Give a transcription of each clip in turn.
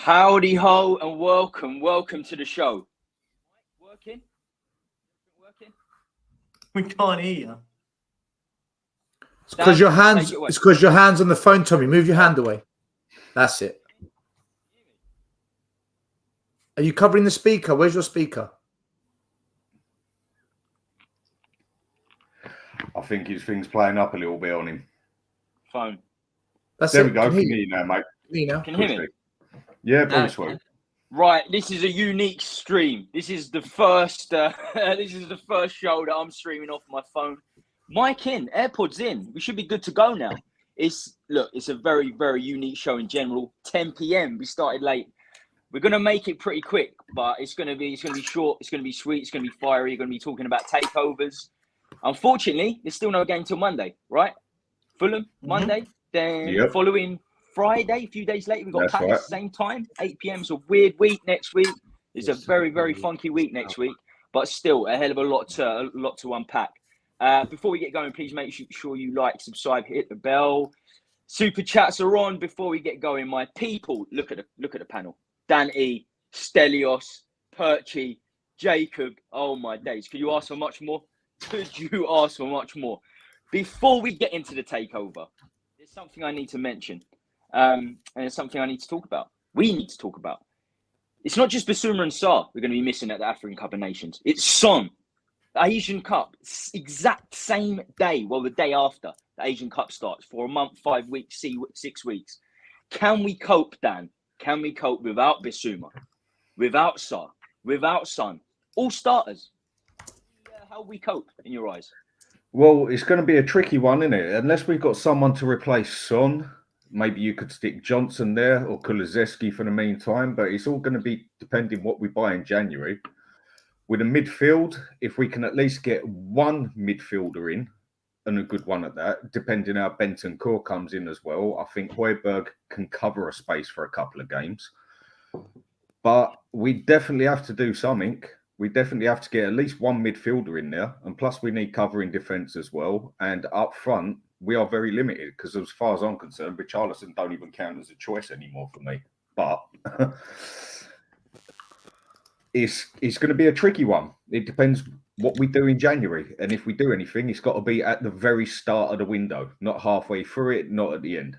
Howdy ho and welcome to the show. Working? We can't hear you. It's because your hands. It's because your hands on the phone, Tommy. Move your hand away. That's it. Are you covering the speaker? Where's your speaker? I think his thing's playing up a little bit on him. Phone. That's there it. we go. Can hear you now, mate. Can you hear me? Yeah, very sweet. Right, this is a unique stream. This is the first. This is the first show that I'm streaming off my phone. Mic in, AirPods in. We should be good to go now. It's a very, very unique show in general. 10 p.m. We started late. We're gonna make it pretty quick, but it's gonna be short. It's gonna be sweet. It's gonna be fiery. You're gonna be talking about takeovers. Unfortunately, there's still no game till Monday, right? Fulham Monday, then following Friday, a few days later, we've got Palace same time, 8 p.m. It's a weird week next week. It's a very, very funky week next week, but still a hell of a lot to unpack. Before we get going, please make sure you like, subscribe, hit the bell. Super chats are on. Before we get going, my people, look at the panel. Dan E, Stelios, Perchy, Jacob. Oh my days! Could you ask for much more? Could you ask for much more? Before we get into the takeover, there's something I need to mention. And it's something I need to talk about. We need to talk about. It's not just Basuma and Sarr we're going to be missing at the African Cup of Nations. It's Son. The Asian Cup, exact same day, well, the day after the Asian Cup starts for a month, 5 weeks, 6 weeks. Can we cope, Dan? Can we cope without Basuma, without Sarr, without Son? All starters. How we cope, in your eyes? Well, it's going to be a tricky one, isn't it? Unless we've got someone to replace Son. Maybe you could stick Johnson there or Kulusevski for the meantime, but it's all going to be depending what we buy in January. With a midfield, if we can at least get one midfielder in, and a good one at that, depending how Bentancur comes in as well, I think Højbjerg can cover a space for a couple of games. But we definitely have to do something. We definitely have to get at least one midfielder in there, and plus we need covering defence as well. And up front, we are very limited because, as far as I'm concerned, Richarlison don't even count as a choice anymore for me. But it's going to be a tricky one. It depends what we do in January, and if we do anything, it's got to be at the very start of the window, not halfway through it, not at the end.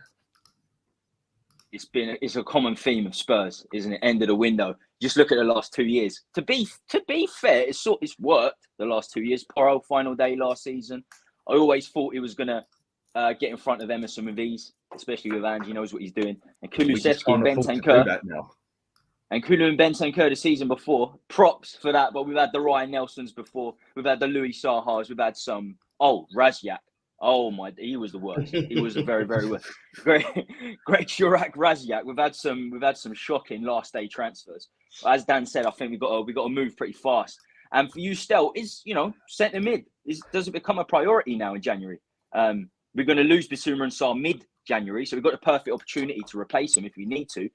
It's a common theme of Spurs, isn't it? End of the window. Just look at the last 2 years. To be fair, it's worked the last 2 years. Porro final day last season. I always thought he was going to get in front of Emerson with ease, especially with Ange. He knows what he's doing. And Kulusevski and Bentancur. And Kulu and Bentancur the season before. Props for that, but we've had the Ryan Nelsons before. We've had the Louis Sahas. We've had some... Oh, Razyak. Oh, my... He was the worst. He was the very, very worst. Great Chirac Razyak. We've had some shocking last day transfers. As Dan said, I think we've got to move pretty fast. And for you, Stel, centre mid. Does it become a priority now in January? We're going to lose Basuma and Sarr mid-January, so we've got a perfect opportunity to replace him if we need to.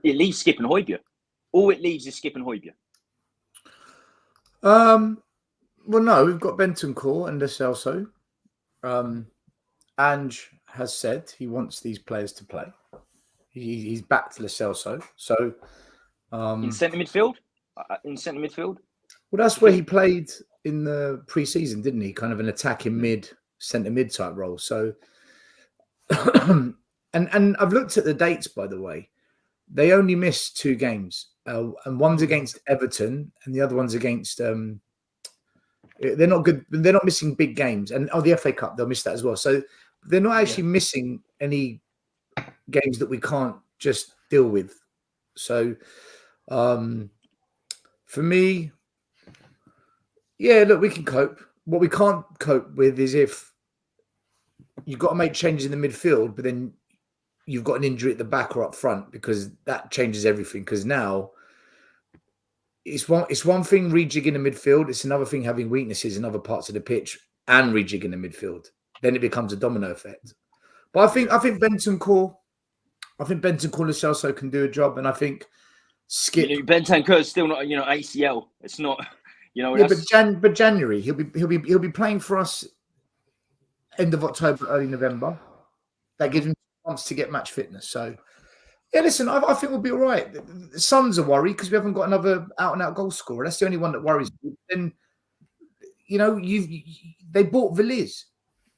It leaves Skip and Højbjerg. All it leaves is Skip and Højbjerg. Well, no, we've got Bentancur and Lo Celso. Ange has said he wants these players to play. He's back to Lo Celso. So, in centre midfield? Well, that's where he played in the pre-season, didn't he? Kind of an attacking centre mid type role. So, and I've looked at the dates, by the way. They only missed 2 games, and one's against Everton, and the other one's against. They're not good. They're not missing big games, and the FA Cup they'll miss that as well. So they're not actually missing any games that we can't just deal with. So for me, look, we can cope. What we can't cope with is if you've got to make changes in the midfield, but then you've got an injury at the back or up front, because that changes everything. Because now it's one thing rejigging the midfield. It's another thing having weaknesses in other parts of the pitch and rejigging the midfield. Then it becomes a domino effect. But I think Bentancur, Lo Celso can do a job, and I think Skip. Bentancur is still not, ACL. It's not, but January he'll be playing for us end of October, early November. That gives him a chance to get match fitness. So Yeah, listen, I think we'll be all right. The Suns are worried because we haven't got another out-and-out goal scorer. That's the only one that worries me. Then, you know, they bought Veliz.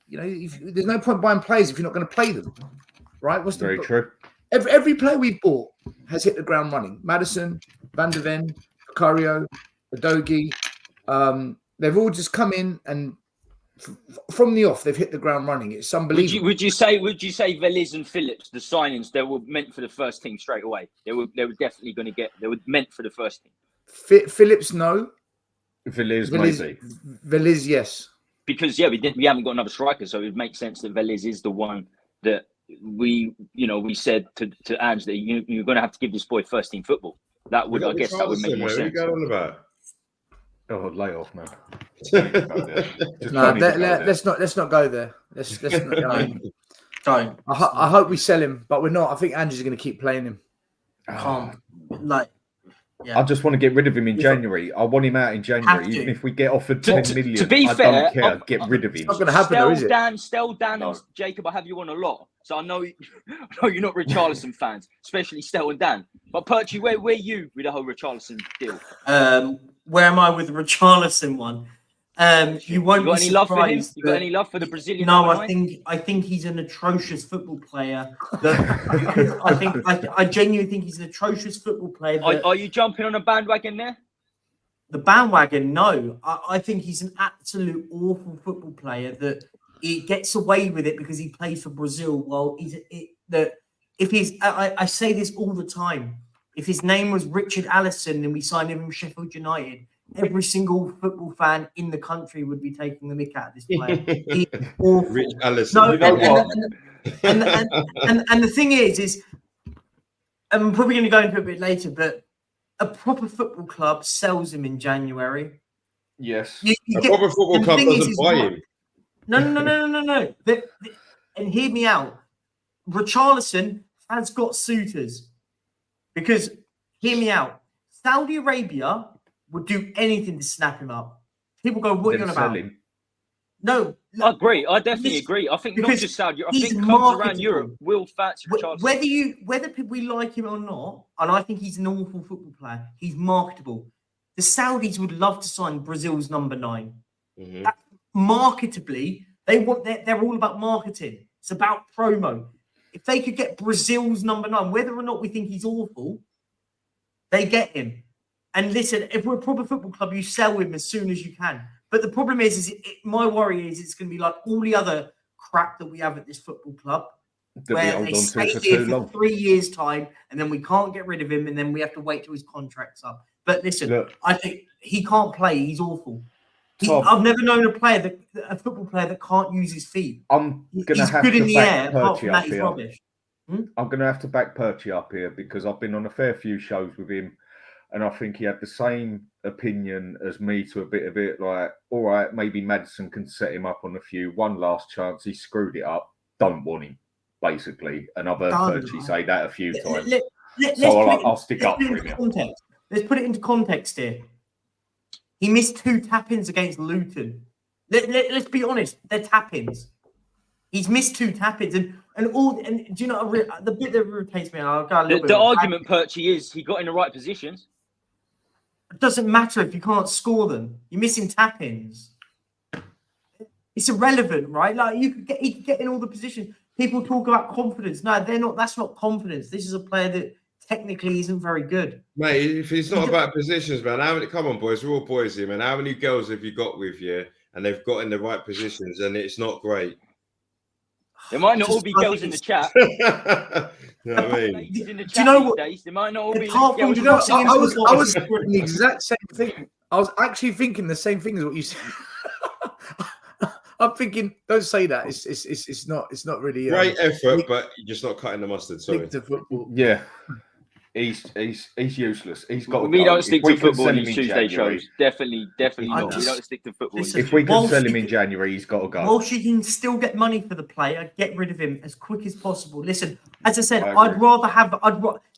You know, there's no point buying players if you're not going to play them, right? What's Very true. Every player we've bought has hit the ground running. Maddison, Van de Ven, Vicario, Udogie. They've all just come in and from the off, they've hit the ground running. It's unbelievable. Would you say Veliz and Phillips, the signings, they were meant for the first team straight away? They were definitely going to get. They were meant for the first team. Phillips, no. Veliz, maybe. Veliz, yes. Because we haven't got another striker, so it would make sense that Veliz is the one that we said to Ange that you're going to have to give this boy first team football. That would, I guess, that would make more sense. What are you going on about? Oh, lay off, man. Let's not go there. Let's not go. Don't. I hope we sell him, but we're not. I think Andrew's going to keep playing him. Can't. Like, I just want to get rid of him in January. I want him out in January, even if we get offered 10 million. To be fair, don't care. Get rid of him. It's not going to happen, though, is it? Dan, and Jacob, I have you on a lot, so I know you're not Richarlison fans, especially Stel and Dan. But Perchy, where are you with the whole Richarlison deal? Where am I with the Richarlison one? You won't be surprised. Love for him? You got any love for the Brazilian? No, I think he's an atrocious football player. I genuinely think he's an atrocious football player. Are you jumping on a bandwagon there? The bandwagon, no. I think he's an absolute awful football player that he gets away with it because he plays for Brazil. Well, I say this all the time. If his name was Richarlison and we signed him from Sheffield United, every single football fan in the country would be taking the mick out of this player. He's awful. Richarlison. No, and the thing is I'm probably going to go into it a bit later, but a proper football club sells him in January. Yes. Proper football club doesn't buy him. No. And hear me out. Richarlison has got suitors. Because, hear me out, Saudi Arabia would do anything to snap him up. People go, what are you on about? No. I agree. I definitely agree. I think not just Saudi. I think clubs around Europe will fancy Richarlison. Whether we like him or not, and I think he's an awful football player, he's marketable. The Saudis would love to sign Brazil's number 9. Mm-hmm. Marketably, they're all about marketing. It's about promo. If they could get Brazil's number 9, whether or not we think he's awful, they get him. And listen, if we're a proper football club, you sell him as soon as you can. But the problem is my worry is it's going to be like all the other crap that we have at this football club, where they stay here for 3 years' time, and then we can't get rid of him, and then we have to wait till his contract's up. But listen, I think he can't play. He's awful. I've never known a football player that can't use his feet. I'm going to have good to in the air. Apart from Perchy that, up he's here. rubbish. I'm going to have to back Perchy up here because I've been on a fair few shows with him, and I think he had the same opinion as me to a bit of it. Like, all right, maybe Maddison can set him up on a few. One last chance, he screwed it up. Don't want him, basically. And I've heard Perchy say that a few times. I'll stick up for him. Let's put it into context here. He missed 2 tap-ins against Luton. Let's be honest, they're tap-ins. He's missed 2 tap-ins, and do you know the bit that irritates me? The argument, Perchy, is he got in the right positions. It doesn't matter if you can't score them. You're missing tap-ins. It's irrelevant, right? Like he could get in all the positions. People talk about confidence. No, they're not. That's not confidence. This is a player that technically isn't very good. Mate, if it's not about positions, man, come on, boys, we're all boys here, man. How many girls have you got with you and they've got in the right positions and it's not great? There might not all be girls in the chat. You know what I mean? Do you know what? There might not all be girls. I was thinking the exact same thing. I was actually thinking the same thing as what you said. I'm thinking, don't say that. It's not really great effort, but you're just not cutting the mustard. Sorry. Yeah. He's useless. He's got. We don't stick to football in Tuesday shows. Definitely not. We don't stick to football. If we can sell him in January, he's got to go. Whilst you can still get money for the player, get rid of him as quick as possible. Listen, as I said, I'd rather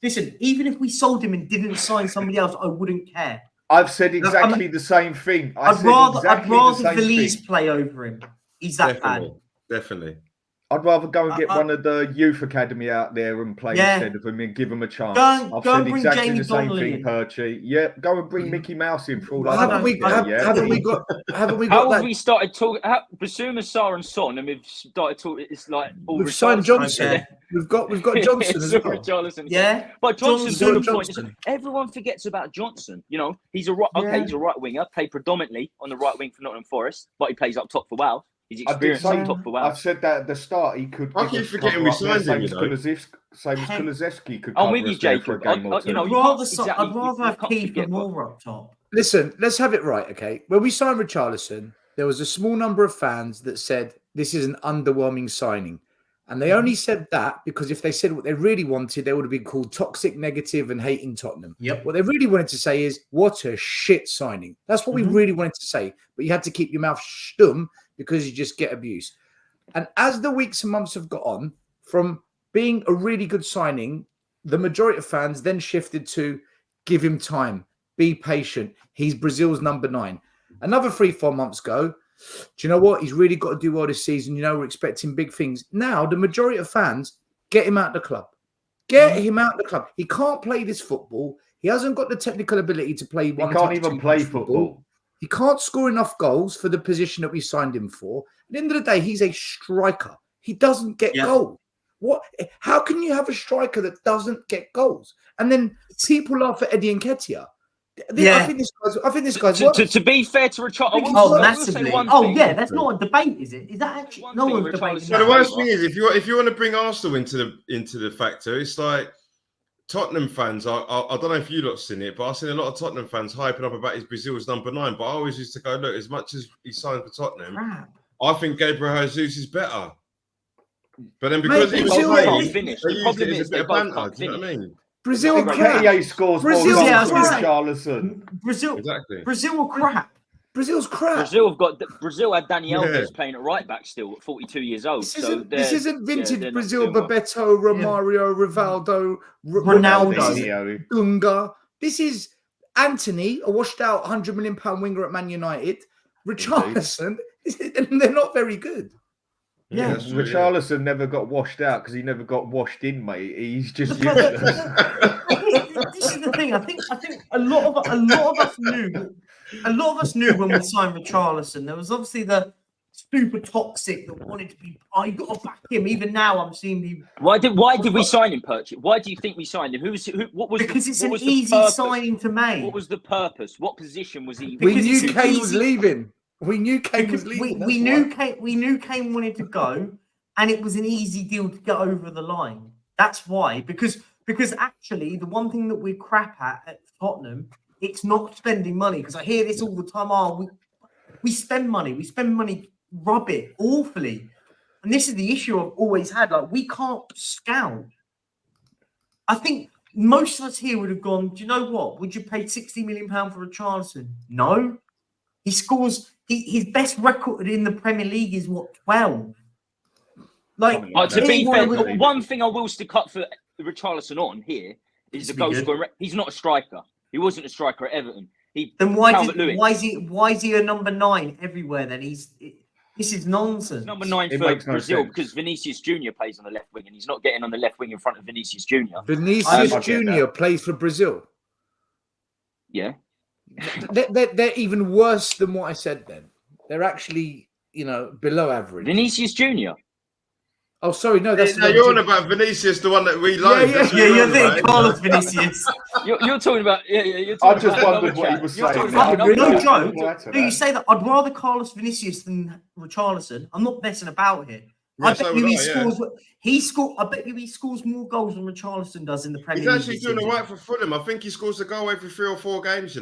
listen. Even if we sold him and didn't sign somebody else, I wouldn't care. I've said exactly the same thing. I'd rather Veliz play over him. He's that bad. Definitely. I'd rather go and get one of the youth academy out there and play instead of him and give him a chance. I've said exactly the same thing, Perchy. Yeah, go and bring Mickey Mouse in for all that. Haven't we got How that? have we started talking? Basuma, Sarr, and Son, and we've started talking. It's like all We've signed Johnson. Okay. We've got Johnson as well. Richarlison. Yeah, But Johnson's a good point. Johnson. Everyone forgets about Johnson. You know, he's a he's a right winger, played predominantly on the right wing for Nottingham Forest, but he plays up top for Wales. He's experienced up top for Wales. I said that at the start. He could. I keep forgetting we signed him. Same as Kulusevski could. I'm with you, Jacob. I'd rather have Keith more up top. Listen, let's have it right, okay? When we signed Richarlison, there was a small number of fans that said this is an underwhelming signing. And they only said that because if they said what they really wanted, they would have been called toxic, negative, and hating Tottenham. Yep. What they really wanted to say is, what a shit signing. That's what we really wanted to say. But you had to keep your mouth stum because you just get abuse. And as the weeks and months have got on, from being a really good signing, the majority of fans then shifted to give him time, be patient. He's Brazil's number 9. Another 3-4 months go. Do you know what? He's really got to do well this season. You know, we're expecting big things. Now, the majority of fans, get him out of the club. Get him out of the club. He can't play this football. He hasn't got the technical ability to play one. He can't even play football. He can't score enough goals for the position that we signed him for. At the end of the day, he's a striker. He doesn't get goals. What? How can you have a striker that doesn't get goals? And then people laugh at Eddie Nketiah. I think this guy's. To be fair to Richarlison, massively. That's not a debate, is it? Is that actually no one's debating? So the worst thing is, if you want to bring Arsenal into the factor, it's like Tottenham fans. I don't know if you lot's seen it, but I've seen a lot of Tottenham fans hyping up about his Brazil's number 9. But I always used to go, look, as much as he signed for Tottenham, I think Gabriel Jesus is better. But then because he can't finish, the problem is they both can't finish. You know what I mean? Brazil crap. Scores Brazil more crap. goals than Richarlison. Brazil crap. Brazil's crap. Brazil had Dani Alves playing at right back still at 42 years old. This isn't vintage Brazil. Bebeto, Romario, Rivaldo, Ronaldo, Dunga. This is Anthony, a washed out £100 million winger at Man United. Richarlison, and they're not very good. Yeah, Richarlison never got washed out because he never got washed in, mate. He's just useless. This is the thing. I think a lot of us knew when we signed Richarlison. There was obviously the super toxic that wanted to be. You got to back him. Even now, I'm seeing him. Why did we sign him, Perch? Why do you think we signed him? What was? Because it's an easy signing to make. What was the purpose? What position was he? We knew Kane was leaving. We knew Kane was leaving. We knew Kane wanted to go, and it was an easy deal to get over the line. That's why. Because actually, the one thing that we're crap at Tottenham, it's not spending money. Because I hear this all the time. We spend money. We spend money, rub it awfully. And this is the issue I've always had. Like, we can't scout. I think most of us here would have gone, do you know what? Would you pay £60 million for Richarlison? No. He scores. His best record in the Premier League is what, 12? To be fair, one thing I will stick up for Richarlison on here is the goal scoring. He's not a striker. He wasn't a striker at Everton. Then why is he a number 9 everywhere? Then this is nonsense. Number 9 for Brazil because Vinicius Junior plays on the left wing and he's not getting on the left wing in front of Vinicius Junior. Vinicius Junior plays for Brazil. Yeah. They're even worse than what I said then. They're actually, below average. Vinicius Junior. Oh, sorry, no, that's you're on about Vinicius, the one that we like. You're thinking Carlos Vinicius. You're talking about. I just wondered what he was saying. No joke. No, you say that I'd rather Carlos Vinicius than Richarlison. I'm not messing about here. I bet you he scores. I bet you he scores more goals than Richarlison does in the Premier League. He's actually doing all right for Fulham. I think he scores a goal every 3 or 4 games.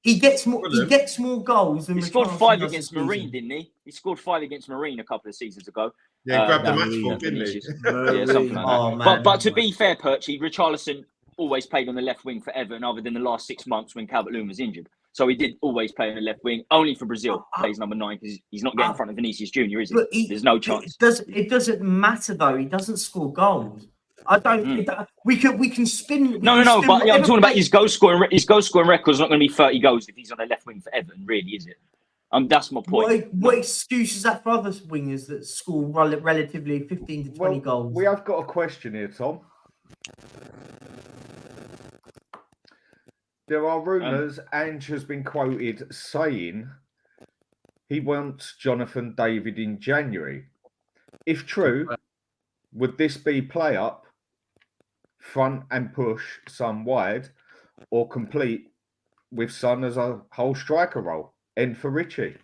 He gets more. He gets more goals than. He scored 5 against Marine, didn't he? He scored 5 against Marine a couple of seasons ago. Yeah, grabbed the match ball, didn't he? Yeah, something like that. But to be fair, Perchy, Richarlison always played on the left wing for Everton, other than the last 6 months when Calvert-Lewin was injured. So he did always play on the left wing. Only for Brazil, plays number 9 because he's not getting in front of Vinicius Junior, is he? There's no chance. It doesn't matter though. He doesn't score goals. I don't. We can spin. No. But I'm talking about his goal scoring. His goal scoring record's not going to be 30 goals if he's on the left wing for Everton. Really, is it? That's my point. What excuse is that for other wingers that score relatively 15 to 20 goals? We have got a question here, Tom. There are rumours, Ange has been quoted saying he wants Jonathan David in January. If true, would this be play up, front and push Son wide, or complete with Son as a whole striker role? End for Richie.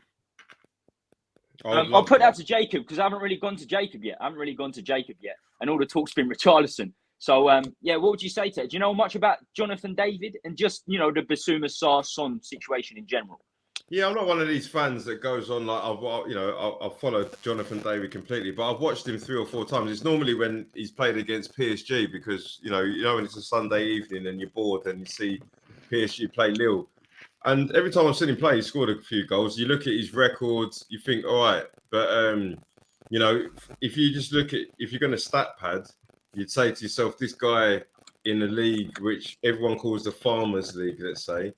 I'll put that to Jacob because I haven't really gone to Jacob yet. And all the talk's been Richarlison. So, what would you say to it? Do you know much about Jonathan David and just, the Basuma Sarr Son situation in general? Yeah, I'm not one of these fans that goes on like, I've followed Jonathan David completely, but I've watched him 3 or 4 times. It's normally when he's played against PSG because, when it's a Sunday evening and you're bored and you see PSG play Lille. And every time I've seen him play, he scored a few goals. You look at his records, you think, all right. But, if you just if you're going to stat pad, you'd say to yourself, this guy in a league which everyone calls the Farmers League, let's say,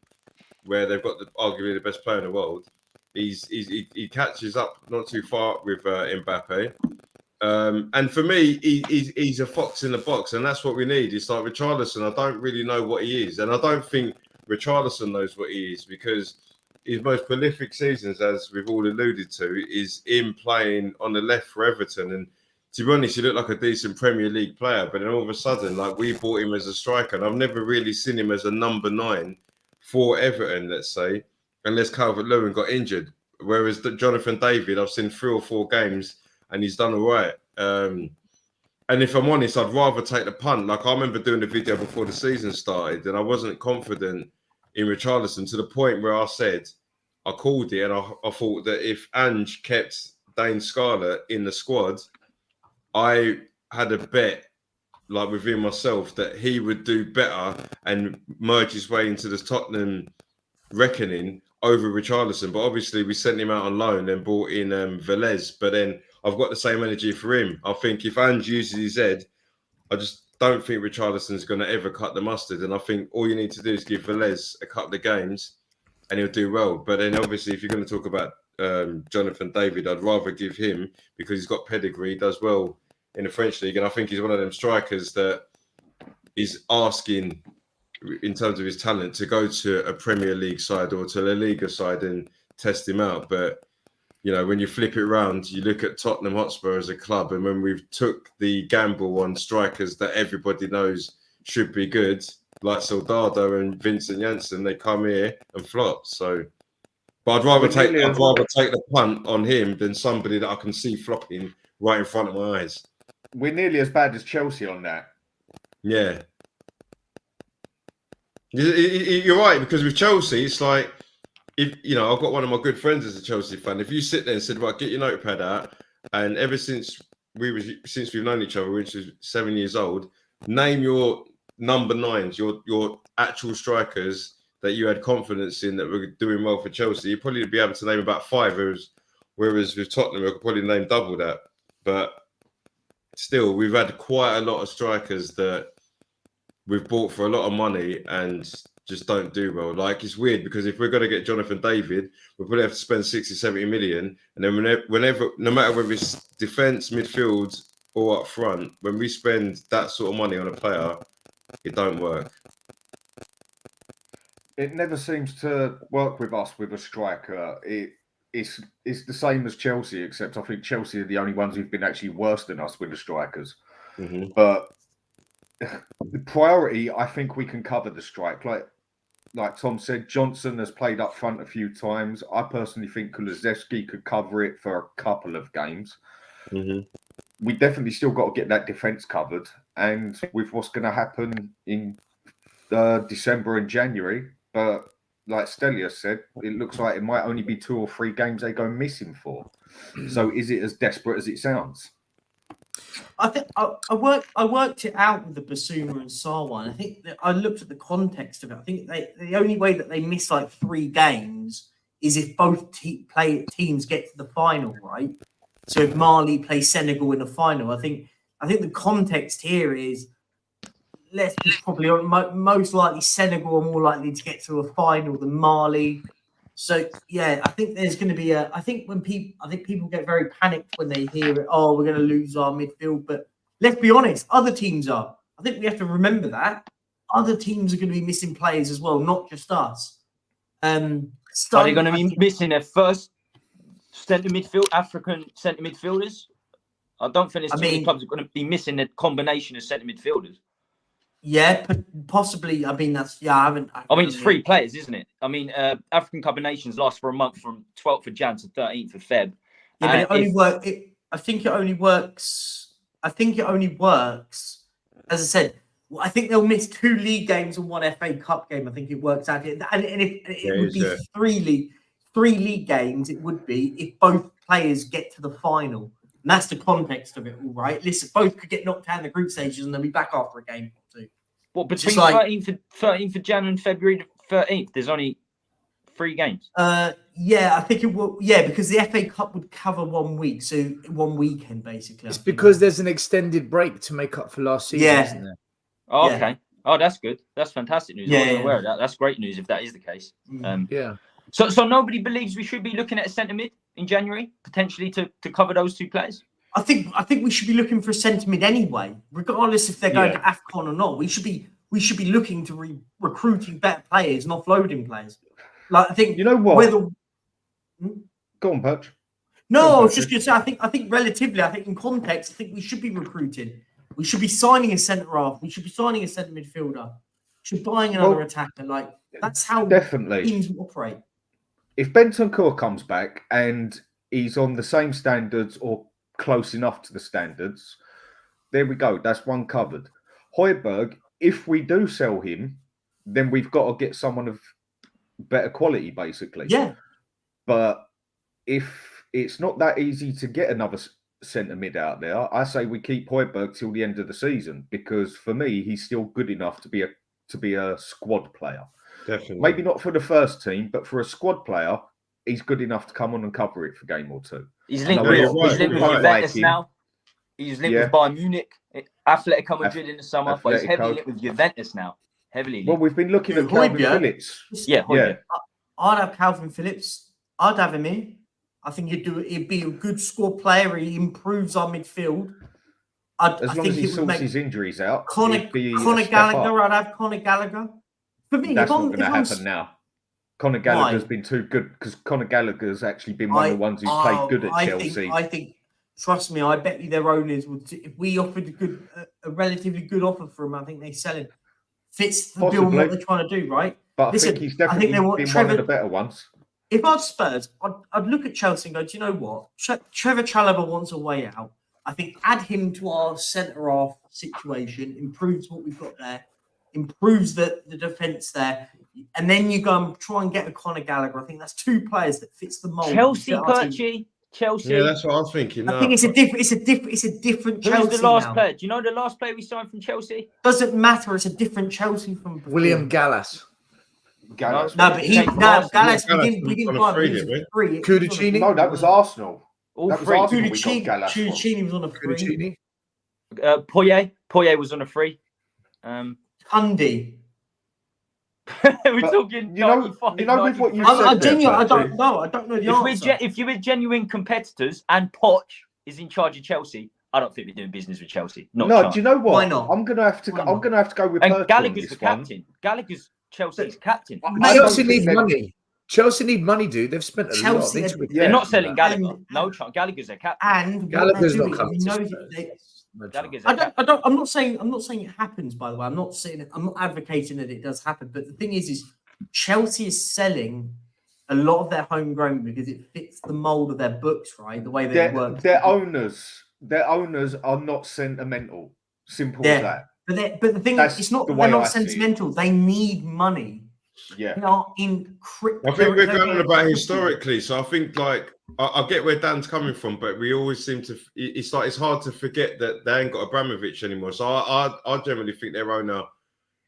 where they've got arguably the best player in the world, he catches up not too far with Mbappe. And for me, he's a fox in the box, and that's what we need. It's like Richarlison, I don't really know what he is, and I don't think Richarlison knows what he is because his most prolific seasons, as we've all alluded to, is him playing on the left for Everton. And to be honest, he looked like a decent Premier League player, but then all of a sudden, we bought him as a striker, and I've never really seen him as a number 9 for Everton, let's say, unless Calvert-Lewin got injured. Whereas Jonathan David, I've seen 3 or 4 games, and he's done all right. And if I'm honest, I'd rather take the punt. I remember doing the video before the season started, and I wasn't confident in Richarlison to the point where I said, I called it, and I thought that if Ange kept Dane Scarlett in the squad, I had a bet within myself that he would do better and merge his way into this Tottenham reckoning over Richarlison. But obviously we sent him out on loan and brought in Velez. But then I've got the same energy for him. I think if Ange uses his head, I just don't think Richarlison's going to ever cut the mustard. And I think all you need to do is give Velez a couple of games and he'll do well. But then obviously if you're going to talk about Jonathan David, I'd rather give him because he's got pedigree, he does well in the French league, and I think he's one of them strikers that is asking, in terms of his talent, to go to a Premier League side or to a La Liga side and test him out. But when you flip it around, you look at Tottenham Hotspur as a club, and when we've took the gamble on strikers that everybody knows should be good, like Soldado and Vincent Janssen, they come here and flop. So, but I'd rather take the punt on him than somebody that I can see flopping right in front of my eyes. We're nearly as bad as Chelsea on that. Yeah. You're right, because with Chelsea, it's like, if I've got one of my good friends as a Chelsea fan. If you sit there and said, right, get your notepad out, and ever since we've known each other, which is 7 years old, name your number 9s, your actual strikers that you had confidence in that were doing well for Chelsea. You'd probably be able to name about 5, whereas with Tottenham, I could probably name double that. But still, we've had quite a lot of strikers that we've bought for a lot of money and just don't do well. It's weird because if we're going to get Jonathan David, we'll probably have to spend 60, 70 million. And then whenever, no matter whether it's defence, midfield, or up front, when we spend that sort of money on a player, it don't work. It never seems to work with us with a striker. It's the same as Chelsea, except I think Chelsea are the only ones who've been actually worse than us with the strikers. Mm-hmm. But the priority, I think we can cover the strike. Like Tom said, Johnson has played up front a few times. I personally think Kulusevski could cover it for a couple of games. Mm-hmm. We definitely still got to get that defence covered. And with what's going to happen in December and January, but like Stelios said, it looks like it might only be 2 or 3 games they go missing for. So is it as desperate as it sounds? I think I worked it out with the Basuma and Sarr one. I think that I looked at the context of it. I think the only way that they miss 3 games is if both teams get to the final, right? So if Mali play Senegal in the final, I think the context here is let's be probably most likely Senegal are more likely to get to a final than Mali. So yeah, I think there's going to be I think people get very panicked when they hear it. Oh, we're going to lose our midfield, but let's be honest, other teams are. I think we have to remember that other teams are going to be missing players as well, not just us. Are they going to be missing their first African centre midfielders? I don't think there's too many clubs are going to be missing a combination of centre midfielders. Yeah, possibly. I mean, I haven't. I mean, it's 3 players, isn't it? I mean, African Cup of Nations lasts for a month from 12th of Jan to 13th of Feb. Yeah, but it only works. I think it only works. As I said, I think they'll miss 2 league games and 1 FA Cup game. I think it works out. And if it would be 3 league games, it would be if both players get to the final. And that's the context of it all, right? Listen, both could get knocked out in the group stages and they'll be back after a game or 2. What, between 13th of Jan and February 13th, there's only 3 games? Yeah, I think it will. Yeah, because the FA Cup would cover 1 week, so 1 weekend, basically. It's because there's an extended break to make up for last season, isn't there? Oh, okay. Oh, that's good. That's fantastic news. I wasn't aware of that. That's great news if that is the case. Yeah. So nobody believes we should be looking at a centre mid in January, potentially to cover those 2 players? I think we should be looking for a centre mid anyway, regardless if they're going to AFCON or not. We should be looking to recruiting better players and offloading players. Like, I think, you know what? Go on, Perch. No, I was just going to say, I think relatively, I think in context, I think we should be recruiting. We should be signing a centre half. We should be signing a centre midfielder. We should be buying another attacker. Like, that's how teams operate. If Bentancur comes back and he's on the same standards or close enough to the standards, there we go. That's one covered. Højbjerg, if we do sell him, then we've got to get someone of better quality, basically. Yeah. But if it's not that easy to get another centre mid out there, I say we keep Højbjerg till the end of the season, because for me, he's still good enough to be a squad player. Definitely. Maybe not for the first team, but for a squad player, he's good enough to come on and cover it for a game or 2. He's linked with Juventus now. He's linked with Bayern Munich, Atletico Madrid in the summer, but he's heavily linked with Juventus now. Heavily linked. Well, we've been looking at Calvin Phillips. Yeah. I'd have Calvin Phillips. I'd have him in. I think he'd be a good squad player. He improves our midfield. As long as he sorts his injuries out. Conor Gallagher, I'd have Conor Gallagher. For me, that's not going to happen now. Conor Gallagher's been too good, because Conor Gallagher's actually been one of the ones who's played good at Chelsea. I think, trust me, I bet you their owners would. If we offered a relatively good offer for him, I think they sell him. Fits the bill what they're trying to do, right? But I think he's definitely been one of the better ones. If I'd Spurs, I'd look at Chelsea and go, do you know what? Trevor Chalobah wants a way out. I think add him to our centre half situation, improves what we've got there, improves the defence there, and then you go and try and get a Conor Gallagher. I think that's 2 players that fits the mould. Chelsea. Yeah, that's what I was thinking. I think it's a different Chelsea. Who's the last player? Do you know the last player we signed from Chelsea? Doesn't matter. It's a different Chelsea from before. William Gallas. Gallas. We didn't buy him free. Cudicini? No, that was Arsenal. Cudicini was on a free. Poyet was on a free. Cundy. We're talking. You know with what you said. I don't know the answer. If you were genuine competitors and Poch is in charge of Chelsea, I don't think we're doing business with Chelsea. Do you know what? Why not? I'm gonna have to go with. And Gallagher's the captain. Gallagher's Chelsea's captain. Chelsea need money. Chelsea need money, dude. They've spent a lot. They're not selling Gallagher. No chance. Gallagher's their captain. And Gallagher's not coming. I'm not saying it happens. By the way, I'm not advocating that it does happen. But the thing is Chelsea is selling a lot of their homegrown because it fits the mold of their books, right? The way they work. Their owners are not sentimental. Simple as that. But the thing is, it's not. They're not sentimental. They need money. Yeah. They are in. I think we're going on about historically, so I think I get where Dan's coming from, but we always seem to. It's hard to forget that they ain't got Abramovich anymore. So I generally think their owner,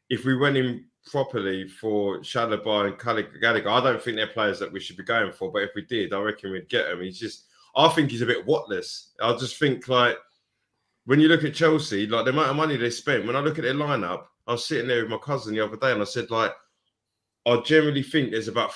if we went in properly for Chalobah and Gallagher, I don't think they're players that we should be going for. But if we did, I reckon we'd get them. I think he's a bit whatless. I just think when you look at Chelsea, the amount of money they spent. When I look at their lineup, I was sitting there with my cousin the other day, and I said I generally think there's about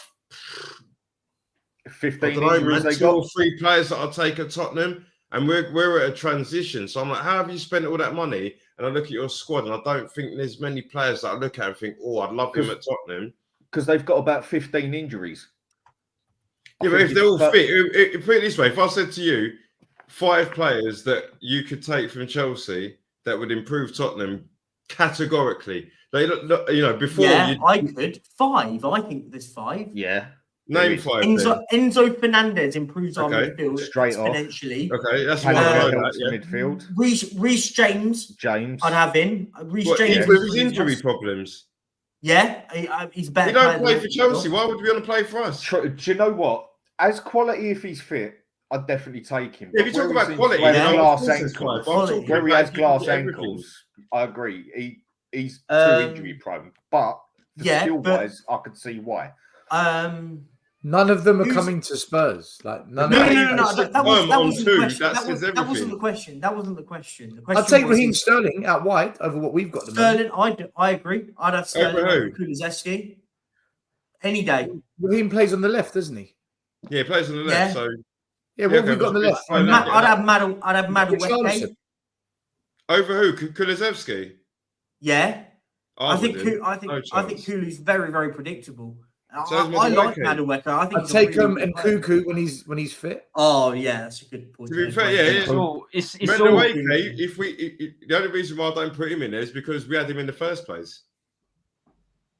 15 I don't know, injuries man, they 2 or got. 3 players that I'll take at Tottenham, and we're at a transition. So I'm like, how have you spent all that money? And I look at your squad, and I don't think there's many players that I look at and think, oh, I'd love him at Tottenham. Because they've got about 15 injuries. Yeah, but if they're all fit, put it this way: if I said to you 5 players that you could take from Chelsea that would improve Tottenham categorically, they look, you know, before I could 5. I think there's 5. Yeah. Name 5. Enzo Fernandez improves our midfield straight off. exponentially. Okay, that's one midfield. Reece James, I'd have in. Reece James with his injury problems. Yeah, he's better. He don't play for Chelsea. Why would we want to play for us? Do you know what? As quality, if he's fit, I'd definitely take him. Yeah, if you talk about quality, where he has glass ankles, I agree. He's too injury prone. But skill-wise, I could see why. None of them are coming to Spurs. Like no. That wasn't the question. That wasn't the question. I'd take Raheem Sterling out wide over what we've got. Sterling, I agree. I'd have Sterling over Kulusevski any day. Raheem plays on the left, doesn't he? Yeah, he plays on the left. So yeah, what have we got on the left? I'd have Madueke. Over who? Kulusevski? Yeah. I think Kulu's very, very predictable. I like Madueke. I think I'd take him and Cuckoo when he's fit. Oh yeah, that's a good point. To be fair, it's all. The only reason why I don't put him in there is because we had him in the first place.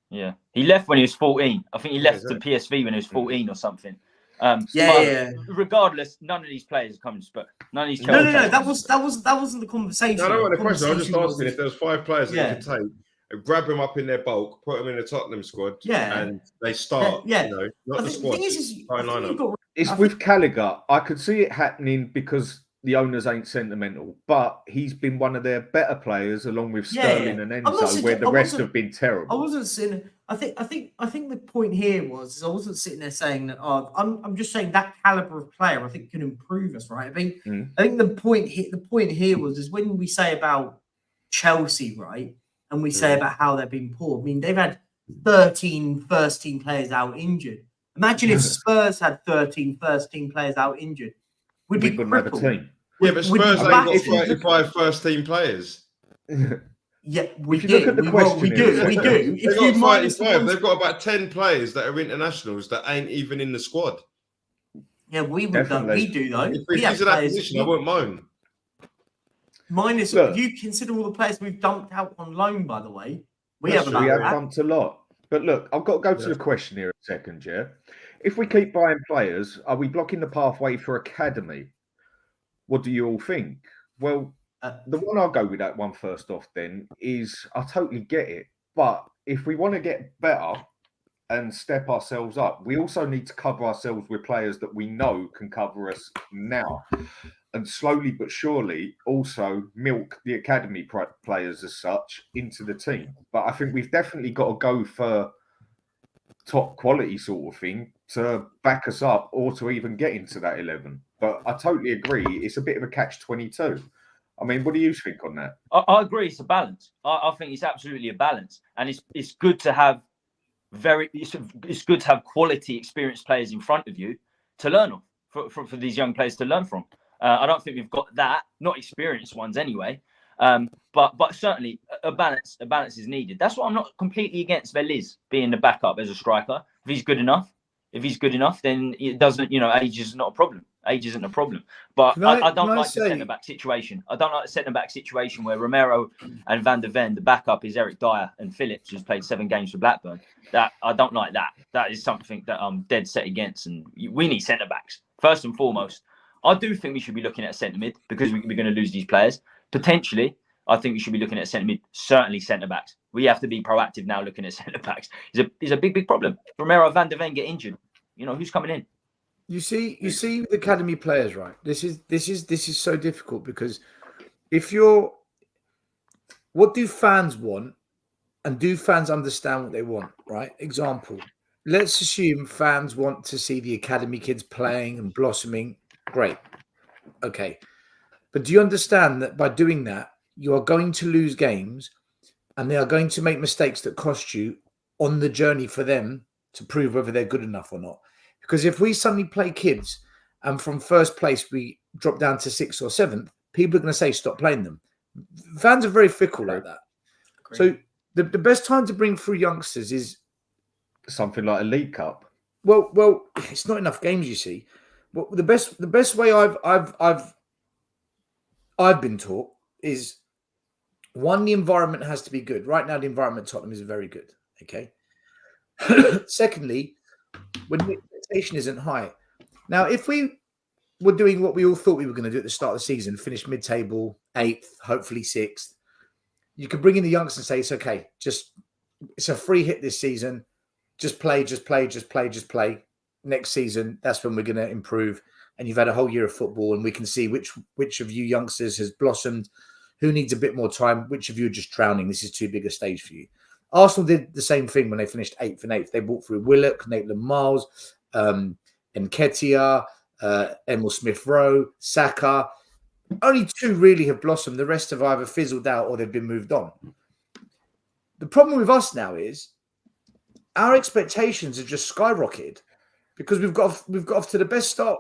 Yeah, he left when he was 14. I think he left to PSV when he was 14 or something. Regardless, none of these players are coming to Spurs. None of these. No. That wasn't the conversation. No, I don't want the question. I was just asking if there was 5 players that you could take, grab them up in their bulk, put them in the Tottenham squad, and they start. You know, not the squad. It's with Gallagher. I could see it happening because the owners ain't sentimental, but he's been one of their better players along with Sterling and Enzo, where the rest have been terrible. I wasn't sitting. I think the point here was I wasn't sitting there saying that. I'm just saying that caliber of player I think can improve us, right? I think the point here was when we say about Chelsea, right, and we say about how they've been poor. I mean, they've had 13 first-team players out injured. Imagine if Spurs had 13 first-team players out injured. We'd be crippled. Yeah, but Spurs ain't got 35 first-team players. Yeah, we do. Look at the question, we do. If you minus 5, they've got about 10 players that are internationals that ain't even in the squad. Yeah, we do though. If he's in that position, I won't moan. Minus, you consider all the players we've dumped out on loan, by the way. We have dumped a lot. But look, I've got to go to the question here a second, yeah? If we keep buying players, are we blocking the pathway for academy? What do you all think? Well, the one I'll go with that one first off then is I totally get it. But if we want to get better and step ourselves up, we also need to cover ourselves with players that we know can cover us now. And slowly but surely also milk the academy players as such into the team. But I think we've definitely got to go for top quality sort of thing to back us up or to even get into that 11. But I totally agree. It's a bit of a catch-22. I mean, what do you think on that? I agree. It's a balance. I think it's absolutely a balance. And it's good to have it's good to have quality experienced players in front of you to learn off, for these young players to learn from. I don't think we've got that, not experienced ones anyway. But certainly a balance is needed. That's why I'm not completely against Veliz being the backup as a striker. If he's good enough, then it doesn't, age is not a problem. Age isn't a problem. But I don't like the centre-back situation. I don't like the centre-back situation where Romero and Van der Ven, the backup is Eric Dyer and Phillips, who's played 7 games for Blackburn. That I don't like that. That is something that I'm dead set against. And we need centre-backs, first and foremost. I do think we should be looking at centre-mid because we're going to lose these players. Potentially, I think we should be looking at centre-mid, certainly centre-backs. We have to be proactive now looking at centre-backs. It's a big problem. Romero, Van der Ven get injured. Who's coming in? You see the academy players, right? This is so difficult because what do fans want and do fans understand what they want, right? Example, let's assume fans want to see the academy kids playing and blossoming. Great. Okay. But do you understand that by doing that, you are going to lose games and they are going to make mistakes that cost you on the journey for them to prove whether they're good enough or not? Because if we suddenly play kids and from first place we drop down to 6th or 7th, people are going to say stop playing them. Fans are very fickle like that. Great. So the best time to bring through youngsters is something like a League Cup. Well, it's not enough games, you see. Well, the best way I've been taught is, one, the environment has to be good. Right now, the environment at Tottenham is very good. Okay. Secondly, when the expectation isn't high. Now, if we were doing what we all thought we were going to do at the start of the season, finish mid-table, 8th, hopefully 6th, you could bring in the youngsters and say, it's okay. It's a free hit this season. Just play. Next season, that's when we're going to improve. And you've had a whole year of football, and we can see which of you youngsters has blossomed, who needs a bit more time, which of you are just drowning. This is too big a stage for you. Arsenal did the same thing when they finished 8th and 8th. They brought through Willock, Maitland-Niles, Nketiah, Emil Smith-Rowe, Saka. Only 2 really have blossomed. The rest have either fizzled out or they've been moved on. The problem with us now is our expectations have just skyrocketed because we've got off to the best start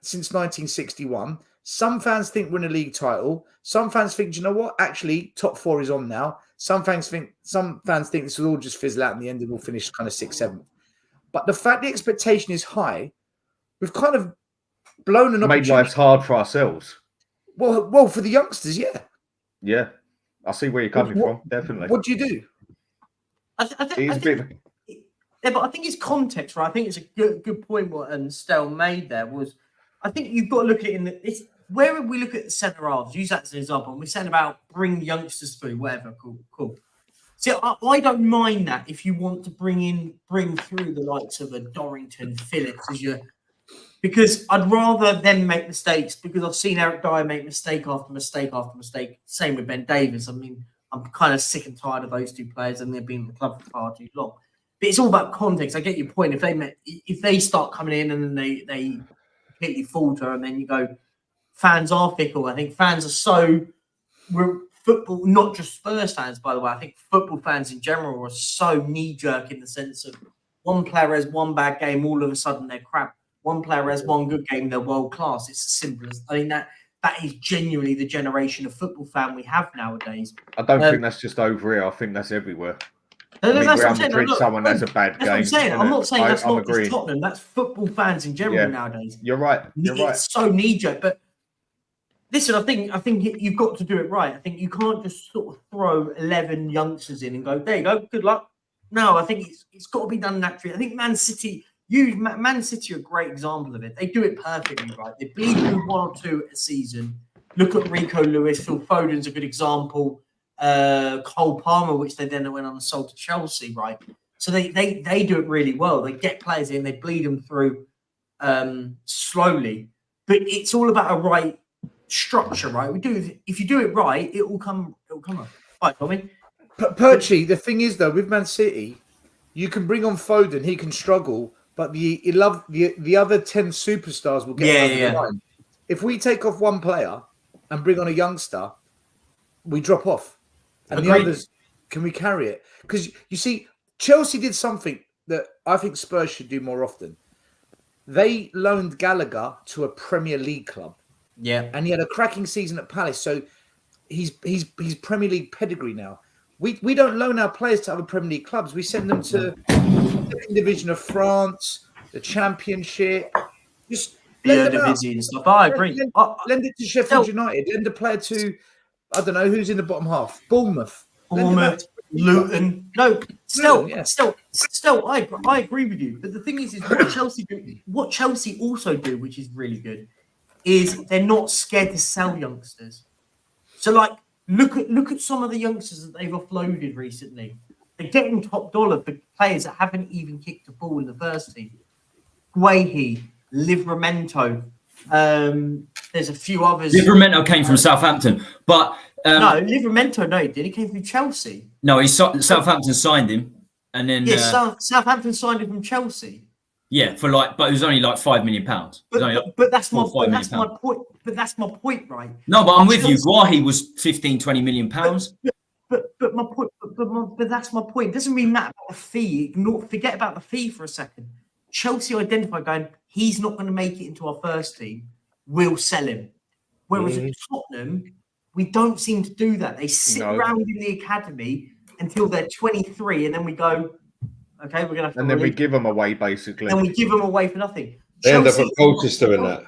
since 1961. Some fans think we're in a league title. Some fans think, you know what? Actually, top 4 is on now. Some fans think this will all just fizzle out in the end and we'll finish kind of 6th, 7th. But the fact the expectation is high, we've kind of blown an opportunity. Made life hard for ourselves. Well, for the youngsters, yeah. Yeah, I see where you're coming from. Definitely. What do you do? But I think it's context, right? I think it's a good point what Stel made there was. I think you've got to look at it it's where we look at the centre halves. Use that as an example. And we're saying about bring youngsters through, whatever. Cool. See, I don't mind that if you want to bring through the likes of a Dorrington, Phillips as your. Because I'd rather them make mistakes, because I've seen Eric Dyer make mistake after mistake after mistake. Same with Ben Davies. I mean, I'm kind of sick and tired of those 2 players, and they've been in the club for far too long. But it's all about context. I get your point. If they start coming in and then they completely falter, and then you go, fans are fickle. I think fans are football, not just Spurs fans, by the way. I think football fans in general are so knee-jerk in the sense of one player has one bad game, all of a sudden they're crap. One player has one good game, they're world class. It's as simple as that is genuinely the generation of football fan we have nowadays. I don't think that's just over here. I think that's everywhere. No, that's Real Madrid, someone has a bad game. I'm not saying that's not just Tottenham. That's football fans in general nowadays. You're right. It's so knee-jerk. But listen, I think you've got to do it right. I think you can't just sort of throw 11 youngsters in and go, there you go, good luck. No, I think it's got to be done naturally. I think Man City are a great example of it. They do it perfectly, right? They bleed through 1 or 2 a season. Look at Rico Lewis. Phil Foden's a good example. Cole Palmer, which they then went on and sold to Chelsea, right? So they do it really well. They get players in, they bleed them through slowly. But it's all about a right structure, right? If you do it right, it will come up. Right, Tommy? Perchy, the thing is though, with Man City, you can bring on Foden, he can struggle, but the other 10 superstars will get over the line. If we take off one player and bring on a youngster, we drop off. And the others, can we carry it? Because you see, Chelsea did something that I think Spurs should do more often. They loaned Gallagher to a Premier League club. Yeah. And he had a cracking season at Palace. So he's Premier League pedigree now. We don't loan our players to other Premier League clubs. We send them to the second division of France, the Championship. Just lend them out. And stuff. I agree. Lend it to Sheffield United. Lend a player to, I don't know, who's in the bottom half. Bournemouth, Luton. No, still, I agree with you. But the thing is what Chelsea also do, which is really good, is they're not scared to sell youngsters. So, like, look at some of the youngsters that they've offloaded recently. They're getting top dollar for players that haven't even kicked a ball in the first team. Guehi, Livramento. There's a few others. Livramento came from Southampton, but no, Livramento, no, he did. He came from Chelsea. No, Southampton signed him, and then Southampton signed him from Chelsea. Yeah, but it was only like £5 million. But that's my point. But that's my point, right? No, but I'm with you. Guahi was 15-20 million pounds. But my point. But that's my point. It doesn't really matter about the fee. Forget about the fee for a second. Chelsea identified going, he's not going to make it into our first team. We'll sell him. Whereas at Tottenham, we don't seem to do that. They sit around in the academy until they're 23, and then we go, okay, we're going to have to. And then we give them away, basically. And we give them away for nothing. They end up at Colchester in that.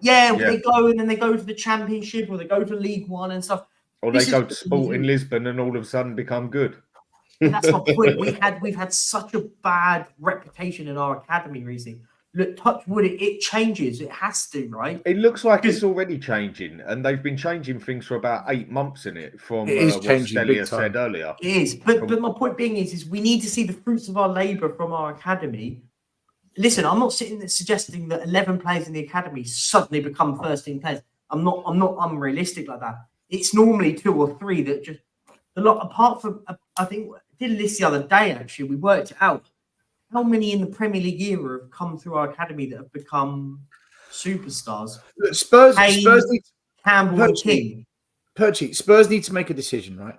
Yeah, they go and then they go to the Championship or they go to League One and stuff. Or they go to Sporting Lisbon and all of a sudden become good. And that's my point. We've had such a bad reputation in our academy recently. Look, touch wood, it changes. It has to, right? It looks like it's already changing, and they've been changing things for about 8 months in it. From what Stelia said earlier, it is. But my point being is we need to see the fruits of our labour from our academy. Listen, I'm not sitting there suggesting that 11 players in the academy suddenly become first team players. I'm not unrealistic like that. It's normally 2 or 3 that just a lot. Apart from, I think I did a list the other day. Actually, we worked it out. How many in the Premier League era have come through our academy that have become superstars? Spurs need Campbell and King. Perchy, Spurs need to make a decision, right?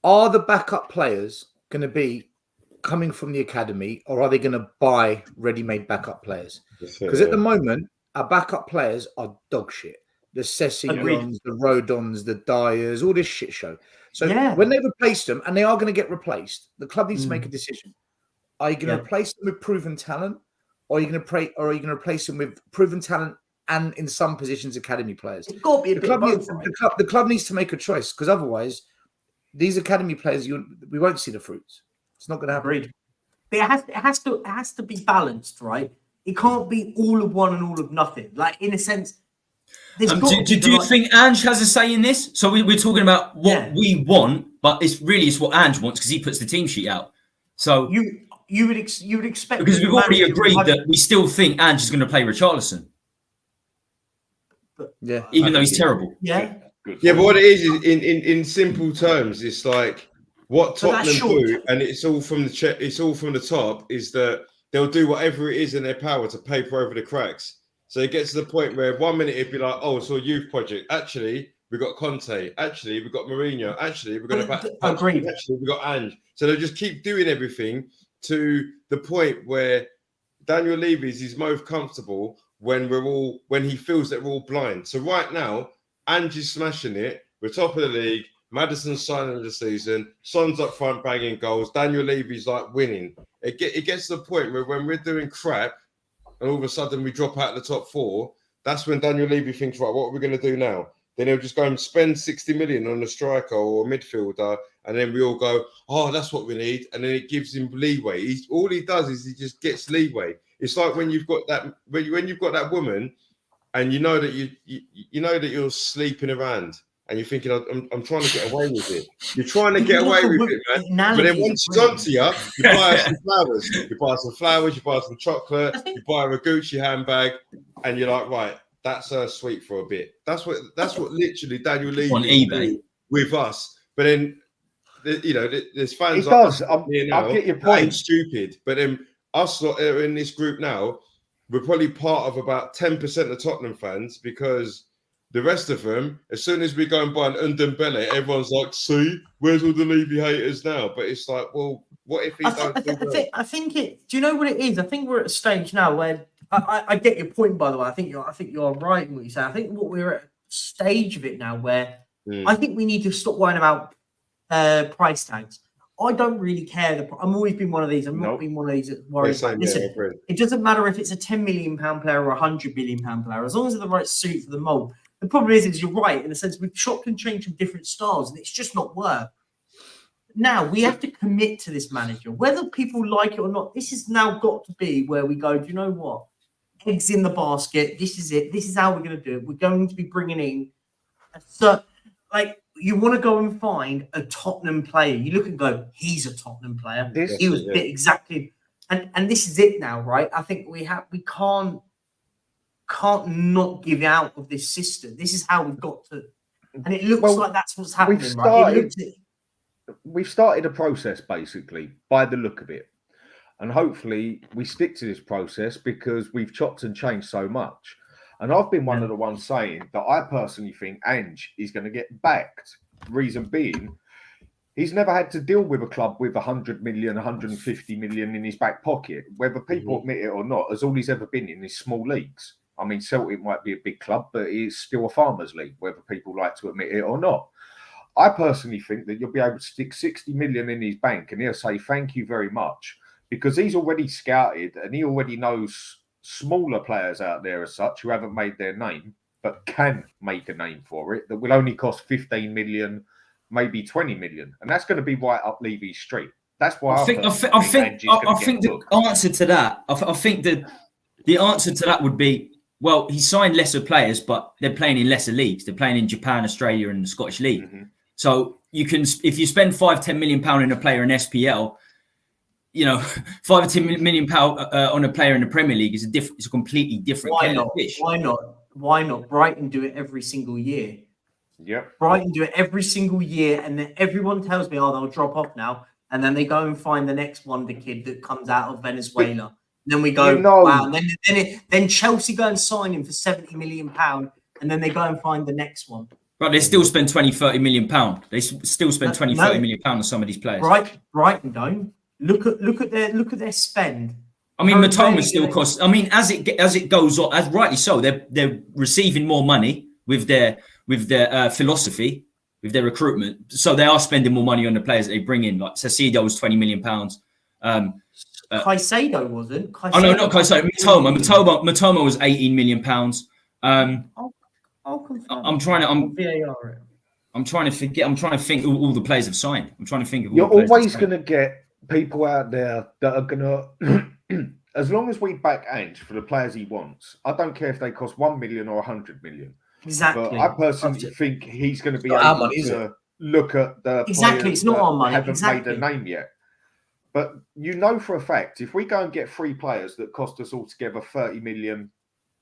Are the backup players going to be coming from the academy, or are they going to buy ready-made backup players? Because at the moment, our backup players are dog shit. The Sessignons, the Rodons, the Dyers, all this shit show. So when they replace them, and they are going to get replaced, the club needs to make a decision. Are you going to replace them with proven talent, or are you going to replace them with proven talent and in some positions academy players? It's got to be a bit of both, the club needs to make a choice, because otherwise, these academy players, we won't see the fruits. It's not going to happen. Agreed. But it has to be balanced, right? It can't be all of one and all of nothing. Like, in a sense, do you think Ange has a say in this? So we're talking about what we want, but it's what Ange wants, because he puts the team sheet out. So you would expect, because we've already agreed that we still think Ange is going to play Richarlison. Even though he's terrible. Yeah, but what it is in simple terms, it's like what Tottenham do, and it's all from the top, is that they'll do whatever it is in their power to paper over the cracks. So it gets to the point where 1 minute it'd be like, oh, it's a youth project. Actually, we got Conte. Actually, we got Mourinho. Actually, we're going to agree. Actually, we got Ange. So they'll just keep doing everything to the point where Daniel Levy's is most comfortable when he feels that we're all blind. So right now, Ange is smashing it. We're top of the league. Madison's signing of the season. Son's up front banging goals. Daniel Levy's like winning. It gets to the point where when we're doing crap and all of a sudden we drop out of the top 4, that's when Daniel Levy thinks, right, what are we going to do now? Then he'll just go and spend 60 million on a striker or a midfielder, and then we all go, oh, that's what we need. And then it gives him leeway. All he does is he just gets leeway. It's like when you've got that woman, and you know that you know that you're sleeping around, and you're thinking, I'm trying to get away with it. You're trying to get away with it, man. But then once she's onto you, you buy her some flowers. You buy some flowers. You buy some chocolate. You buy her a Gucci handbag, and you're like, right. That's sweet for a bit. That's what literally Daniel Levy on eBay with us. But then, there's fans. I'll get your point. Stupid. But then us lot are in this group now. We're probably part of about 10% of Tottenham fans, because the rest of them, as soon as we go and buy an Ndombele, everyone's like, "See, where's all the Levy haters now?" But it's like, well, what if he I think it. Do you know what it is? I think we're at a stage now where. I get your point, by the way. I think you're right in what you say. I think we're at a stage of it now where I think we need to stop worrying about price tags. I don't really care. I'm always been one of these. I'm not been one of these that worries. Listen, it doesn't matter if it's a £10 million player or a £100 million player, as long as they're the right suit for the mold. The problem is you're right in the sense we've chopped and changed from different styles, and it's just not worked. Now we have to commit to this manager, whether people like it or not. This has now got to be where we go, do you know what? Eggs in the basket. This is it. This is how we're going to do it. We're going to be bringing in you want to go and find a Tottenham player. You look and go, he's a Tottenham player. He was exactly, and this is it now, right? I think we can't not give out of this system. This is how we've got to, and it looks like that's what's happening. We've started a process basically by the look of it. And hopefully we stick to this process, because we've chopped and changed so much. And I've been one of the ones saying that I personally think Ange is going to get backed. Reason being, He's never had to deal with a club with 100 million, 150 million in his back pocket. Whether people admit it or not, as all he's ever been in is small leagues. I mean, Celtic might be a big club, but it's still a farmers' league, whether people like to admit it or not. I personally think that you'll be able to stick 60 million in his bank and he'll say, thank you very much, because he's already scouted and he already knows smaller players out there as such who haven't made their name, but can make a name for it, that will only cost 15 million, maybe 20 million, and that's going to be right up Levy's street. That's why I think the answer to that, I think that the answer to that would be, well, he signed lesser players, but they're playing in lesser leagues. They're playing in Japan, Australia, and the Scottish League. So you can, if you spend £5-10 million in a player in SPL, you know, £5 or £10 million on a player in the Premier League is it's a completely different. Why not? Why not? Why not? Brighton do it every single year. Yep. Brighton do it every single year, and then everyone tells me, oh, they'll drop off now. And then they go and find the next wonder kid that comes out of Venezuela. And then we go, wow. And then Chelsea go and sign him for £70 million, and then they go and find the next one. But they still spend 20-30 million pounds. They still spend 20-30 million pounds on some of these players. Brighton don't. Look at their spend. I mean, Matoma still costs. I mean, as it goes on, as rightly so, they're receiving more money with their philosophy, with their recruitment. So they are spending more money on the players that they bring in. Like Caicedo was £20 million. Caicedo wasn't. Oh no, not Caicedo. Matoma was £18 million. I'll confirm. I'm trying to forget. I'm trying to think all the players have signed. I'm trying to think of. You're always going to get people out there that are going to, as long as we back Ange for the players he wants, I don't care if they cost 1 million or 100 million. Exactly. But I personally think he's going to be able to look at the exactly. It's not our money. Haven't made a name yet. But you know for a fact, if we go and get 3 players that cost us altogether 30 million,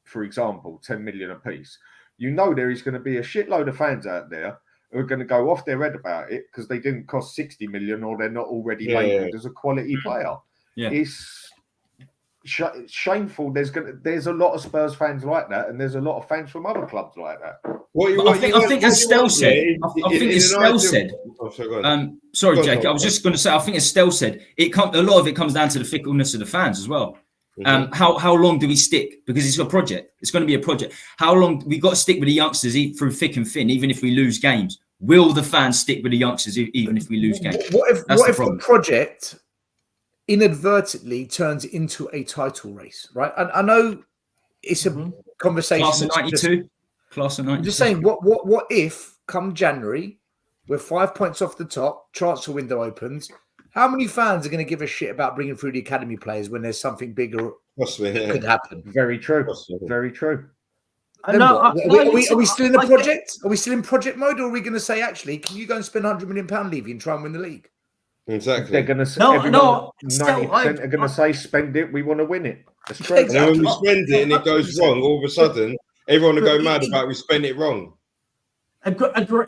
for example, 10 million a piece, you know there is going to be a shitload of fans out there who are going to go off their head about it because they didn't cost 60 million or they're not already labelled as a quality player. Yeah. It's shameful. There's a lot of Spurs fans like that, and there's a lot of fans from other clubs like that. I think as Stel said, sorry, Jake. I was just going to say, I think as Stel said, a lot of it comes down to the fickleness of the fans as well. How long do we stick? Because it's a project. It's going to be a project. How long we got to stick with the youngsters through thick and thin, even if we lose games? Will the fans stick with the youngsters even if we lose games? What if the project inadvertently turns into a title race? Right. I know it's a conversation. Class of 92. Class of 92. I'm just saying. What if come January, we're 5 points off the top, transfer window opens. How many fans are going to give a shit about bringing through the academy players when there's something bigger that could happen? Very true. Very true. Are we still in the project? Are we still in project mode, or are we going to say, actually, can you go and spend £100 million, Levy, and try and win the league? Exactly. They're going to say 90% are going to say, spend it. We want to win it. Exactly. And when we spend it and it goes wrong, all of a sudden, everyone will go mad about we spent it wrong.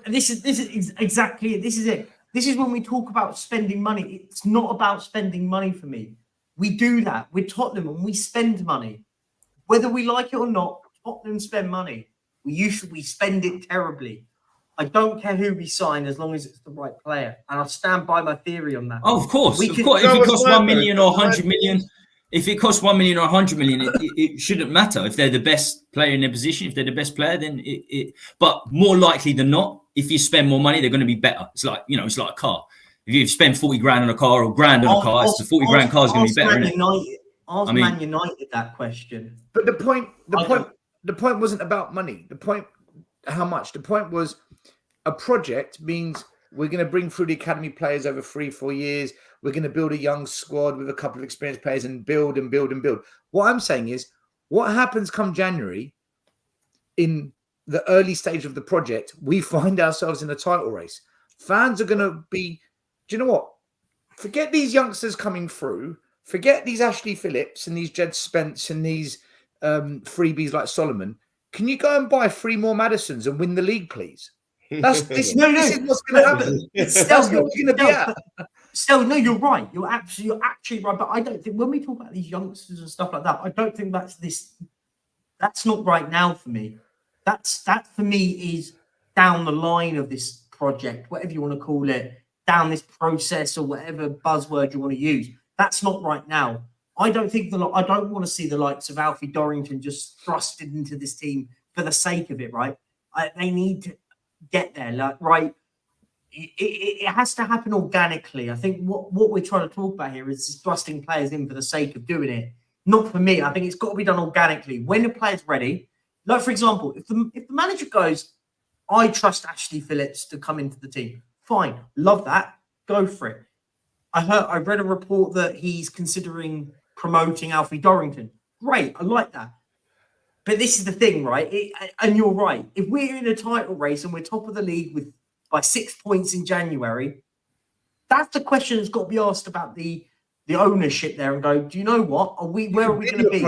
This is exactly it. This is it. This is when we talk about spending money. It's not about spending money for me. We do that. We're Tottenham and we spend money. Whether we like it or not, Tottenham spend money. We spend it terribly. I don't care who we sign as long as it's the right player. And I'll stand by my theory on that. Oh, of course. If it costs 1 million or 100 million, if it costs 1 million or 100 million, it shouldn't matter. If they're the best player in their position, if they're the best player, then but more likely than not, if you spend more money, they're going to be better. It's like, it's like a car. If you spend 40 grand on a car or grand on a car, it's the 40 grand car is going to be better. Ask Man United that question. But the point wasn't about money. The point, how much? The point was a project means we're going to bring through the academy players over 3-4 years. We're going to build a young squad with a couple of experienced players and build and build and build. What I'm saying is, what happens come January in the early stage of the project, we find ourselves in a title race. Fans are going to be, do you know what? Forget these youngsters coming through. Forget these Ashley Phillips and these Jed Spence and these freebies like Solomon. Can you go and buy 3 more Madisons and win the league, please? This is what's going to happen. That's what's going to be at. Still, no, you're right. You're actually right. But I don't think when we talk about these youngsters and stuff like that, I don't think that's not right now for me. That for me is down the line of this project, whatever you want to call it. down this process or whatever buzzword you want to use. That's not right now. I don't want to see the likes of Alfie Dorrington just thrusted into this team for the sake of it, right? They need to get there, like, right? It has to happen organically. I think what we're trying to talk about here is thrusting players in for the sake of doing it. Not for me. I think it's got to be done organically. When the player's ready, like, for example, if the manager goes, I trust Ashley Phillips to come into the team, fine, love that, go for it. I read a report that he's considering promoting Alfie Dorrington. Great, I like that. But this is the thing, right? And you're right. If we're in a title race and we're top of the league by 6 points in January, that's the question that's got to be asked about the ownership there and go, do you know what? Where are we going to be?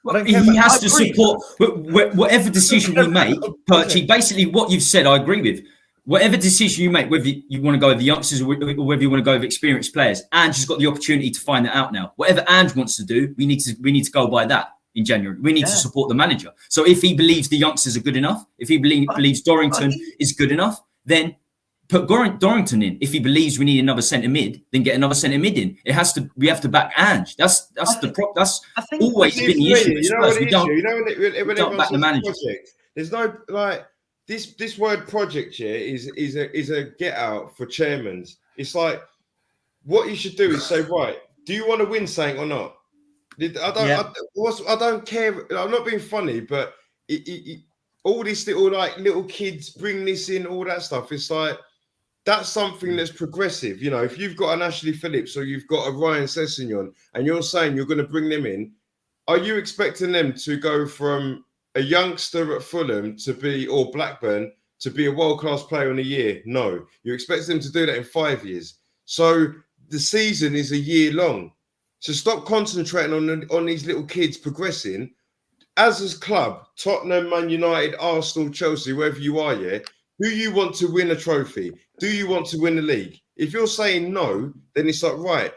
Well, he has to support whatever decision we make. Perchy, basically what you've said, I agree with. Whatever decision you make, whether you want to go with the youngsters or whether you want to go with experienced players, Ange has got the opportunity to find that out now. Whatever Ange wants to do, we need to go by that in January. We need to support the manager. So if he believes the youngsters are good enough, if he believes Dorrington is good enough, then put Dorrington in. If he believes we need another centre mid, then get another centre mid in. We have to back Ange. That's always been the issue. You know what it is? When don't back the manager. There's no like. This word project here is a get out for chairmen. It's like what you should do is say, right, do you want to win something or not? I don't care. I'm not being funny, but all this little kids bring this in, all that stuff. It's like that's something that's progressive. You know, if you've got an Ashley Phillips or you've got a Ryan Sessegnon and you're saying you're going to bring them in, are you expecting them to go from a youngster at Fulham or Blackburn to be a world-class player in a year? No. You expect them to do that in 5 years. So the season is a year long. So stop concentrating on these little kids progressing. As a club, Tottenham, Man United, Arsenal, Chelsea, wherever you are, do you want to win a trophy? Do you want to win the league? If you're saying no, then it's like, right,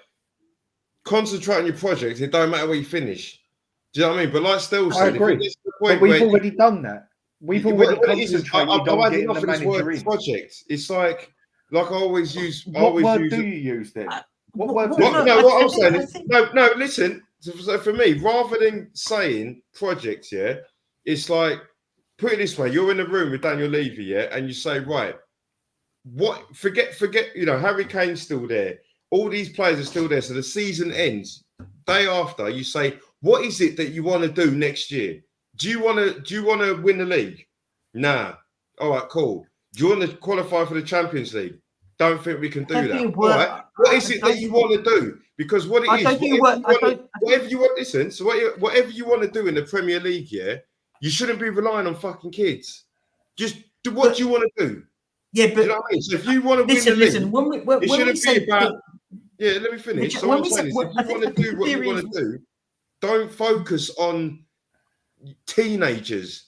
concentrate on your project. It don't matter where you finish. Do you know what I mean? But like Still said, I agree. But we've already done that. We've already concentrated on getting the manager in. Project. It's like I always use. What word do you use then? What word? What I'm saying is no. Listen. So for me, rather than saying project, it's like put it this way: you're in a room with Daniel Levy, and you say, right, what? Forget. You know, Harry Kane's still there. All these players are still there. So the season ends day after. You say, what is it that you want to do next year? Do you want to win the league? Nah. All right, cool. Do you want to qualify for the Champions League? Don't think we can do that. All right. What is it that you want to do? Because what it is, whatever you want, listen. So whatever you want to do in the Premier League, you shouldn't be relying on fucking kids. Just do what you want to do. Yeah, but you know what I mean? So if you want to win the league, it shouldn't be about. Yeah, let me finish. So what I'm saying is, if you want to do what you want to do, don't focus on teenagers.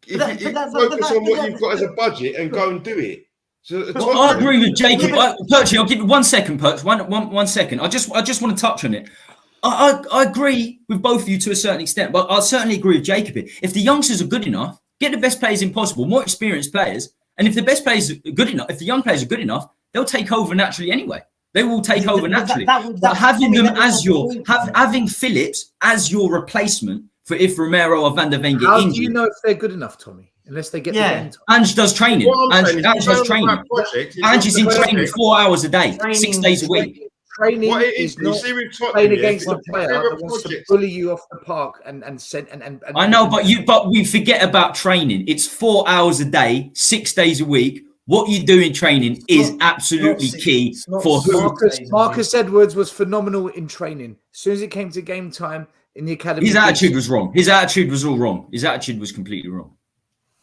Focus on what you've got as a budget and go and do it. So I agree with Jacob. Perchy, I'll give you 1 second, Perch. One second. I just want to touch on it. I agree with both of you to a certain extent, but I certainly agree with Jacob here. If the youngsters are good enough, get the best players in possible, more experienced players, and if the best players are good enough, if the young players are good enough, they'll take over naturally anyway. They will take over naturally. Having Phillips as your replacement for if Romero or Van der Ven get injured. How do you know if they're good enough, Tommy? Unless they get the game time. Ange does training. Ange does training. Ange is in training 4 hours a day, 6 days a week. Training is not playing against a player that wants to bully you off the park and I know, but we forget about training. It's 4 hours a day, 6 days a week. What you do in training is absolutely key for Marcus Edwards was phenomenal in training. As soon as it came to game time in the academy, his attitude was wrong. His attitude was all wrong. His attitude was completely wrong.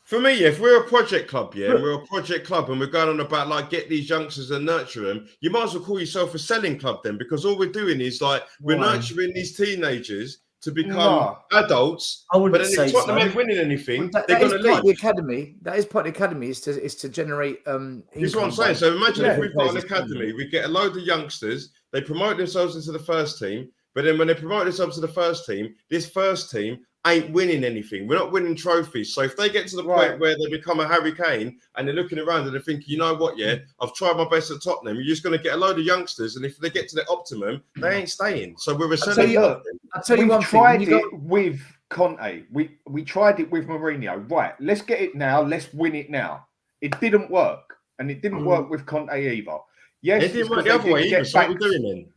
For me, if we're a project club, and we're a project club and we're going on about like get these youngsters and nurture them, you might as well call yourself a selling club then, because all we're doing is like we're nurturing these teenagers to become adults. I wouldn't but then say if Tottenham ain't winning anything, they're going to leave. The academy. That is part of the academy is to generate. That's what I'm saying. So imagine if we've got an academy, we get a load of youngsters, they promote themselves into the first team, but then when they promote themselves to the first team, this first team ain't winning anything. We're not winning trophies. So if they get to the point where they become a Harry Kane and they're looking around and they're thinking, you know what, yeah, I've tried my best at Tottenham, you're just going to get a load of youngsters, and if they get to their optimum, they ain't staying. So we're essentially. I'll tell you one thing. Tried it with Conte. We tried it with Mourinho. Right, let's get it now. Let's win it now. It didn't work, and it didn't work with Conte either. Yes, it didn't work the other way either. So what are we doing then?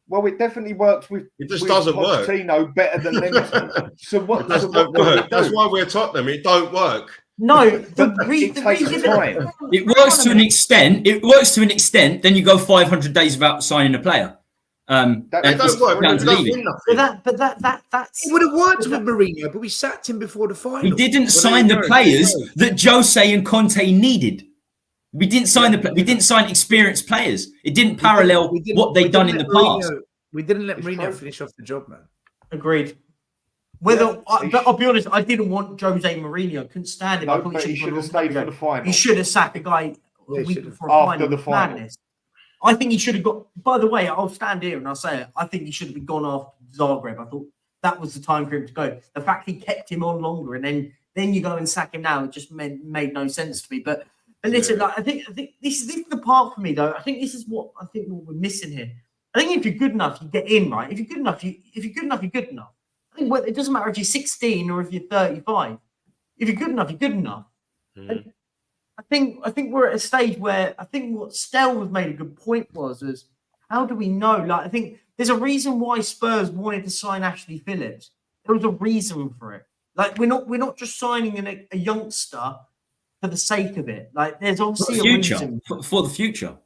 Well, it definitely works with. It just doesn't work. Better than them. So what? That's why we're Tottenham. It don't work. No, it takes time. It works to an extent. It works to an extent. Then you go 500 days without signing a player. That don't work. That's. It would have worked with Mourinho, but we sacked him before the final. We didn't sign the players that Jose and Conte needed. We didn't sign we didn't sign experienced players. It didn't parallel what they'd done in the past. We didn't let Mourinho finish off the job, man. Agreed. I'll be honest, I didn't want Jose Mourinho. Couldn't stand him. No, I thought he should have stayed for the final. He should have sacked a guy a week before after the final. Madness. I think he should have got. By the way, I'll stand here and I'll say it. I think he should have been gone after Zagreb. I thought that was the time for him to go. The fact he kept him on longer and then you go and sack him now, it just made no sense to me. But listen, like, I think this is the part for me though. I think this is what we're missing here. I think if you're good enough, you get in, right? If you're good enough, you're good enough. I think it doesn't matter if you're 16 or if you're 35. If you're good enough, you're good enough. And I think we're at a stage where I think what Stell was made a good point was how do we know? Like, I think there's a reason why Spurs wanted to sign Ashley Phillips. There was a reason for it. Like, we're not just signing a youngster for the sake of it. Like, there's obviously a reason for the future.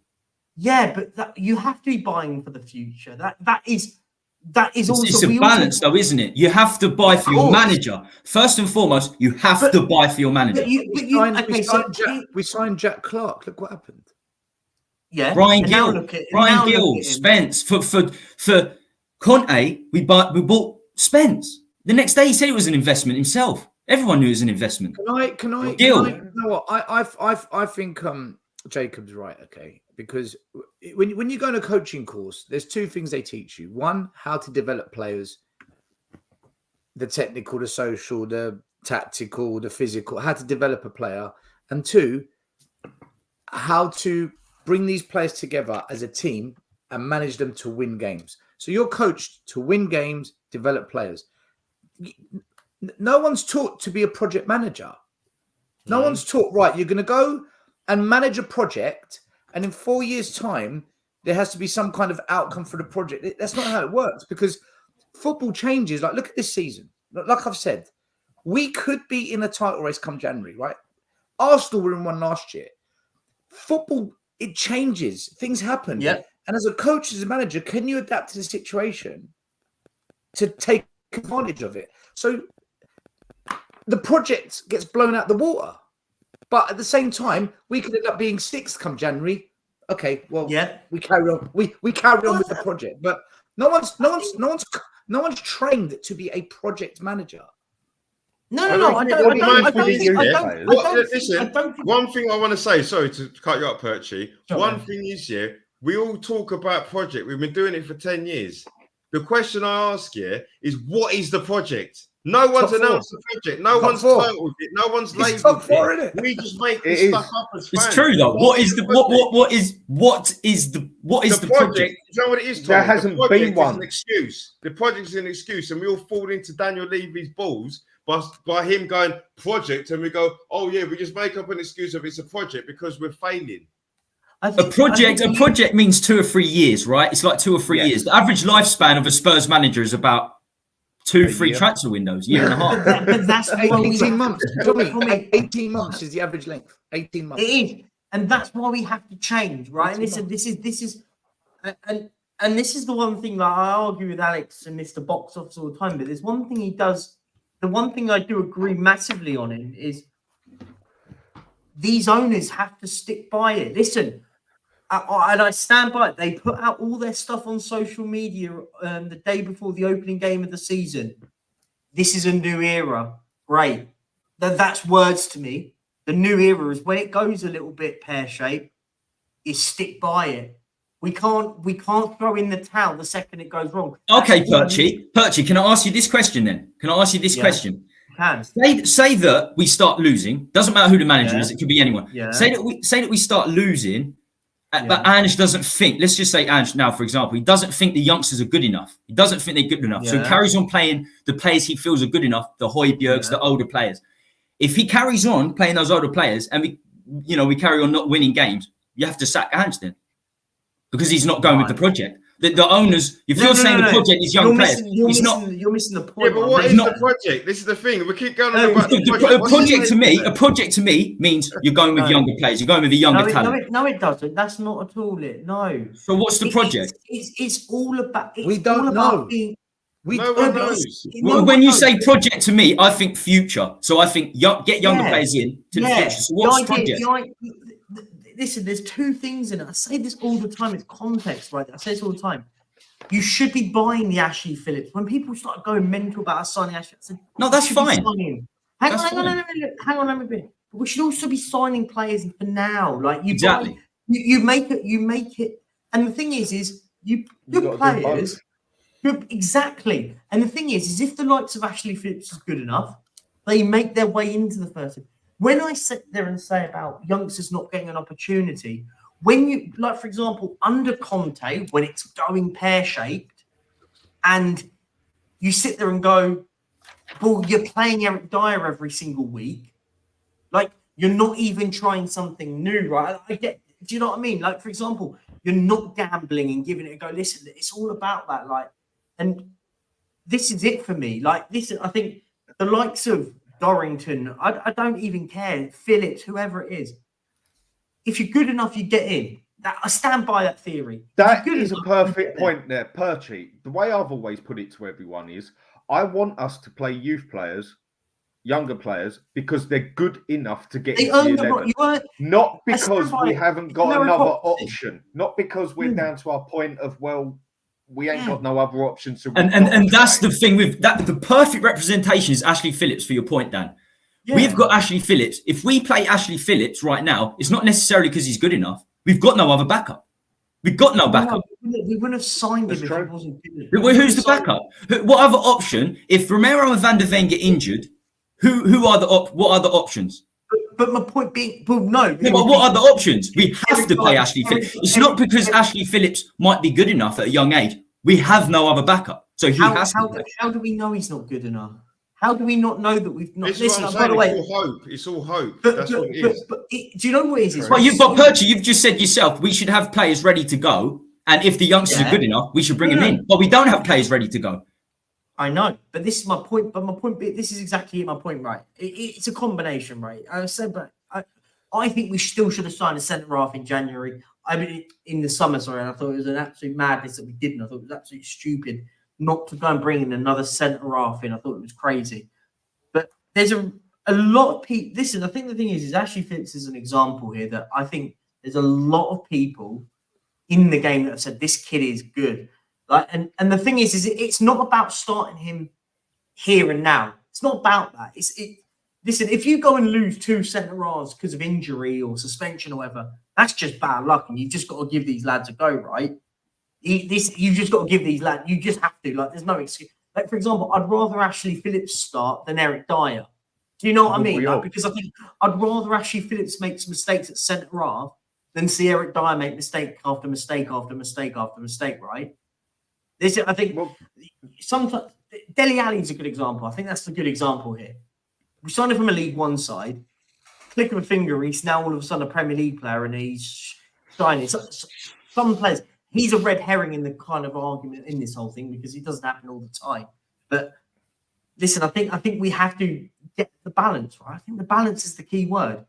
Yeah, but you have to be buying for the future. That is also. It's a balance, though, isn't it? You have to buy for your manager first and foremost. You have to buy for your manager. We signed Jack Clark. Look what happened. Yeah, Brian Gill, Spence for Conte. We bought Spence. The next day, he said it was an investment himself. Everyone knew it was an investment. Can I? You know what? I think Jacob's right. Okay. Because when you go on a coaching course, there's two things they teach you. One, how to develop players, the technical, the social, the tactical, the physical, how to develop a player. And two, how to bring these players together as a team and manage them to win games. So you're coached to win games, develop players. No one's taught to be a project manager. No one's taught, right, you're going to go and manage a project, and in 4 years' time, there has to be some kind of outcome for the project. That's not how it works, because football changes. Like, look at this season. Like I've said, we could be in a title race come January, right? Arsenal were in one last year. Football, it changes. Things happen. Yeah. And as a coach, as a manager, can you adapt to the situation to take advantage of it? So the project gets blown out the water. But at the same time, we could end up being sixth come January. Okay, well, we carry on. We carry on with the project, but no one's trained to be a project manager. No. I don't. Listen, one thing I want to say. Sorry to cut you up, Perchy. One thing is, we all talk about project. We've been doing it for 10 years. The question I ask you is, what is the project? No one's announced the project. No one's titled it. No one's labeled it. We just make this stuff up as fans. It's true though. What is the project? You know what it is, Tom? There hasn't been one. An excuse. The project is an excuse, and we all fall into Daniel Levy's balls by him going project, and we go, oh yeah, we just make up an excuse of it's a project because we're failing. A project means 2 or 3 years, right? It's like 2 or 3 years. The average lifespan of a Spurs manager is about 2-3 transfer windows, year and a half. But that's 18 months. 18 months is the average length. 18 months. It is, and that's why we have to change, right? And listen, this is, and this is the one thing that I argue with Alex and Mr. Box Office all the time. But there's one thing he does. The one thing I do agree massively on him is these owners have to stick by it. Listen. And I stand by it. They put out all their stuff on social media the day before the opening game of the season. This is a new era. Great. That's words to me. The new era is when it goes a little bit pear-shaped, is stick by it. We can't throw in the towel the second it goes wrong. Okay, Perchy, can I ask you this question then? Can I ask you this question? Say that we start losing. Doesn't matter who the manager is. It could be anyone. Yeah. Say that we start losing, but Ange doesn't think. Let's just say Ange now, for example, he doesn't think the youngsters are good enough. He doesn't think they're good enough. So he carries on playing the players he feels are good enough. The Højbjergs, the older players. If he carries on playing those older players, and we carry on not winning games, you have to sack Ange then, because he's not going with the project. The owners, if you're saying the project is young players, it's not. You're missing the point. Yeah, but what is the project? This is the thing. We keep going on about the project. A project to me means you're going with younger players. You're going with a younger talent. No, it doesn't. That's not at all it. No. So what's the project? It's all about. We don't know. No one knows. When you say project to me, I think future. So I think get younger players in to the future. So what's the project? Listen, there's two things in it. I say this all the time. It's context, right? I say this all the time. You should be buying the Ashley Phillips. When people start going mental about us signing Ashley, I said, no, that's fine. Hang on a minute. But we should also be signing players for now. Like you make it. And the thing is you good players. Exactly. And the thing is if the likes of Ashley Phillips is good enough, they make their way into the first team. When I sit there and say about youngsters not getting an opportunity, when you, like, for example, under Conte, when it's going pear-shaped, and you sit there and go, well, you're playing Eric Dyer every single week, like, you're not even trying something new, right? I get, do you know what I mean? Like, for example, you're not gambling and giving it a go. Listen, it's all about that, like, and this is it for me. Like, this, I think the likes of Dorrington, I don't even care. Phillips, whoever it is. If you're good enough, you get in. I stand by that theory. That is a perfect point there, Perchy. The way I've always put it to everyone is I want us to play youth players, younger players, because they're good enough to get into the 11. Not because we haven't got another option. Not because we're down to our point of, well, we ain't got no other options. And that's the thing with that. The perfect representation is Ashley Phillips, for your point, Dan. Yeah. We've got Ashley Phillips. If we play Ashley Phillips right now, it's not necessarily because he's good enough. We've got no other backup. We've got no backup. We wouldn't have signed him if he wasn't good. Who's the backup? What other option? If Romero and Van der Ven get injured, what are the options? But my point being, well, no. Yeah, but what are the options? We have to play Ashley Phillips. It's not because Ashley Phillips might be good enough at a young age. We have no other backup. So he has to. How do we know he's not good enough? How do we not know that we've not? Listen, by the way, it's all hope. It's all hope. That's what it is. But do you know what it is? Well, Perchy, you've just said yourself, we should have players ready to go. And if the youngsters are good enough, we should bring them in. But we don't have players ready to go. I know, but this is my point. But my point, this is exactly my point, right? It's a combination, right? I said, but I think we still should have signed a centre half in January. I mean, in the summer, sorry. And I thought it was an absolute madness that we didn't. I thought it was absolutely stupid not to go and bring in another centre half in. I thought it was crazy. But there's a lot of people. Listen, I think the thing is Ashley Phillips is an example here that I think there's a lot of people in the game that have said this kid is good. Like, and the thing is it's not about starting him here and now. It's not about that. Listen, if you go and lose two centre halves because of injury or suspension or whatever, that's just bad luck, and you've just got to give these lads a go, right? You just got to give these lads. You just have to. Like, there's no excuse. Like, for example, I'd rather Ashley Phillips start than Eric Dyer. Do you know what I mean? Like, because I think I'd rather Ashley Phillips make some mistakes at centre half than see Eric Dyer make mistake after mistake after mistake after mistake, right? I think sometimes Dele Alli's a good example. I think that's a good example here. We signed him from a League One side. Click of a finger, he's now all of a sudden a Premier League player, and he's shining. Some players, he's a red herring in the kind of argument in this whole thing because it doesn't happen all the time. But listen, I think we have to get the balance right. I think the balance is the key word.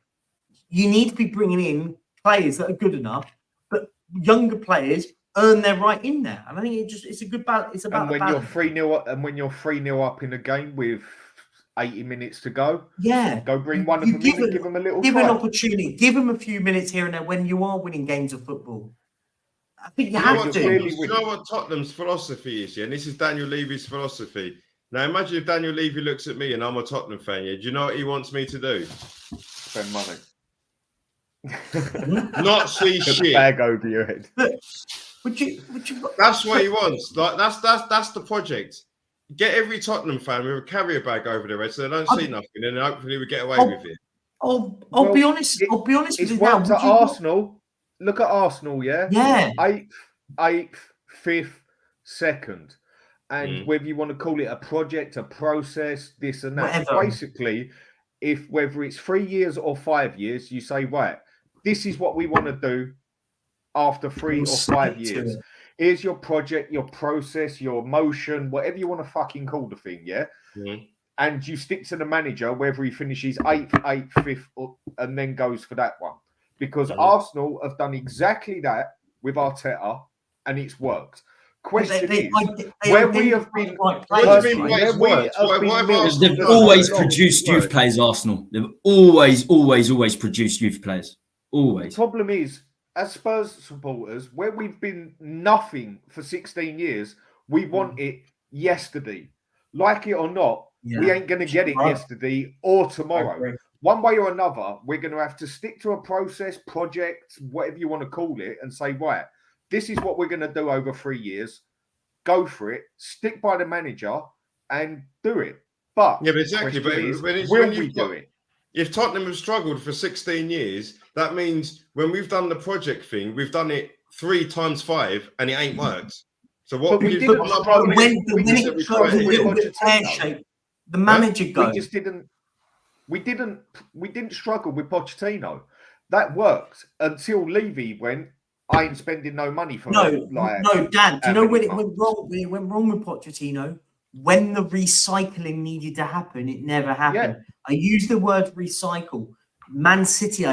You need to be bringing in players that are good enough, but younger players earn their right in there. And I think it's a good balance. It's about when you're 3-0 up, and when you're 3-0 up in a game with 80 minutes to go, go bring one of them in and give them a little give an opportunity, give them a few minutes here and there when you are winning games of football. I think you have to. You know what Tottenham's philosophy is, and this is Daniel Levy's philosophy. Now imagine if Daniel Levy looks at me and I'm a Tottenham fan. Do you know what he wants me to do? Spend money. Not see Put the shit. bag over your head. Would you? That's what he wants. Like that's the project. Get every Tottenham fan with a carrier bag over their head so they don't see nothing, and then hopefully we get away with it. I'll be honest. I'll be honest with It's you now. worked at Arsenal. Look at Arsenal, yeah? Yeah. Eighth, fifth, second. And whether you want to call it a project, a process, this and that. Whatever. Basically, whether it's 3 years or 5 years, you say, right, this is what we want to do after 3 or 5 years. Here's your project, your process, your motion, whatever you want to fucking call the thing, yeah? And you stick to the manager, whether he finishes 8th, 5th, and then goes for that one. Because Arsenal have done exactly that with Arteta, and it's worked. Question is, where we have been... They've always produced youth players, Arsenal. They've always produced youth players. Always. The problem is, as Spurs supporters, where we've been nothing for 16 years, we want it yesterday. Like it or not, we ain't going to get it yesterday or tomorrow. One way or another, we're going to have to stick to a process, project, whatever you want to call it, and say, right, this is what we're going to do over 3 years. Go for it. Stick by the manager and do it. But yeah, but exactly. But will we do it? If Tottenham have struggled for 16 years, that means when we've done the project thing, we've done it 3 times 5, and it ain't worked. So what when it got a little bit pear-shaped, the manager goes. We didn't struggle with Pochettino. That worked until Levy went, I ain't spending no money for no, Dan. Do you know when it went wrong? When it went wrong with Pochettino, when the recycling needed to happen, it never happened. Yeah. I use the word recycle. Man City,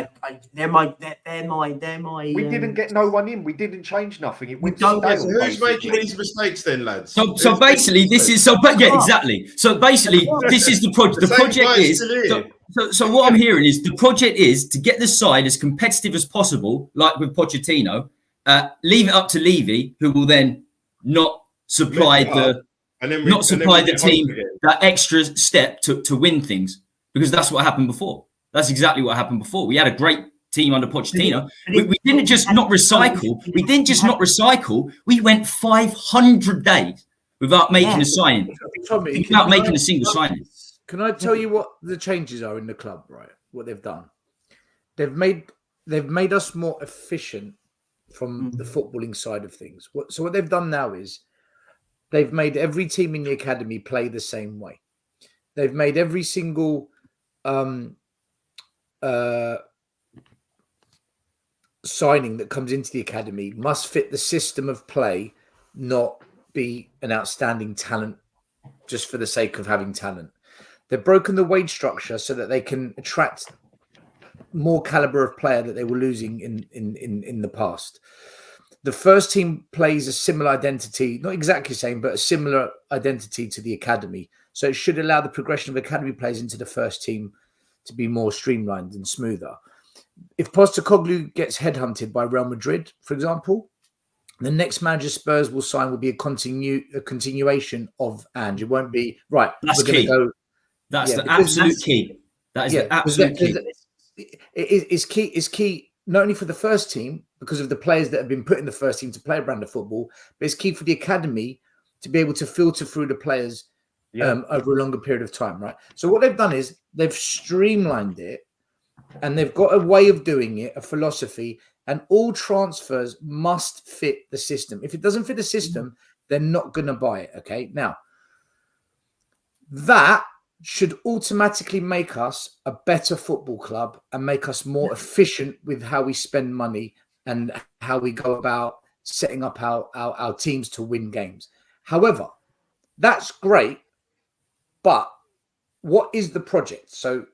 they're my. We didn't get no one in. We didn't change nothing. It went who's making these mistakes then, lads? So basically, this is exactly. So basically, this is the project. The project is. So what I'm hearing is the project is to get the side as competitive as possible, like with Pochettino. Leave it up to Levy, who will then not supply the team that extra step to win things, because that's what happened before. That's exactly what happened before. We had a great team under Pochettino. We didn't just not recycle. We went 500 days without making a signing, without making a single signing. Can I tell you what the changes are in the club, right? What they've done. They've made us more efficient from the footballing side of things. So what they've done now is they've made every team in the academy play the same way. They've made every single signing that comes into the academy must fit the system of play, not be an outstanding talent just for the sake of having talent. They've broken the wage structure so that they can attract more caliber of player that they were losing in the past. The first team plays a similar identity, not exactly the same, but a similar identity to the academy. So it should allow the progression of academy players into the first team to be more streamlined and smoother. If Postecoglou gets headhunted by Real Madrid, for example, the next manager Spurs will sign will be a continuation of Ange. It won't be right. That's key. That's the absolute key. That is the absolute key. It's key not only for the first team because of the players that have been put in the first team to play a brand of football, but it's key for the academy to be able to filter through the players over a longer period of time, right? So what they've done is they've streamlined it, and they've got a way of doing it, a philosophy, and all transfers must fit the system. If it doesn't fit the system, they're not going to buy it, okay? Now, that should automatically make us a better football club and make us more efficient with how we spend money and how we go about setting up our teams to win games. However, that's great, but what is the project? So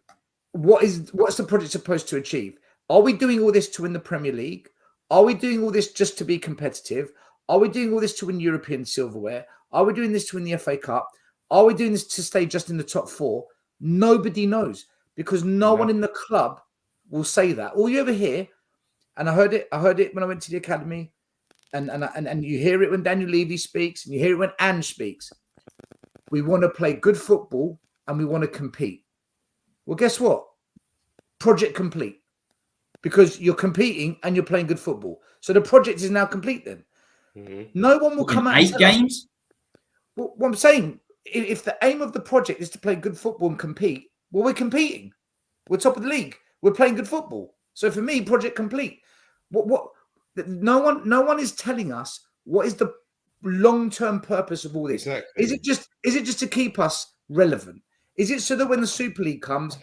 what's the project supposed to achieve? Are we doing all this to win the Premier League? Are we doing all this just to be competitive? Are we doing all this to win European silverware? Are we doing this to win the FA Cup? Are we doing this to stay just in the top 4? Nobody knows, because no one in the club will say that. All you ever hear, and I heard it when I went to the academy, and you hear it when Daniel Levy speaks, and you hear it when Ange speaks. We want to play good football and we want to compete. Well, guess what? Project complete. because you're competing and you're playing good football. So the project is now complete then. No one will come out. 8 games? What I'm saying, if the aim of the project is to play good football and compete, well, we're competing. We're top of the league. We're playing good football. So for me, project complete. No one is telling us what is the long-term purpose of all this. Exactly. Is it just to keep us relevant? Is it so that when the Super League comes,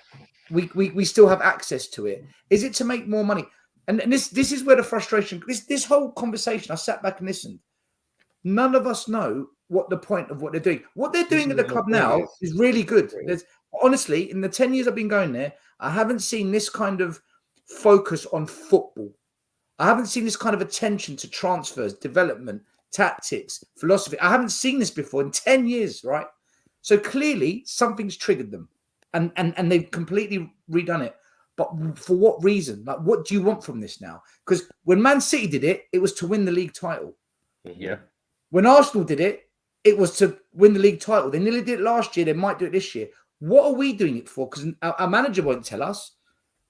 we still have access to it? Is it to make more money? And this is where the frustration, this whole conversation, I sat back and listened. None of us know what the point of what they're doing. What they're doing at the club now is really good. Honestly, in the 10 years I've been going there, I haven't seen this kind of focus on football. I haven't seen this kind of attention to transfers, development, tactics, philosophy. I haven't seen this before in 10 years, right? So clearly something's triggered them and they've completely redone it. But for what reason? Like, what do you want from this now? Because when Man City did it, it was to win the league title. Yeah. When Arsenal did it, it was to win the league title. They nearly did it last year. They might do it this year. What are we doing it for? Because our manager won't tell us.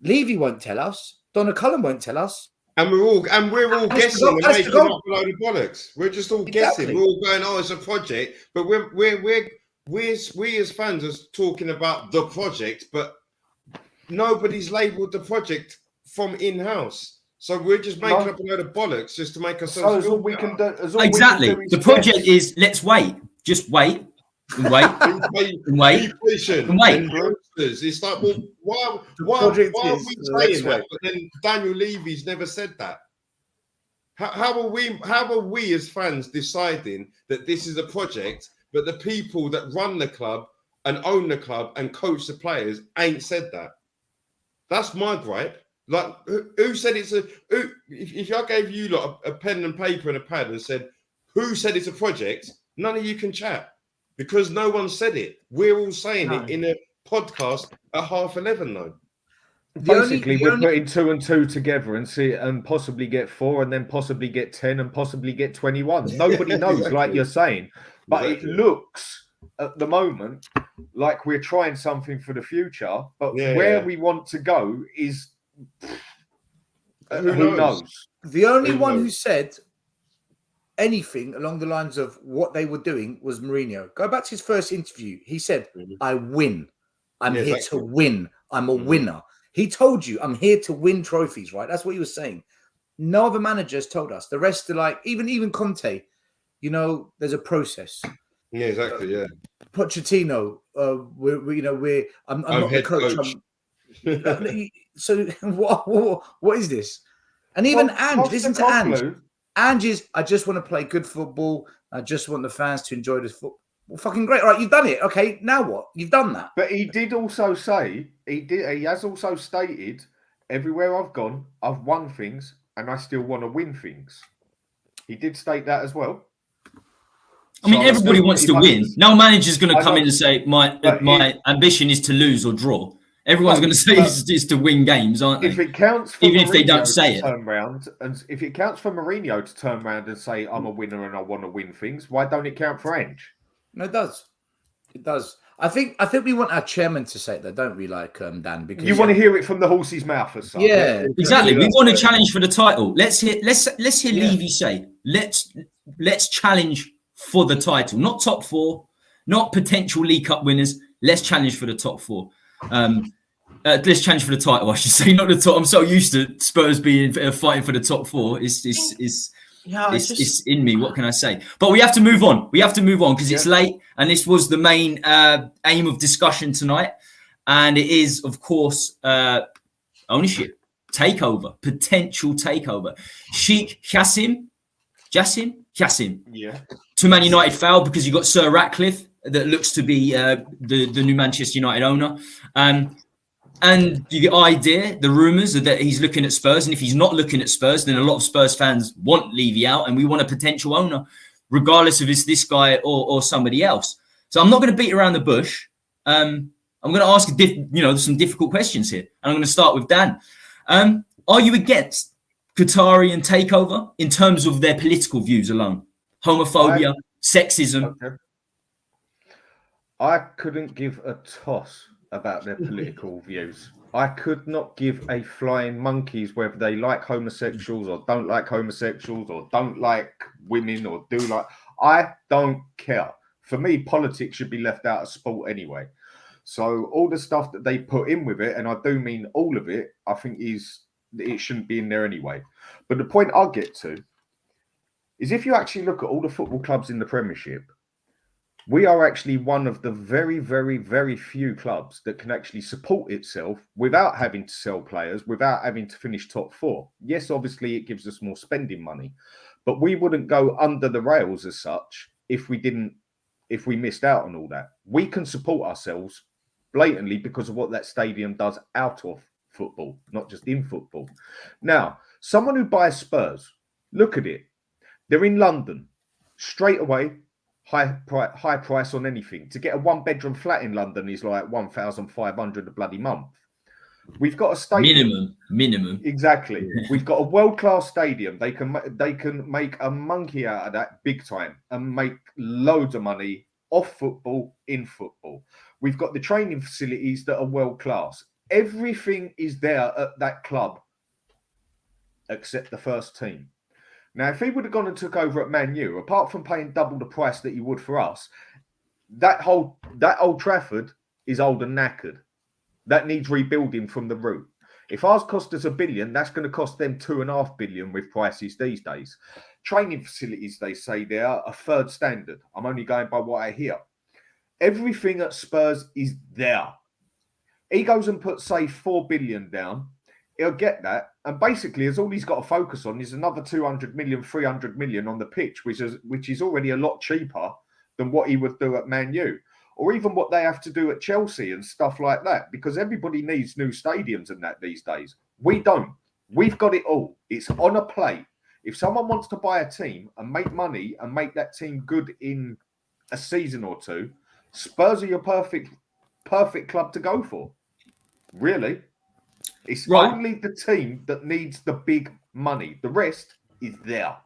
Levy won't tell us. Donna Cullen won't tell us. And we're all guessing and making up a load of bollocks. We're just all guessing. We're all going, oh, it's a project. But we as fans are talking about the project, but nobody's labelled the project from in-house. So we're just making up a load of bollocks just to make ourselves feel we can do. Exactly. The project is let's wait. Just wait. And wait. And wait. And wait. It's like, well, why are we saying that? But then Daniel Levy's never said that. How are we as fans deciding that this is a project, but the people that run the club and own the club and coach the players ain't said that? That's my gripe. Like, who said it's a? If I gave you lot a pen and paper and a pad and said, who said it's a project? None of you can chat because no one said it. We're all saying it in a podcast at 11:30 though. Basically, we're putting 2 and 2 together and see and possibly get 4 and then possibly get 10 and possibly get 21. Nobody knows, exactly. Like you're saying, but exactly. It looks at the moment like we're trying something for the future. But where we want to go is who knows? The only one who said anything along the lines of what they were doing was Mourinho. Go back to his first interview. He said, "I win. I'm here to win. I'm a winner." He told you, I'm here to win trophies, right? That's what he was saying. No other managers told us. The rest are like, even Conte, you know, there's a process. Yeah, exactly. Yeah. Pochettino, I'm not the coach. So what is this? And even Ange, listen to Ange. Ange is, I just want to play good football. I just want the fans to enjoy this football. Well, fucking great. All right, you've done it. Okay, now what? You've done that. But he did also say, he has also stated, everywhere I've gone, I've won things and I still want to win things. He did state that as well. I mean, everybody wants to win. No manager's going to come in and say, my ambition is to lose or draw. Everyone's going to say it's to win games, aren't they? If it counts for even Mourinho if they don't say it. Turn round, and if it counts for Mourinho to turn around and say, I'm a winner and I want to win things, why don't it count for Ange? No, it does. It does. I think we want our chairman to say it, though, don't we, like Dan? Because you want to hear it from the horse's mouth, as such. Yeah, exactly. We want to challenge for the title. Let's hear Levy say, let's challenge for the title, not top 4, not potential League Cup winners. Let's challenge for the top 4. Let's challenge for the title, I should say, not the top. I'm so used to Spurs being fighting for the top 4. It's in me. What can I say? But we have to move on. Because it's late, and this was the main aim of discussion tonight. And it is, of course, ownership, takeover, potential takeover. Sheikh JASSIM. Yeah. To Man United foul because you got Sir Ratcliffe that looks to be the new Manchester United owner. And the idea, the rumours are that he's looking at Spurs. And if he's not looking at Spurs, then a lot of Spurs fans want Levy out. And we want a potential owner, regardless of it's this guy or somebody else. So I'm not going to beat around the bush. I'm going to ask some difficult questions here. And I'm going to start with Dan. Are you against Qatari takeover in terms of their political views alone? Homophobia, sexism? Okay. I couldn't give a toss about their political views. I could not give a flying monkeys whether they like homosexuals or don't like homosexuals or don't like women or do like. I don't care. For me, politics should be left out of sport anyway. So all the stuff that they put in with it, and I do mean all of it, I think it shouldn't be in there anyway. But the point I'll get to is if you actually look at all the football clubs in the Premiership, we are actually one of the very, very, very few clubs that can actually support itself without having to sell players, without having to finish top four. Yes, obviously it gives us more spending money, but we wouldn't go under the rails as such if we missed out on all that. We can support ourselves blatantly because of what that stadium does out of football, not just in football. Now, someone who buys Spurs, look at it. They're in London. Straight away, high price on anything. To get a one-bedroom flat in London is like 1,500 a bloody month. We've got a stadium. Minimum. Exactly. We've got a world-class stadium. They can make a monkey out of that big time and make loads of money off football, in football. We've got the training facilities that are world-class. Everything is there at that club except the first team. Now, if he would have gone and took over at Man U, apart from paying double the price that he would for us, that Old Trafford is old and knackered. That needs rebuilding from the root. If ours cost us $1 billion, that's going to cost them $2.5 billion with prices these days. Training facilities, they say they are a third standard. I'm only going by what I hear. Everything at Spurs is there. He goes and puts, say, $4 billion down. He'll get that. And basically, as all he's got to focus on is another 200 million, 300 million on the pitch, which is already a lot cheaper than what he would do at Man U, or even what they have to do at Chelsea and stuff like that, because everybody needs new stadiums and that these days. We don't. We've got it all. It's on a plate. If someone wants to buy a team and make money and make that team good in a season or two, Spurs are your perfect club to go for. Really. It's right. Only the team that needs the big money. The rest is there.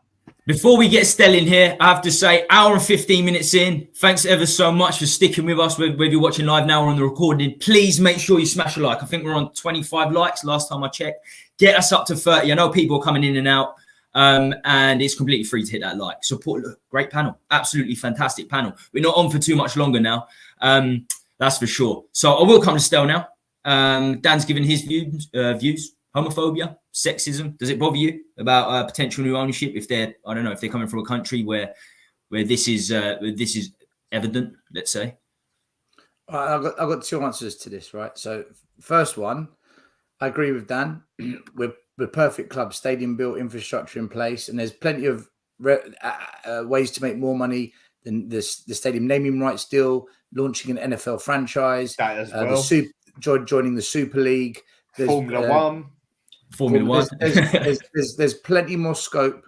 Before we get Stelling here, I have to say, hour and 15 minutes in. Thanks ever so much for sticking with us, whether you're watching live now or on the recording. Please make sure you smash a like. I think we're on 25 likes last time I checked. Get us up to 30. I know people are coming in and out, and it's completely free to hit that like. Support, look, great panel. Absolutely fantastic panel. We're not on for too much longer now. That's for sure. So I will come to Stell now. Dan's given his views, homophobia, sexism. Does it bother you about potential new ownership if they're coming from a country where this is evident? Let's say. I've got two answers to this, right? So first one, I agree with Dan. We're perfect club, stadium built, infrastructure in place, and there's plenty of ways to make more money than the stadium naming rights deal, launching an NFL franchise, that as well. Joining the Super League, Formula One. There's plenty more scope,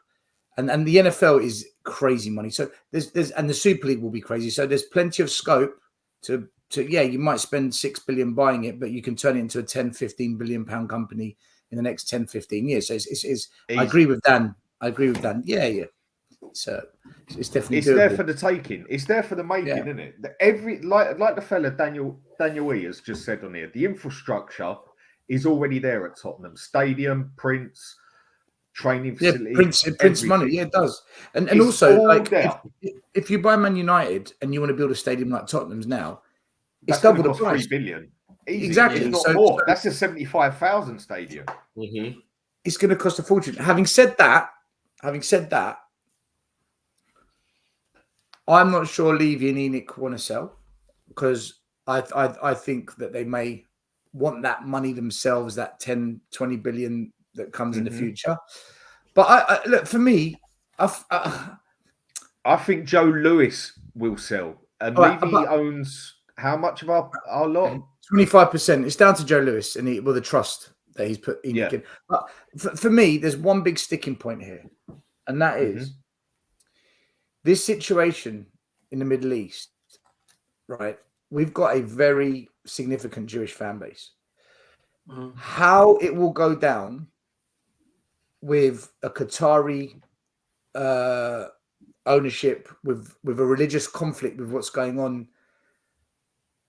and the NFL is crazy money. So there's and the Super League will be crazy. So there's plenty of scope to you might spend $6 billion buying it, but you can turn it into a 10-15 billion pound company in the next 10-15 years. So it's I agree with Dan. Yeah. So it's definitely there for the taking. It's there for the making, isn't it? Like the fella Daniel E has just said on here, the infrastructure is already there at Tottenham. Stadium, Prince, training facilities. Prince money, yeah, it does. And also, like, if you buy Man United and you want to build a stadium like Tottenham's now, it's double the price. 3 billion. Easy. Exactly. Not more. That's a 75,000 stadium. Mm-hmm. It's going to cost a fortune. Having said that, I'm not sure Levy and Enoch want to sell, because I think that they may want that money themselves, that 10-20 billion that comes in the future. But I look, for me, I think Joe Lewis will sell. And Levy owns how much of our lot? 25%. It's down to Joe Lewis and the trust that he's put Enoch in. But for me, there's one big sticking point here, and that is this situation in the Middle East, right? We've got a very significant Jewish fan base. How it will go down with a Qatari ownership, with a religious conflict with what's going on,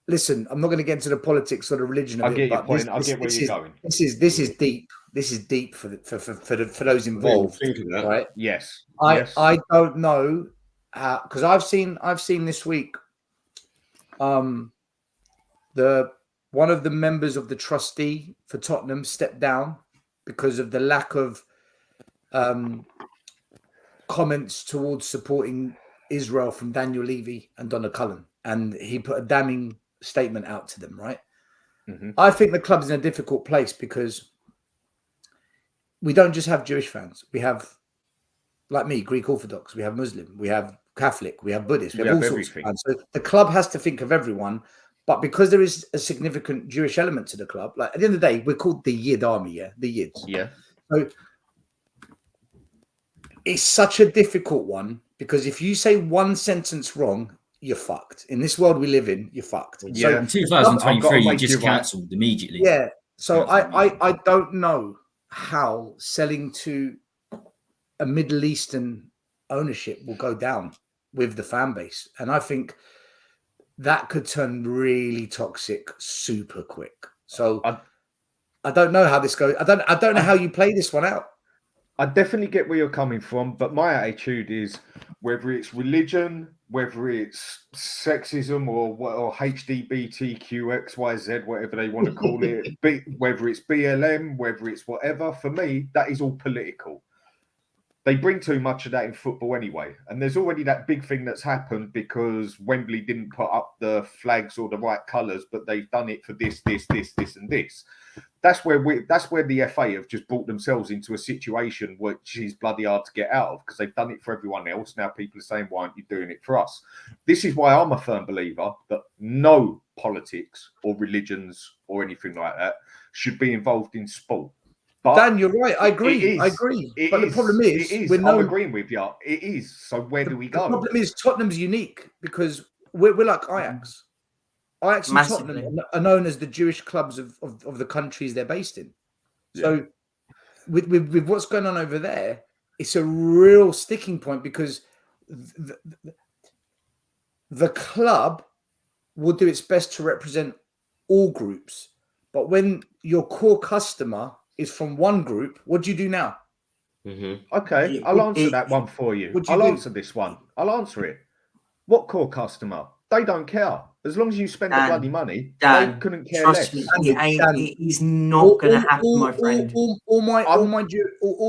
listen, I'm not going to get into the politics or the religion of I get it, your but point. I get where you're going. This is deep. This is deep for those involved, right? Yes. I don't know because I've seen this week one of the members of the trustee for Tottenham stepped down because of the lack of comments towards supporting Israel from Daniel Levy and Donna Cullen, and he put a damning statement out to them, right? Mm-hmm. I think the club's in a difficult place because we don't just have Jewish fans. We have, like me, Greek Orthodox. We have Muslim. We have Catholic. We have Buddhist. We have all sorts of fans. So the club has to think of everyone. But because there is a significant Jewish element to the club, like at the end of the day, we're called the Yid Army, yeah? The Yids. Yeah. So it's such a difficult one because if you say one sentence wrong, you're fucked. In this world we live in, you're fucked. Yeah. So in 2023, you just cancelled immediately. Yeah. So I don't know how selling to a Middle Eastern ownership will go down with the fan base. And I think that could turn really toxic super quick. So I don't know how this goes. I don't know how you play this one out. I definitely get where you're coming from, but my attitude is whether it's religion, whether it's sexism or HDBTQXYZ, whatever they want to call it, whether it's BLM, whether it's whatever, for me, that is all political. They bring too much of that in football anyway. And there's already that big thing that's happened because Wembley didn't put up the flags or the right colours, but they've done it for this, and this. That's where the FA have just brought themselves into a situation which is bloody hard to get out of because they've done it for everyone else. Now people are saying, why aren't you doing it for us? This is why I'm a firm believer that no politics or religions or anything like that should be involved in sport. But Dan, you're right. I agree. But the problem is, I'm agreeing with you. It is. So where do we go? The problem is Tottenham's unique because we're like Ajax. Ajax and Tottenham are known as the Jewish clubs of the countries they're based in. Yeah. So with what's going on over there, it's a real sticking point because the club will do its best to represent all groups. But when your core customer is from one group, what do you do now? Mm-hmm. Okay, I'll answer that one for you. I'll answer this one. I'll answer it. What core customer? They don't care. As long as you spend the bloody money, they couldn't care less. Me, it is not going to happen, my friend. All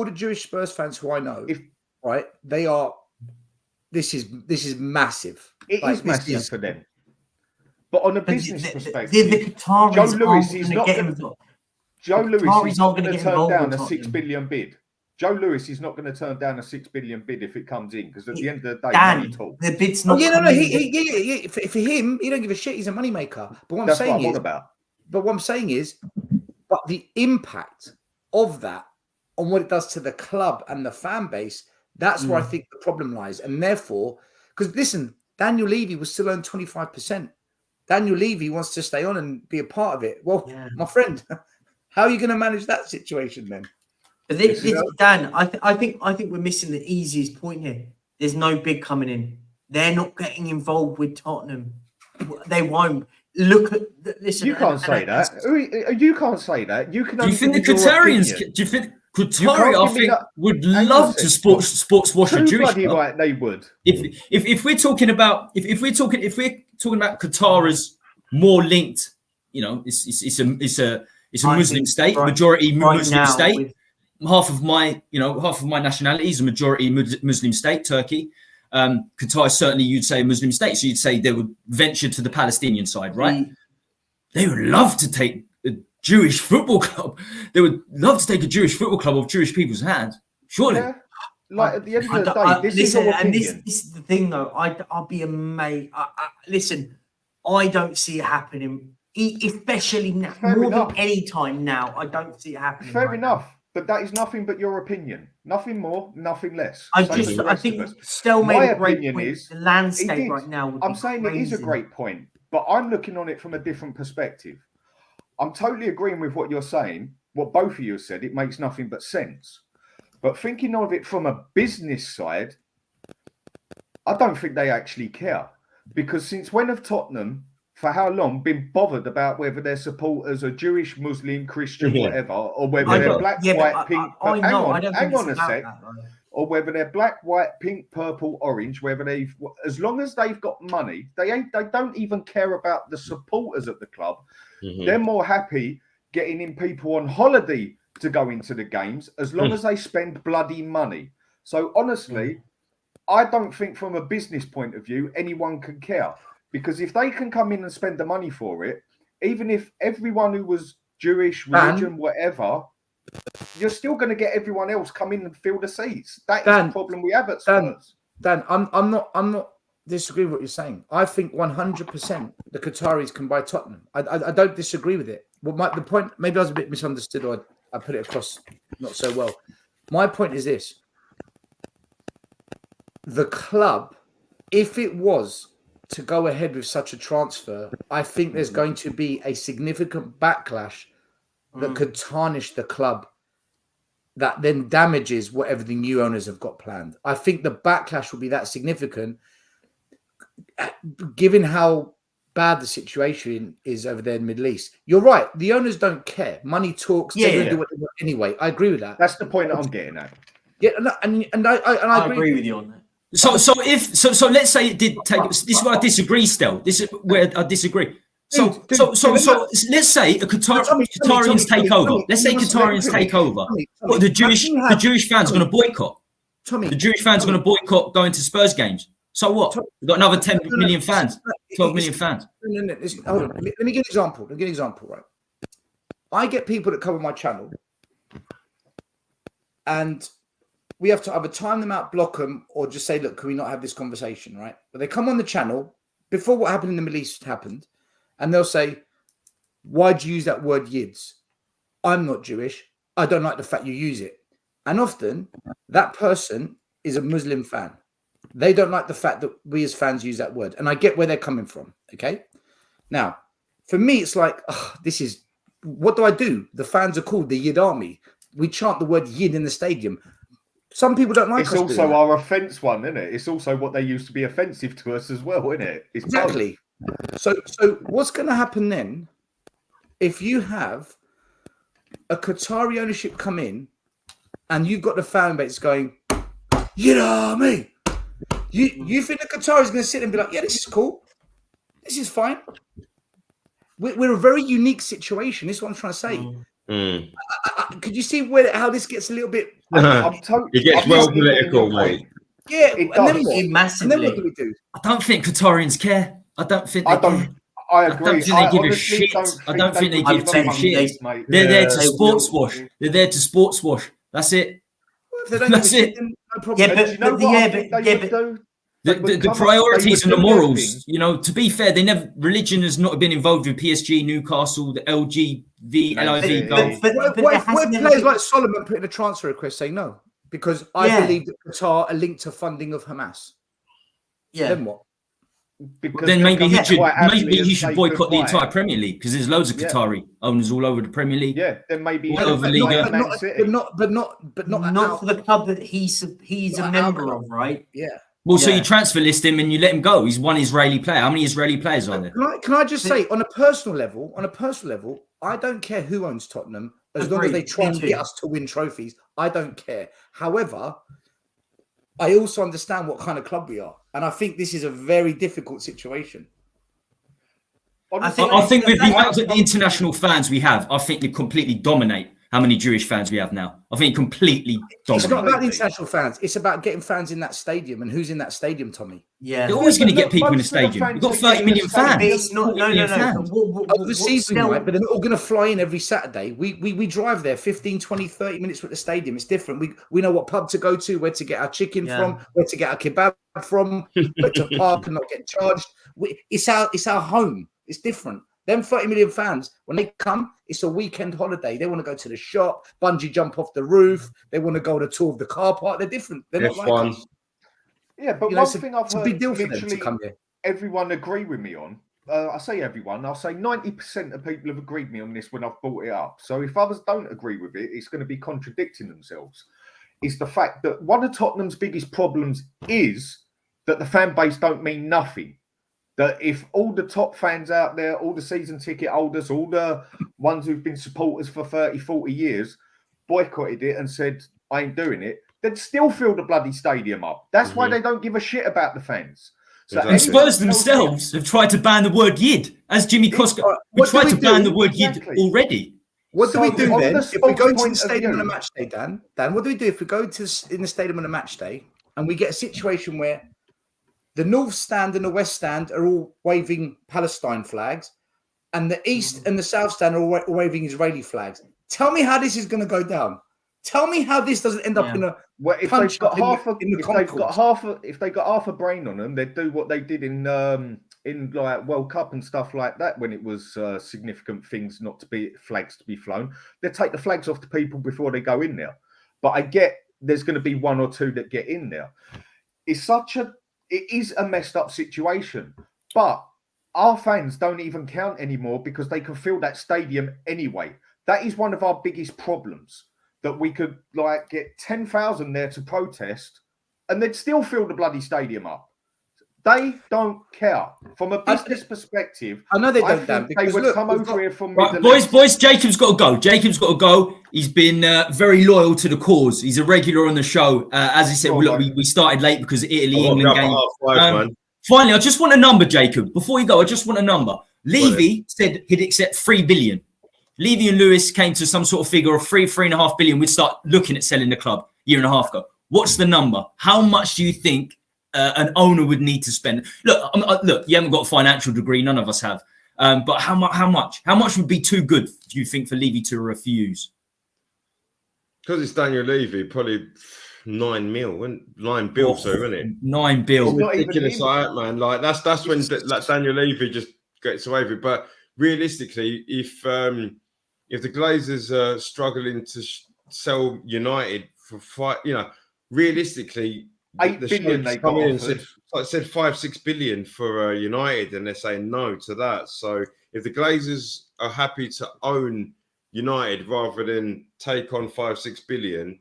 the Jewish Spurs fans who I know, right? They are. This is massive. It is massive for them. But on a business perspective, the Qataris Joe Lewis is not going to turn down a $6 billion bid. Joe Lewis is not going to turn down a $6 billion bid if it comes in because at the end of the day, money talks. The bid's not. For him, he don't give a shit. He's a moneymaker. But what That's I'm saying what I'm on about. But what I'm saying is, but the impact of that on what it does to the club and the fan base, that's where I think the problem lies. And therefore, because listen, Daniel Levy will still earn 25%. Daniel Levy wants to stay on and be a part of it. Well, my friend, how are you going to manage that situation then? But Dan, I think we're missing the easiest point here. There's no bid coming in. They're not getting involved with Tottenham. They won't. Listen. You can't say that. You can't say that. You can. Do you think the Qatarians? Do you think Qatari? Would love to sports wash a Jewish club? Right, they would. If we're talking about Qatar as more linked, it's a Muslim state, majority Muslim state. Half of my nationality is a majority Muslim state, Turkey. Qatar is certainly, you'd say, a Muslim state. So you'd say they would venture to the Palestinian side, right? They would love to take a Jewish football club. They would love to take a Jewish football club off Jewish people's hands. Surely. Yeah. Like at the end of the day, this is your opinion. This is the thing, though. I'll be amazed. Listen, I don't see it happening, especially now. More than any time now, I don't see it happening. Fair enough. But that is nothing but your opinion. Nothing more, nothing less. I think Stel made a great point. The landscape right now. I'm saying it is a great point, but I'm looking on it from a different perspective. I'm totally agreeing with what you're saying. What both of you have said, it makes nothing but sense. But thinking of it from a business side, I don't think they actually care. Because since when have Tottenham for how long been bothered about whether their supporters are Jewish, Muslim, Christian, whatever, or whether they're black, white, pink? Hang on a sec. Or whether they're black, white, pink, purple, orange, whether they've, as long as they've got money, they don't even care about the supporters of the club. They're more happy getting in people on holiday to go into the games, as long as they spend bloody money. So honestly, I don't think from a business point of view, anyone can care. Because if they can come in and spend the money for it, even if everyone who was Jewish, religion, whatever, you're still going to get everyone else come in and fill the seats. That is the problem we have at Spurs. Dan, I'm not disagreeing with what you're saying. I think 100% the Qataris can buy Tottenham. I don't disagree with it. Well, the point, maybe I was a bit misunderstood, or I put it across not so well. My point is this: the club, if it was to go ahead with such a transfer, I think there's going to be a significant backlash that could tarnish the club, that then damages whatever the new owners have got planned. I think the backlash will be that significant, given how bad the situation is over there in the Middle East. You're right. The owners don't care. Money talks. They're going to do what they want anyway. I agree with that. That's the point that I'm getting at. Yeah, and I agree with you on that. So let's say it did take. This is where I disagree. Still, this is where I disagree. So let's say Qatarians take over. Let's say Qatarians take over. What, the Jewish fans are going to boycott. The Jewish fans are going to boycott going to Spurs games. So what? We've got another 10 million fans, 12 million fans. Hold on. Let me give an example. Right. I get people that come on my channel, and we have to either time them out, block them, or just say, look, can we not have this conversation, right? But they come on the channel before what happened in the Middle East happened, and they'll say, why'd you use that word yids? I'm not Jewish. I don't like the fact you use it. And often that person is a Muslim fan. They don't like the fact that we as fans use that word. And I get where they're coming from, okay? Now, for me, it's like, what do? The fans are called the Yid Army. We chant the word Yid in the stadium. Some people don't like us. It's also our offence one, isn't it? It's also what they used to be offensive to us as well, isn't it? It's exactly. So what's going to happen then if you have a Qatari ownership come in and you've got the fan base going, you know what I mean? You think the Qatari is going to sit and be like, yeah, this is cool. This is fine. We're a very unique situation. This is what I'm trying to say. Could you see how this gets a little bit... It gets well political, mate. Yeah, it does. Massively. And then what do we do? I don't think Qatarians care. I don't think they care. I agree. I don't think they give a shit. I don't think they give two shit. They're there to sports wash. They're there to sports wash. That's it. That's it. The priorities and the morals, to be fair, religion has not been involved with PSG, Newcastle, the LIV goal. What if players like Solomon put in a transfer request saying no? Because I believe that Qatar are linked to funding of Hamas. Yeah. Then what? Because then maybe he should boycott the entire Premier League, because there's loads of Qatari owners all over the Premier League. Yeah, then maybe all over Liga. But not for the club that he's a member of, right? Yeah. Well, so you transfer list him and you let him go. He's one Israeli player. How many Israeli players are there? Can I just say, on a personal level, I don't care who owns Tottenham, as long as they try and get us to win trophies. I don't care. However, I also understand what kind of club we are, and I think this is a very difficult situation. I think with the international fans we have, I think they completely dominate how many Jewish fans we have now. I think completely dominate. It's not about the international fans. It's about getting fans in that stadium. And who's in that stadium, Tommy? Yeah. They're always going to get people in the stadium. We've got 30 million fans. It's not, no. Overseas, right? But they're not all going to fly in every Saturday. We drive there 15, 20, 30 minutes with the stadium. It's different. We know what pub to go to, where to get our chicken from, where to get our kebab from, where to park and not get charged. It's our home. It's different. Them 30 million fans, when they come, it's a weekend holiday. They want to go to the shop, bungee jump off the roof. They want to go on a tour of the car park. They're different. They're not like us. Yeah, but one thing I've heard, a big deal for them to come here. Everyone agree with me on. I say everyone. I'll say 90% of people have agreed with me on this when I've brought it up. So if others don't agree with it, it's going to be contradicting themselves. It's the fact that one of Tottenham's biggest problems is that the fan base don't mean nothing. that if all the top fans out there, all the season ticket holders, all the ones who've been supporters for 30, 40 years, boycotted it and said, I ain't doing it, they'd still fill the bloody stadium up. That's why they don't give a shit about the fans. So and Spurs themselves have tried to ban the word "yid," as Jimmy Koska. We tried to ban the word "yid" already. What do we do then if we go into the stadium on a match day, Dan? Dan, what do we do if we go to in the stadium on a match day and we get a situation where the North Stand and the West Stand are all waving Palestine flags, and the East and the South Stand are all waving Israeli flags? Tell me how this is going to go down. Tell me how this doesn't end up in a if they've got half a brain on them, they'd do what they did in like World Cup and stuff like that when it was significant things not to be flags to be flown. They'd take the flags off the people before they go in there. But I get there's going to be one or two that get in there. It is a messed up situation, but our fans don't even count anymore because they can fill that stadium anyway. That is one of our biggest problems, that we could like get 10,000 there to protest and they'd still fill the bloody stadium up. They don't care. From a business perspective, I know they don't, Dan, they would come over here from boys, Jacob's got to go. Jacob's got to go. He's been very loyal to the cause. He's a regular on the show. As I said, we started late because of Italy-England game. Finally, I just want a number, Jacob. Before you go, I just want a number. Levy said he'd accept 3 billion. Levy and Lewis came to some sort of figure of 3.5 billion. We'd start looking at selling the club a year and a half ago. What's the number? How much do you think an owner would need to spend? Look, you haven't got a financial degree. None of us have. But how much? How much would be too good, do you think, for Levy to refuse? Because it's Daniel Levy, probably 9 mil, 9 bill, so isn't it? 9 bill. Ridiculous like that, man. Like that's when Daniel Levy just gets away with it. But realistically, if the Glazers are struggling to sell United for realistically, 8 billion they come in and said 5-6 billion for United, and they're saying no to that. So if the Glazers are happy to own United rather than take on 5-6 billion,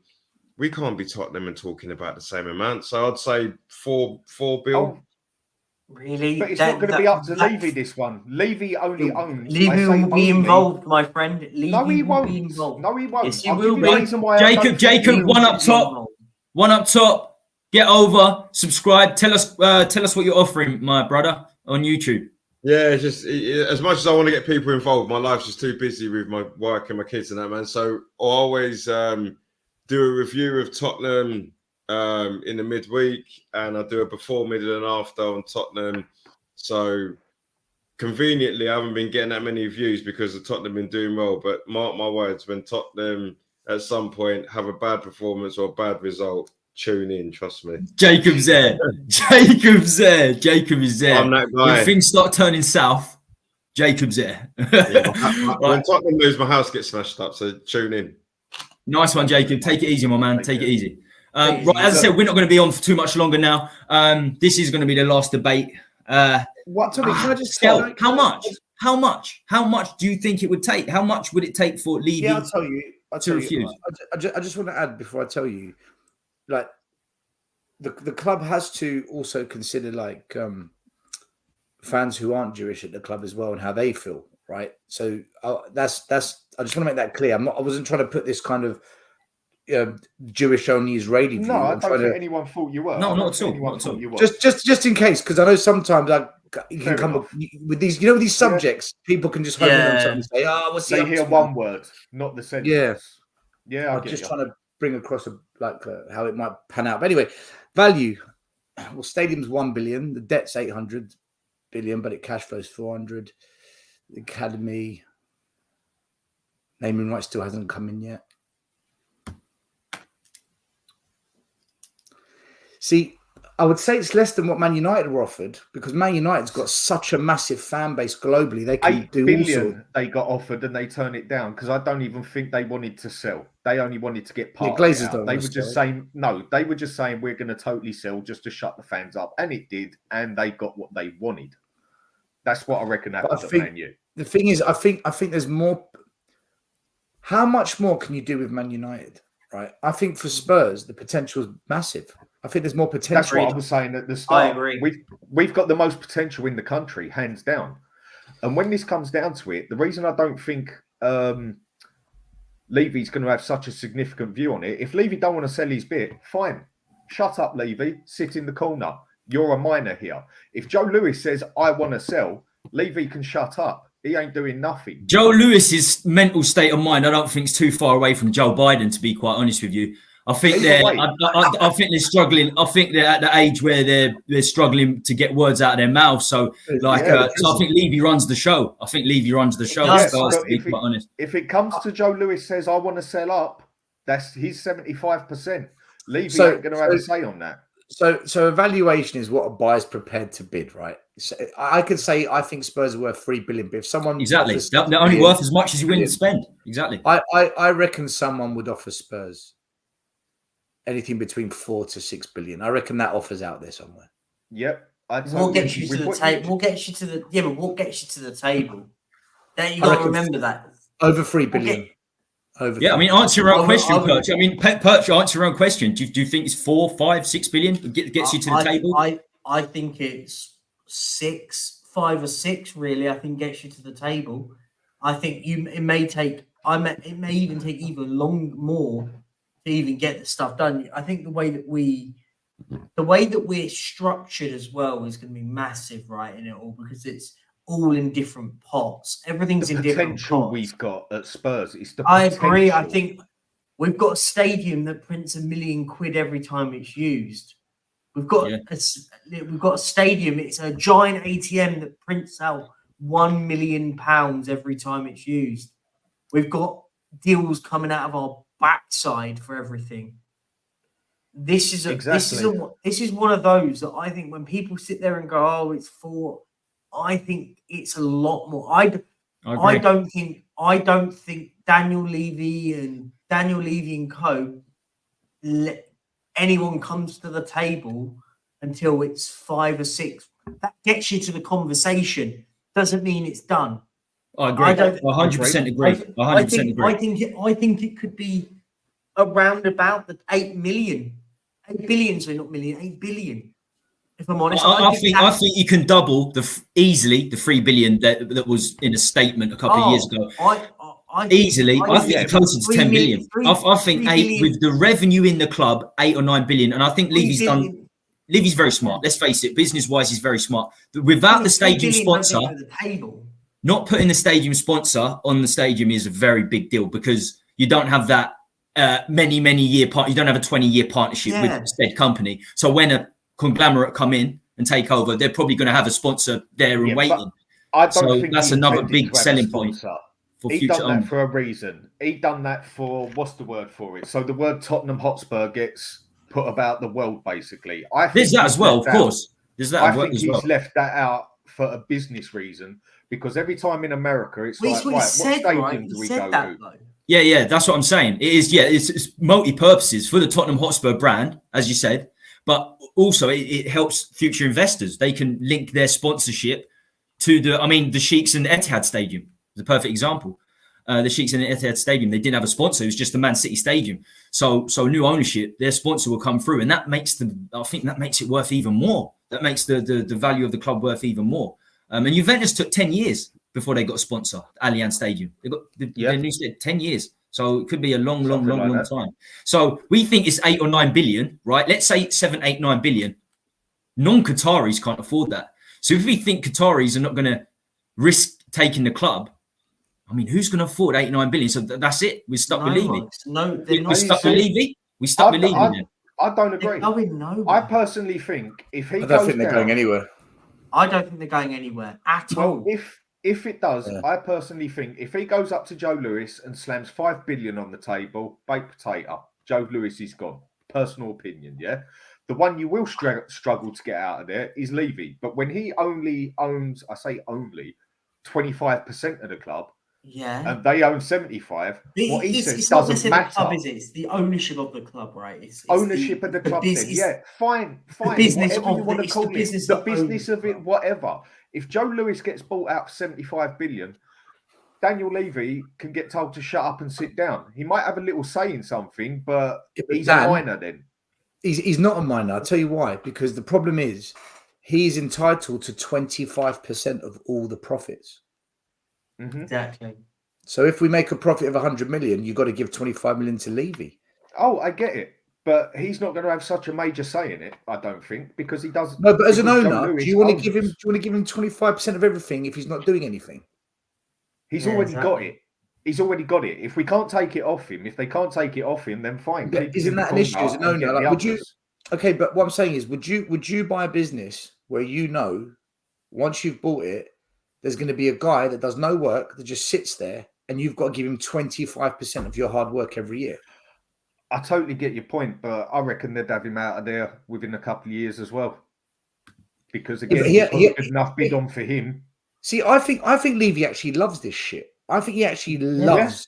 we can't be Tottenham and talking about the same amount. So I'd say 4 bill. Oh, really? But it's not going to be up to Levy, this one. Levy only owns. Levy will be involved, my friend. Levy no, he won't. Be involved. No, he won't. Yes, he will be. Jacob, one up top. One up top. Get over. Subscribe. Tell us what you're offering, my brother, on YouTube. Yeah, it's just as much as I want to get people involved, my life's just too busy with my work and my kids and that, man. So I always do a review of Tottenham in the midweek, and I do a before, middle, and after on Tottenham. So conveniently, I haven't been getting that many views because the Tottenham been doing well. But mark my words, when Tottenham at some point have a bad performance or a bad result, tune in. Trust me. Jacob's there. Jacob's there. Jacob is there. I'm that guy. When things start turning south, Jacob's there. When Tottenham lose, my house gets smashed up. So tune in. Nice one, Jacob. Take it easy, my man. Take it easy. Right, as I said, we're not going to be on for too much longer now. This is going to be the last debate. What? Can I just Scale, how much? How much do you think it would take? How much would it take for Levy? Yeah, I'll tell you. to refuse? I just want to add before I tell you, like the club has to also consider like fans who aren't Jewish at the club as well and how they feel, right? So that's. I just want to make that clear. I wasn't trying to put this kind of Jewish only Israeli view. No, I don't think anyone thought you were. No, not at all. Just in case, because I know sometimes you can come up with these, these subjects. People can just hone in on something and say, "Oh, what's they hear one word, not the sentence." Yeah. I'm just trying to bring across how it might pan out. But anyway, value. Well, stadium's 1 billion. The debt's 800 billion, but it cash flows 400. The academy naming rights still hasn't come in yet. See, I would say it's less than what Man United were offered because Man United's got such a massive fan base globally. They can 8 do billion they got offered and they turned it down because I don't even think they wanted to sell. They only wanted to get part. Glazers don't. They were just saying no. They were just saying we're going to totally sell just to shut the fans up, and it did, and they got what they wanted. That's what I reckon happened at Man U. The thing is, I think there's more. How much more can you do with Man United? Right? I think for Spurs the potential is massive. I think there's more potential. That's what I was saying at the start. I agree. We've got the most potential in the country, hands down. And when this comes down to it, the reason I don't think Levy's going to have such a significant view on it, if Levy don't want to sell his bit, fine. Shut up, Levy. Sit in the corner. You're a minor here. If Joe Lewis says, I want to sell, Levy can shut up. He ain't doing nothing. Joe Lewis's mental state of mind, I don't think is too far away from Joe Biden, to be quite honest with you. I think I think they're struggling. I think they're at the age where they're struggling to get words out of their mouth. So, so I think Levy runs the show. I think Levy runs the show. Yes, to be quite honest. If it comes to Joe Lewis says, I want to sell up, that's his 75%. Levy ain't going to have a say on that. So evaluation is what a buyer's prepared to bid, right? So I could say I think Spurs are worth $3 billion, but if someone they're only worth as much as you willing to spend. Exactly. I reckon someone would offer Spurs anything between 4 to 6 billion. I reckon that offer's out there somewhere. Yep. What gets you to the table? What gets you to the but what gets you to the table? Then you got to remember that over 3 billion. I mean, answer your own question, Perch. I mean, Perch, answer your own question. Do you think it's 4, 5, 6 billion gets you to the table? I think it's 5 or 6. Really, I think gets you to the table. I think it may even take even more to even get the stuff done. I think the way that we're structured as well is going to be massive, right, in it all, because it's all in different pots. Everything's in different pots. We've got at Spurs is the I agree. I think we've got a stadium that prints £1 million every time it's used. We've got a stadium. It's a giant ATM that prints out £1 million every time it's used. We've got deals coming out of our backside for everything. This is one of those that I think when people sit there and go, "Oh, it's 4," I think it's a lot more. I don't think Daniel Levy and co. Anyone comes to the table until it's 5 or 6. That gets you to the conversation. Doesn't mean it's done. I agree. 100% agree. 100% agree. I think it could be around about the 8 million. 8 billion, so not million, 8 billion. If I'm honest, I think you can double easily the 3 billion that was in a statement a couple of years ago. I think you're closer to 10 billion. I think 8 with the revenue in the club, 8 or 9 billion. And I think Levy's very smart. Let's face it, business-wise, he's very smart. Without the stadium sponsor, not putting the stadium sponsor on the stadium is a very big deal, because you don't have that many year part. You don't have a 20-year partnership with said company. So when a conglomerate come in and take over, they're probably going to have a sponsor there and waiting. I don't think that's another big selling point. He done that for a reason. He done that for, what's the word for it? So the word Tottenham Hotspur gets put about the world, basically. There's that as well, of course. I think he's left that out for a business reason, because every time in America, it's what stadium do we go to? Yeah, that's what I'm saying. It is, it's multi-purposes for the Tottenham Hotspur brand, as you said, but also it helps future investors. They can link their sponsorship to the Sheikhs and the Etihad Stadium. The perfect example. The Sheikhs in the Etihad Stadium, they didn't have a sponsor. It was just the Man City Stadium. So new ownership, their sponsor will come through, and that makes it worth even more. That makes the value of the club worth even more. And Juventus took 10 years before they got a sponsor, Allianz Stadium. They got their new stadium, 10 years. So it could be a long time. So we think it's 8 or 9 billion, right? Let's say 7, 8, 9 billion. Non-Qataris can't afford that. So if we think Qataris are not going to risk taking the club, I mean, who's going to afford 8, 9 billion? So that's it. We're stuck with Levy. We're stuck with Levy. We stuck with Levy. I don't agree. I personally think if he goes down, I don't think they're going anywhere. I don't think they're going anywhere at all. If it does, I personally think if he goes up to Joe Lewis and slams 5 billion on the table, baked potato, Joe Lewis is gone. Personal opinion, yeah? The one you will struggle to get out of there is Levy. But when he only owns, I say only, 25% of the club, and they own 75%, what he says doesn't matter. The club, is it? It's the ownership of the club, right? It's ownership of the club. Fine. The business of the business of it, whatever. If Joe Lewis gets bought out for 75 billion, Daniel Levy can get told to shut up and sit down. He might have a little say in something, but he's a minor then. He's not a minor. I'll tell you why. Because the problem is he's entitled to 25% of all the profits. Exactly. So if we make a profit of 100 million, you've got to give 25 million to Levy. Oh, I get it. But he's not going to have such a major say in it, I don't think, because he doesn't. No, but as an owner, do you want to give him 25% of everything if he's not doing anything? He's already got it. He's already got it. If we can't take it off him, if they can't take it off him, then fine. Yeah, isn't that an issue as an owner? Like, would you? Okay, but what I'm saying is, would you buy a business where you know once you've bought it, there's going to be a guy that does no work that just sits there, and you've got to give him 25% of your hard work every year? I totally get your point, but I reckon they'd have him out of there within a couple of years as well. Because again, it's not a good enough bid on for him. See, I think Levy actually loves this shit. I think he actually loves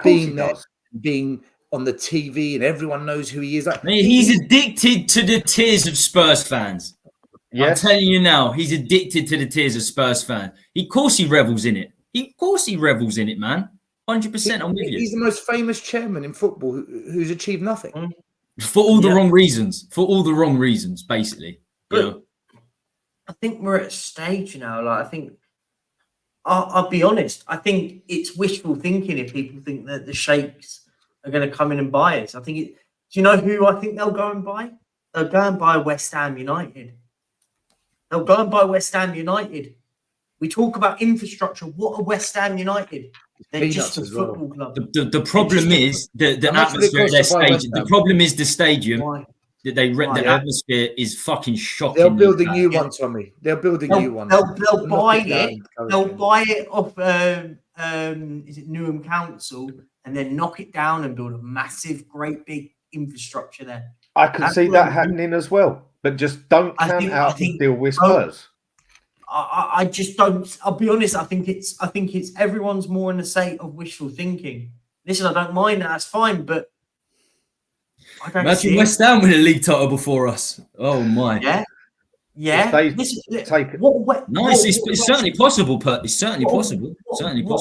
being there, being on the TV, and everyone knows who he is. Like, he's addicted to the tears of Spurs fans. Yes. I'm telling you now, he's addicted to the tears of Spurs fans. Of course he revels in it. Of course he revels in it, man. 100%, I'm with you. He's the most famous chairman in football who's achieved nothing. For all the wrong reasons. For all the wrong reasons, basically. But I think we're at a stage now. Like, I think, I'll be honest, I think it's wishful thinking if people think that the Sheikhs are going to come in and buy us. I think do you know who I think they'll go and buy? They'll go and buy West Ham United. They'll go and buy West Ham United. We talk about infrastructure. What are West Ham United? They're just a football club. The problem is the atmosphere at their stadium. The problem is the stadium. Why? The atmosphere is fucking shocking. They'll build a new one, Tommy. They'll build a new one. They'll buy it. They'll buy it off. Is it Newham Council, and then knock it down and build a massive, great big infrastructure there. I could see that happening as well, but just don't count out the deal with Spurs. I just don't. I'll be honest. I think it's everyone's more in a state of wishful thinking. Listen, I don't mind that. That's fine, but I don't. Imagine West Ham win a league title before us. Oh my. Yeah. Nice. It's certainly possible. It's certainly possible.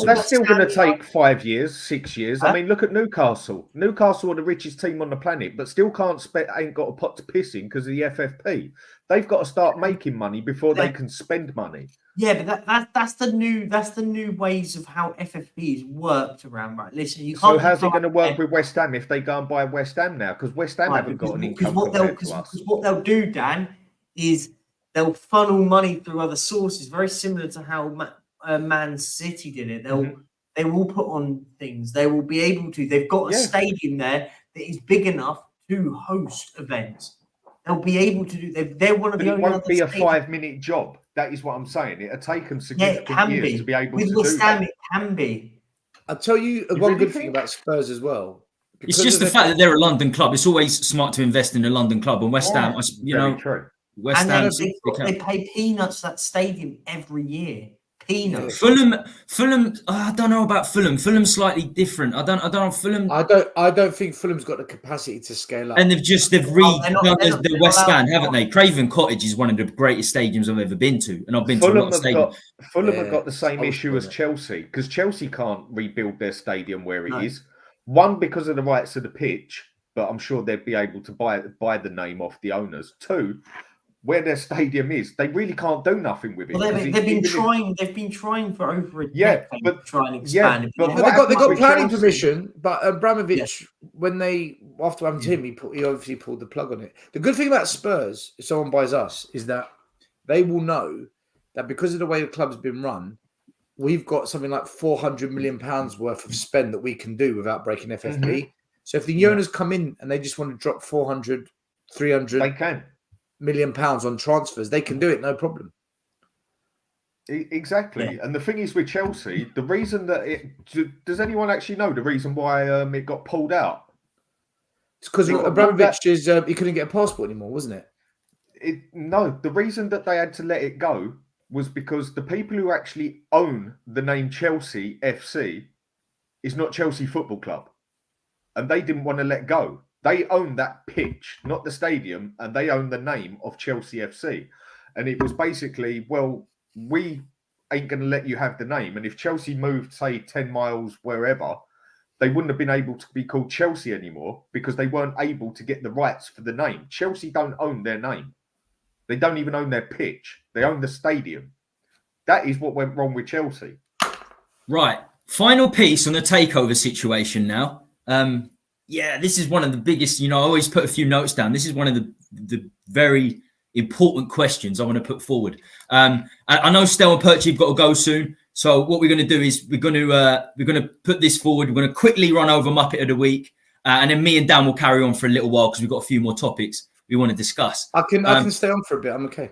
That's still going to take 5 years, 6 years. I mean, look at Newcastle. Newcastle are the richest team on the planet, but still ain't got a pot to piss in because of the FFP. They've got to start making money before they can spend money. Yeah, but that's the new ways of how FFP is worked around, right? Listen, you can't. So how's it going to work with West Ham if they go and buy West Ham now? Because West Ham haven't got an income compared to us. Because what they'll do, Dan, is they'll funnel money through other sources, very similar to how Man City did it. They will put on things. They will be able to. They've got a stadium there that is big enough to host events. They'll be able to do. They're one of the only. It won't be a 5-minute job. That is what I'm saying. It'll take them significant years to be able to do that. It can be. I'll tell you one good thing about Spurs as well. It's just the fact that they're a London club. It's always smart to invest in a London club. And West Ham, true. West Ham, they pay peanuts that stadium every year. Peanuts. Fulham. I don't know about Fulham. Fulham's slightly different. I don't know Fulham. I don't think Fulham's got the capacity to scale up. And they've redone the West Stand, haven't they? Craven Cottage is one of the greatest stadiums I've ever been to, and I've been to a lot of stadiums. Fulham have got the same issue as Chelsea because Chelsea can't rebuild their stadium where it is. One, because of the rights of the pitch, but I'm sure they'd be able to buy the name off the owners. Two, where their stadium is, they really can't do nothing with it. Well, they've been trying for over a decade to try and expand it. But they got planning permission. But Abramovich, after having him, he obviously pulled the plug on it. The good thing about Spurs, if someone buys us, is that they will know that because of the way the club's been run, we've got something like £400 million worth of spend that we can do without breaking FFP. Mm-hmm. So if the owners come in and they just want to drop 400, 300, they can. £1 million on transfers, they can do it, no problem. Exactly. And the thing is with Chelsea, the reason that does anyone actually know the reason why it got pulled out? It's because Abramovich he couldn't get a passport anymore, wasn't it? No, the reason that they had to let it go was because the people who actually own the name Chelsea FC is not Chelsea Football Club, and they didn't want to let go. They own that pitch, not the stadium, and they own the name of Chelsea FC. And it was basically, well, we ain't going to let you have the name. And if Chelsea moved, say, 10 miles wherever, they wouldn't have been able to be called Chelsea anymore because they weren't able to get the rights for the name. Chelsea don't own their name. They don't even own their pitch. They own the stadium. That is what went wrong with Chelsea. Right. Final piece on the takeover situation now. Yeah, this is one of the biggest, I always put a few notes down. This is one of the very important questions I want to put forward. I know Stel and Perchie have got to go soon. So what we're going to do is we're going to put this forward. We're going to quickly run over Muppet of the Week. And then me and Dan will carry on for a little while because we've got a few more topics we want to discuss. I can stay on for a bit. I'm okay.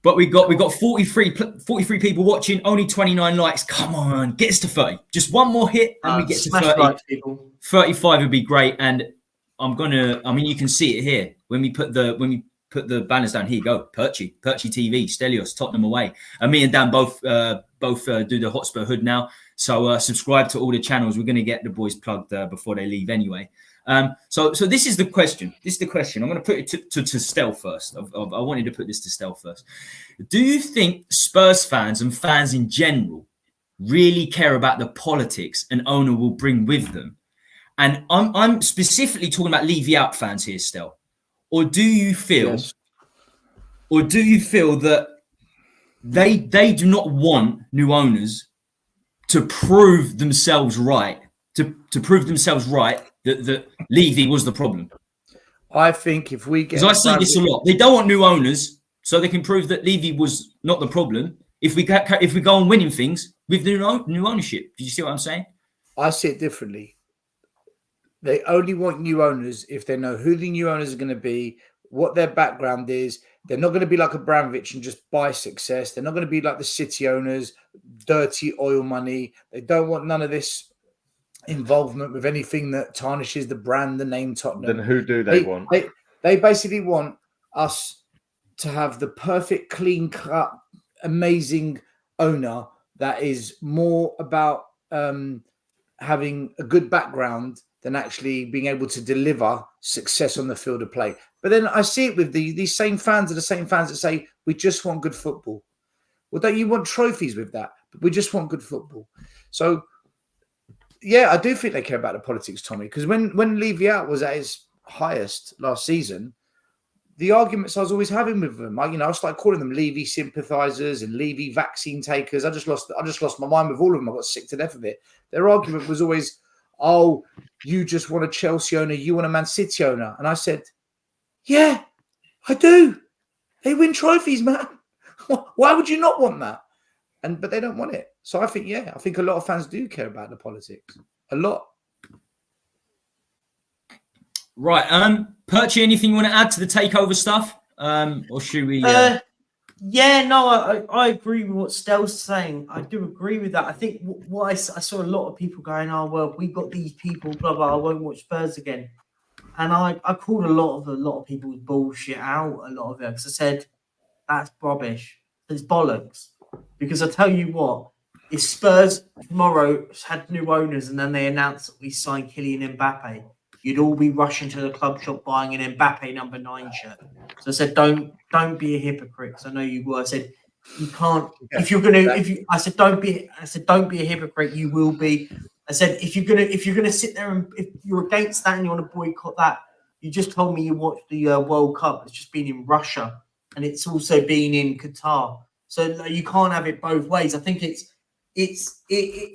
But we got 43 people watching, only 29 likes. Come on, get us to 30. Just one more hit and we get to 30. Likes, people. 35 would be great. And you can see it here. When we put the banners down, here you go. Perchie TV, Stelios, Tottenham away. And me and Dan both do the Hotspur Hood now. So subscribe to all the channels. We're going to get the boys plugged before they leave anyway. So this is the question. I'm going to put it to Stel first. I wanted to put this to Stel first. Do you think Spurs fans and fans in general really care about the politics an owner will bring with them? And I'm specifically talking about Levy out fans here, Stel. Or do you feel that they do not want new owners to prove themselves right? To prove themselves right that Levy was the problem. I think if we get, because I see this a lot, they don't want new owners so they can prove that Levy was not the problem. If we go on winning things with new ownership, do you see what I'm saying? I see it differently. They only want new owners if they know who the new owners are going to be, what their background is. They're not going to be like Abramovich and just buy success. They're not going to be like the City owners, dirty oil money. They don't want none of this involvement with anything that tarnishes the brand, the name Tottenham. Then who do they want? They basically want us to have the perfect, clean-cut, amazing owner that is more about having a good background than actually being able to deliver success on the field of play. But then I see it with these same fans are the same fans that say, we just want good football. Well, don't you want trophies with that? But we just want good football. So, yeah, I do think they care about the politics, Tommy, because when Levy out was at his highest last season, the arguments I was always having with them, I started calling them Levy sympathisers and Levy vaccine takers. I just lost my mind with all of them. I got sick to death of it. Their argument was always, oh, you just want a Chelsea owner, you want a Man City owner. And I said, yeah, I do. They win trophies, man. Why would you not want that? But they don't want it. So I think a lot of fans do care about the politics. A lot. Right. Perchie, anything you want to add to the takeover stuff? Or should we Yeah, no, I agree with what Stel's saying. I do agree with that. I think what I saw a lot of people going, oh, well, we got these people, blah, blah, I won't watch Spurs again. And I called a lot of people's bullshit out, a lot of it, because I said, that's rubbish. It's bollocks. Because I tell you what, if Spurs tomorrow had new owners and then they announced that we signed Kylian Mbappe, you'd all be rushing to the club shop buying an Mbappe number 9 shirt. So I said, don't be a hypocrite. Because I know you were. I said, you can't. If you're gonna, I said, don't be a hypocrite. You will be. I said, if you're gonna sit there and if you're against that and you want to boycott that, you just told me you watched the World Cup. It's just been in Russia and it's also been in Qatar. So you can't have it both ways. I think it's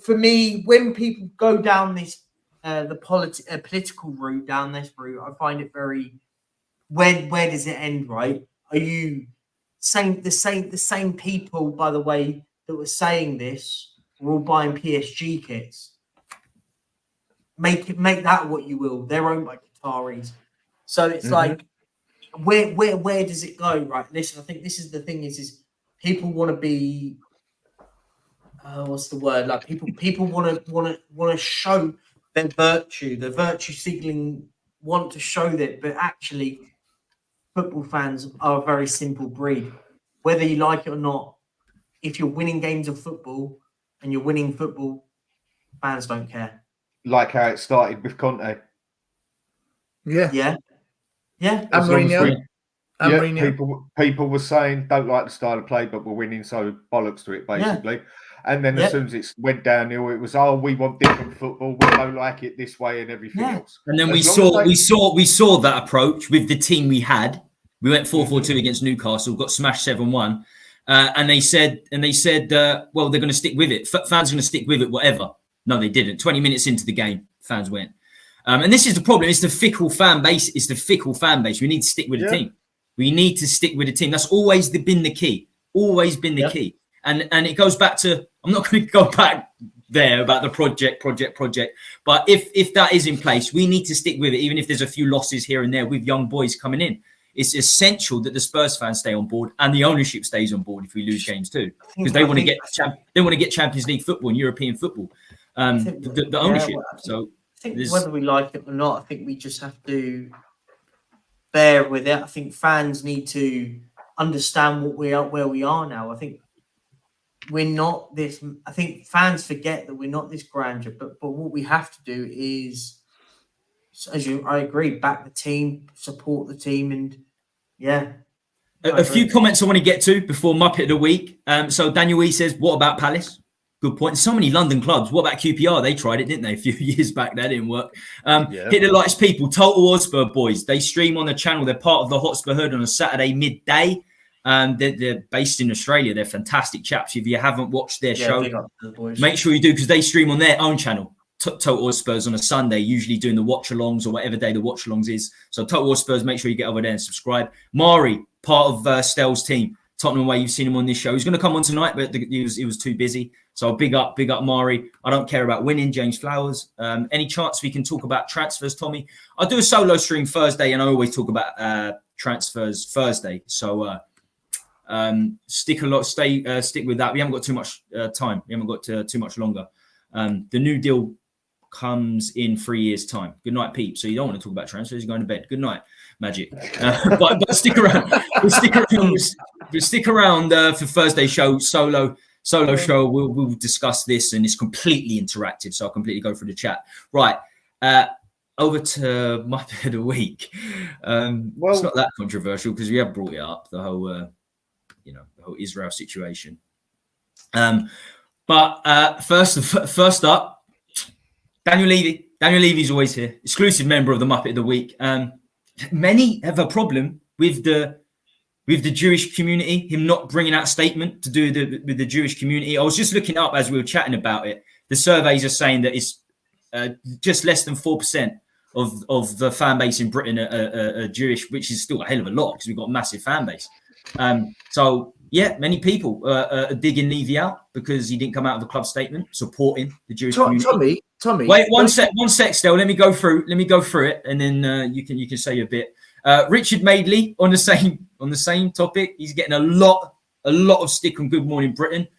for me when people go down this the political route, down this route, I find it very. Where does it end? Right? Are you saying the same people, by the way, that were saying this were all buying PSG kits? Make that what you will. They're owned by Qataris, so it's like where does it go? Right. Listen, I think this is the thing is people want to be. What's the word? Like people want to show their virtue. The virtue signaling want to show that, but actually, football fans are a very simple breed. Whether you like it or not, if you're winning games of football and you're winning football, fans don't care. Like how it started with Conte. Yeah. And Mourinho. People were saying don't like the style of play, but we're winning, so bollocks to it, basically. And then as soon as it went downhill, it was, oh, we want different football. We don't like it this way and everything else. And then we saw that approach with the team we had. We went 4-4-2 against Newcastle, got smashed 7-1. And they said, well, they're going to stick with it. Fans are going to stick with it, whatever. No, they didn't. 20 minutes into the game, fans went. And this is the problem. It's the fickle fan base. We need to stick with the team. We need to stick with the team. That's always been the key. Always been the key. And it goes back to, I'm not going to go back there about the project. But if that is in place, we need to stick with it, even if there's a few losses here and there with young boys coming in. It's essential that the Spurs fans stay on board and the ownership stays on board if we lose games too, because they want to get Champions League football and European football. The ownership. So I think whether we like it or not, I think we just have to bear with it. I think fans need to understand where we are now. I think we're not this. I think fans forget that we're not this grandeur, but what we have to do is, I agree, back the team, support the team, and a few comments I want to get to before Muppet of the Week. So Daniel E says, what about Palace? Good point. So many London clubs. What about QPR? They tried it, didn't they? A few years back. That didn't work. Hit the lights, people. Total Hotspur boys. They stream on the channel. They're part of the Hotspur Hood on a Saturday midday. They're based in Australia. They're fantastic chaps. If you haven't watched their show, make sure you do, because they stream on their own channel. Total Spurs on a Sunday, usually doing the watch-alongs or whatever day the watch-alongs is. So Total Spurs, make sure you get over there and subscribe. Mari, part of Stell's team, Tottenham Way. You've seen him on this show. He's going to come on tonight, but he was too busy. So big up Mari. I don't care about winning. James Flowers. Any chance we can talk about transfers, Tommy? I'll do a solo stream Thursday, and I always talk about transfers Thursday. So stick with that. We haven't got too much time. We haven't got too much longer. The new deal comes in 3 years' time. Good night, Pete. So you don't want to talk about transfers, you're going to bed. Good night, Magic. But stick around. We'll stick around for Thursday show, solo show. We'll discuss this, and it's completely interactive, so I'll completely go through the chat. Right. Over to Muppet of the Week. It's not that controversial because we have brought it up, the whole the whole Israel situation. But first up, Daniel Levy. Daniel Levy's always here. Exclusive member of the Muppet of the Week. Many have a problem with the Jewish community, him not bringing out a statement to do with the Jewish community. I was just looking up as we were chatting about it. The surveys are saying that it's just less than 4% of the fan base in Britain are Jewish, which is still a hell of a lot because we've got a massive fan base. So many people are digging Levy out because he didn't come out of a club statement supporting the Jewish community. Tommy. Wait, one sec, Stel. Let me go through it, and then you can say a bit. Richard Madeley on the same topic. He's getting a lot of stick on Good Morning Britain,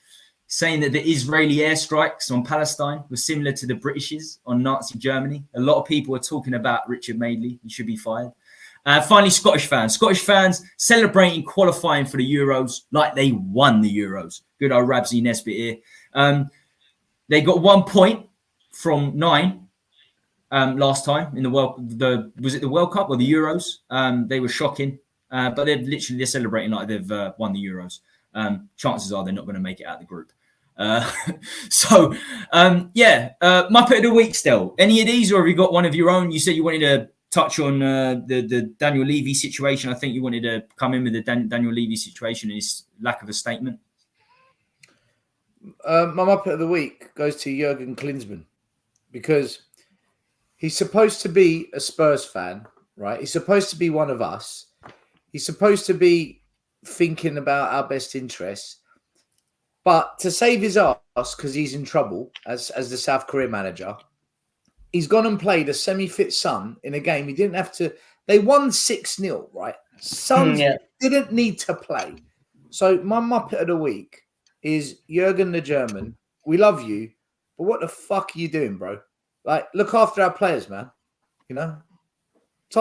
saying that the Israeli airstrikes on Palestine were similar to the British's on Nazi Germany. A lot of people are talking about Richard Madeley. He should be fired. Finally, Scottish fans celebrating qualifying for the Euros like they won the Euros. Good old Rabsy Nesbitt here. They got 1 point from 9 last time in the was it the World Cup or the Euros? They were shocking, but they're celebrating like they've won the Euros. Chances are they're not going to make it out of the group. Muppet of the Week still. Any of these, or have you got one of your own? You said you wanted to touch on the Daniel Levy situation. I think you wanted to come in with the Daniel Levy situation and his lack of a statement. My Muppet of the Week goes to Jurgen Klinsmann, because he's supposed to be a Spurs fan, right? He's supposed to be one of us. He's supposed to be thinking about our best interests. But to save his ass, because he's in trouble as the South Korea manager, he's gone and played a semi-fit Son in a game he didn't have to. They won 6-0, right? Son didn't need to play. So my Muppet of the Week is Jurgen the German. We love you, but what the fuck are you doing, bro? Like, look after our players, man. You know?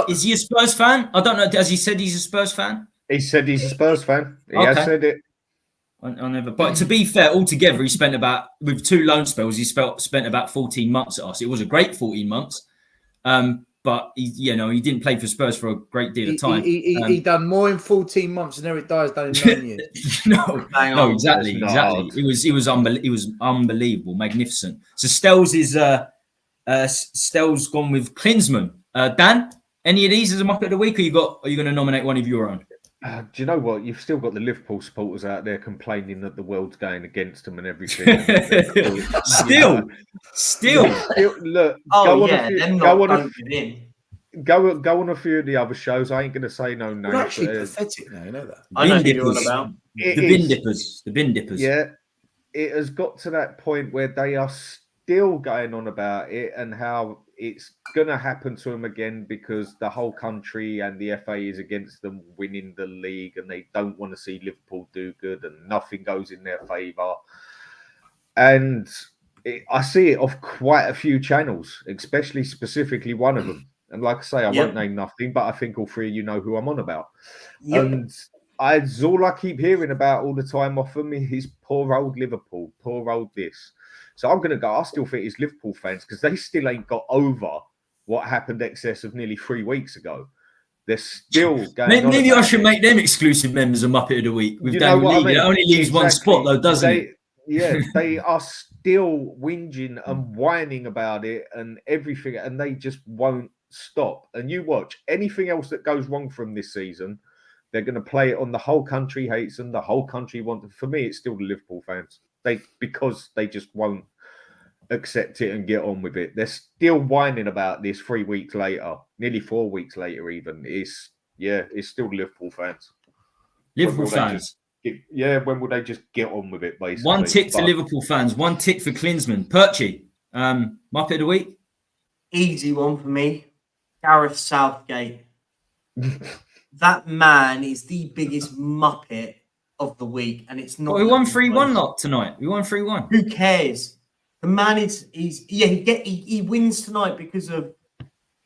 Is he a Spurs fan? I don't know. Has he said he's a Spurs fan? He said he's a Spurs fan. He has said it. I never. But to be fair, altogether, he spent with 2 loan spells. He spent about 14 months at us. It was a great 14 months. but he didn't play for Spurs for a great deal of time. He done more in 14 months than Eric Dyer's done in 9 years. no, exactly. It was unbelievable, magnificent. So Stells is Stells gone with Klinsmann. Dan, any of these as a Muppet of the Week? Or are you going to nominate one of your own? Do you know what? You've still got the Liverpool supporters out there complaining that the world's going against them and everything. Still. Look, go on a few of the other shows. I ain't going to say no names. We're actually pathetic now, you know that. I know who you're on about. The bin dippers. Yeah, it has got to that point where they are still going on about it and how it's going to happen to them again because the whole country and the FA is against them winning the league and they don't want to see Liverpool do good and nothing goes in their favour. And I see it off quite a few channels, especially specifically one of them. And like I say, I won't name nothing, but I think all three of you know who I'm on about. Yep. And all I keep hearing about all the time off them is poor old Liverpool, poor old this. So I'm going to go. I still think it's Liverpool fans because they still ain't got over what happened excess of nearly 3 weeks ago. They're still going. Maybe I should make them exclusive members of Muppet of the Week. With Dan League. I mean? It only leaves one spot though, doesn't it? Yeah, they are still whinging and whining about it and everything, and they just won't stop. And you watch anything else that goes wrong from this season, they're going to play it on the whole country hates them. The whole country wants. For me, it's still the Liverpool fans. Because they just won't accept it and get on with it. They're still whining about this 3 weeks later, nearly 4 weeks later. Even it's still Liverpool fans. Liverpool fans. When will they just get on with it? Basically, one tick for Liverpool fans, one tick for Klinsmann. Perchy, Muppet of the Week. Easy one for me. Gareth Southgate. That man is the biggest Muppet of the week, and it's not. We won 3-1 lot tonight. We won 3-1. Who cares? The man he wins tonight because of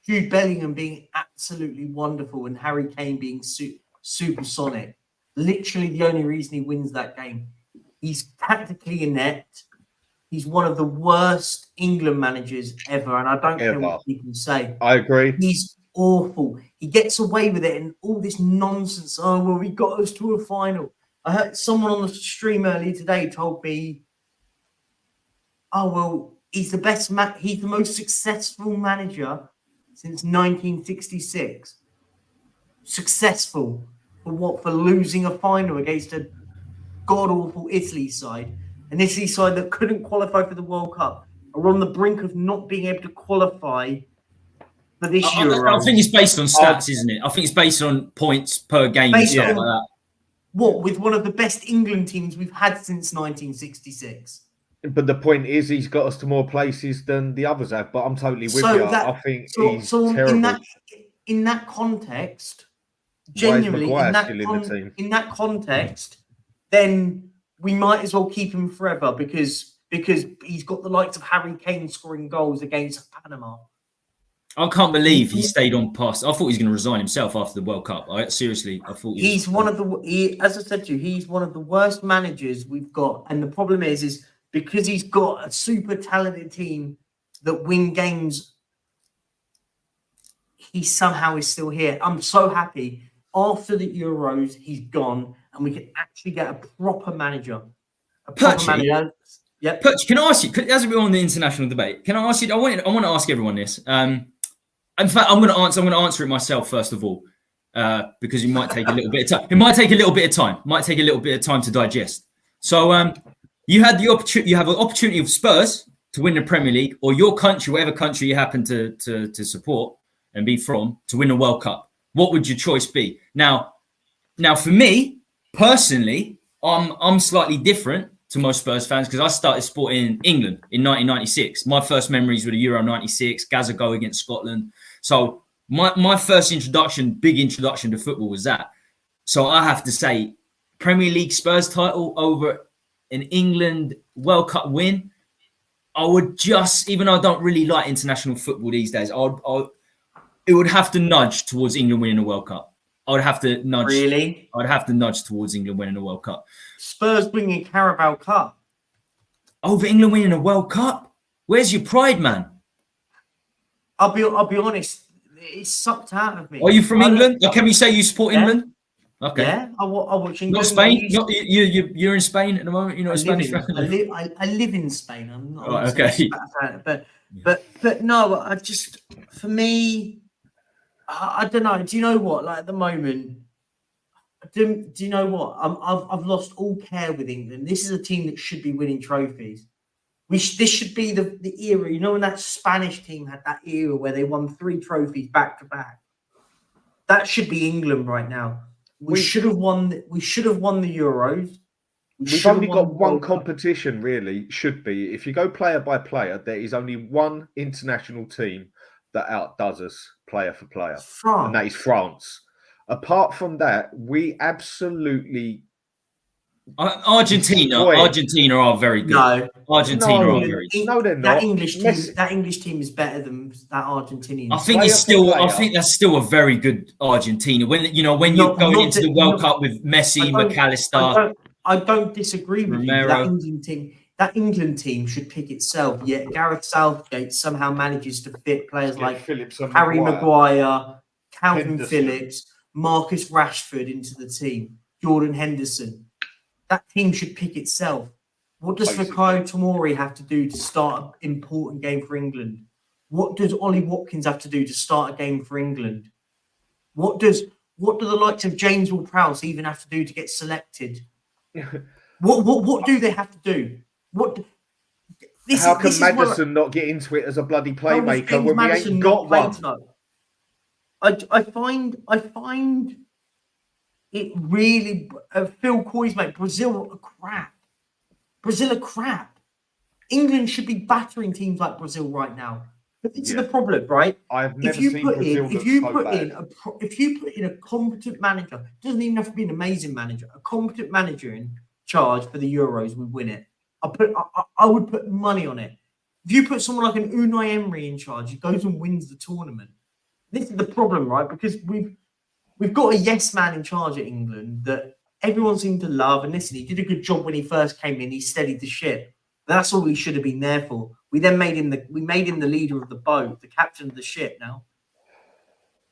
Jude Bellingham being absolutely wonderful and Harry Kane being supersonic. Literally the only reason he wins that game. He's tactically inept. He's one of the worst England managers ever, and I don't care what people say. I agree. He's awful. He gets away with it and all this nonsense. Oh, well, we got us to a final. I heard someone on the stream earlier today told me, oh, well, he's the best he's the most successful manager since 1966. Successful. For what? For losing a final against a god-awful Italy side. An Italy side that couldn't qualify for the World Cup. Are on the brink of not being able to qualify for this Euro. I think it's based on stats, isn't it? I think it's based on points per game and stuff like that. What, with one of the best England teams we've had since 1966? But the point is, he's got us to more places than the others have. But I'm totally with you. I think he's terrible. In that context, genuinely, in that context, then we might as well keep him forever because he's got the likes of Harry Kane scoring goals against Panama. I can't believe he stayed on past. I thought he was going to resign himself after the World Cup. I thought he's one of the. As I said to you, he's one of the worst managers we've got. And the problem is because he's got a super talented team that win games. He somehow is still here. I'm so happy. After the Euros, he's gone, and we can actually get a proper manager. Yeah, Perch, can I ask you? As we're on the international debate, can I ask you? I want to ask everyone this. In fact, I'm going to answer it myself first of all, because it might take a little bit of time. It might take a little bit of time. Might take a little bit of time to digest. So, you had the opportunity. You have an opportunity of Spurs to win the Premier League, or your country, whatever country you happen to support and be from, to win a World Cup. What would your choice be? Now, for me personally, I'm slightly different to most Spurs fans because I started sporting in England in 1996. My first memories were the Euro 96, Gaza goal against Scotland. So my first big introduction to football was that. So I have to say, Premier League Spurs title over an England World Cup win, I would just, even though I don't really like international football these days, it would have to nudge towards England winning a World Cup. I would have to nudge. Really? I'd have to nudge towards England winning a World Cup. Spurs winning Carabao Cup. Over England winning a World Cup? Where's your pride, man? I'll be honest. it's sucked out of me. Are you from England? Can we say you support England? Okay. Yeah, I watch England. Not Spain. You're in Spain at the moment. You're not a Spanish fan. I live in Spain. I'm not. Oh, okay. But no, I just, for me, I don't know. Do you know what? Like at the moment, do you know what? I've lost all care with England. This is a team that should be winning trophies. This should be the era. You know when that Spanish team had that era where they won 3 trophies back to back. That should be England right now. We should have won. We should have won the Euros. We've only got one competition, really. Should be. If you go player by player, there is only one international team that outdoes us player for player, and that is France. Apart from that, we absolutely. Argentina are very good. No, Argentina are very good. No, they're not. That English team is better than that Argentinian. I think that's still a very good Argentina. When you're going into the World Cup with Messi, McAllister. I don't disagree with Romero. you. That England team should pick itself. Yet Gareth Southgate somehow manages to fit players like Harry Maguire, Calvin Phillips, Marcus Rashford into the team, Jordan Henderson. That team should pick itself. What does Fikayo Tomori have to do to start an important game for England? What does Ollie Watkins have to do to start a game for England? What do the likes of James Ward-Prowse even have to do to get selected? What do they have to do? How can Maddison not get into it as a bloody playmaker when we ain't got one? I find it really. Phil Coy's mate, Brazil are crap. England should be battering teams like Brazil right now. But this is the problem, right? I've never seen Brazil if you put in a competent manager, doesn't even have to be an amazing manager, a competent manager in charge for the Euros would win it. I would put money on it. If you put someone like an Unai Emery in charge, he goes and wins the tournament. This is the problem, right? Because we've got a yes man in charge at England that everyone seemed to love. And listen, he did a good job when he first came in. He steadied the ship. That's all he should have been there for. We then made him the leader of the boat, the captain of the ship now.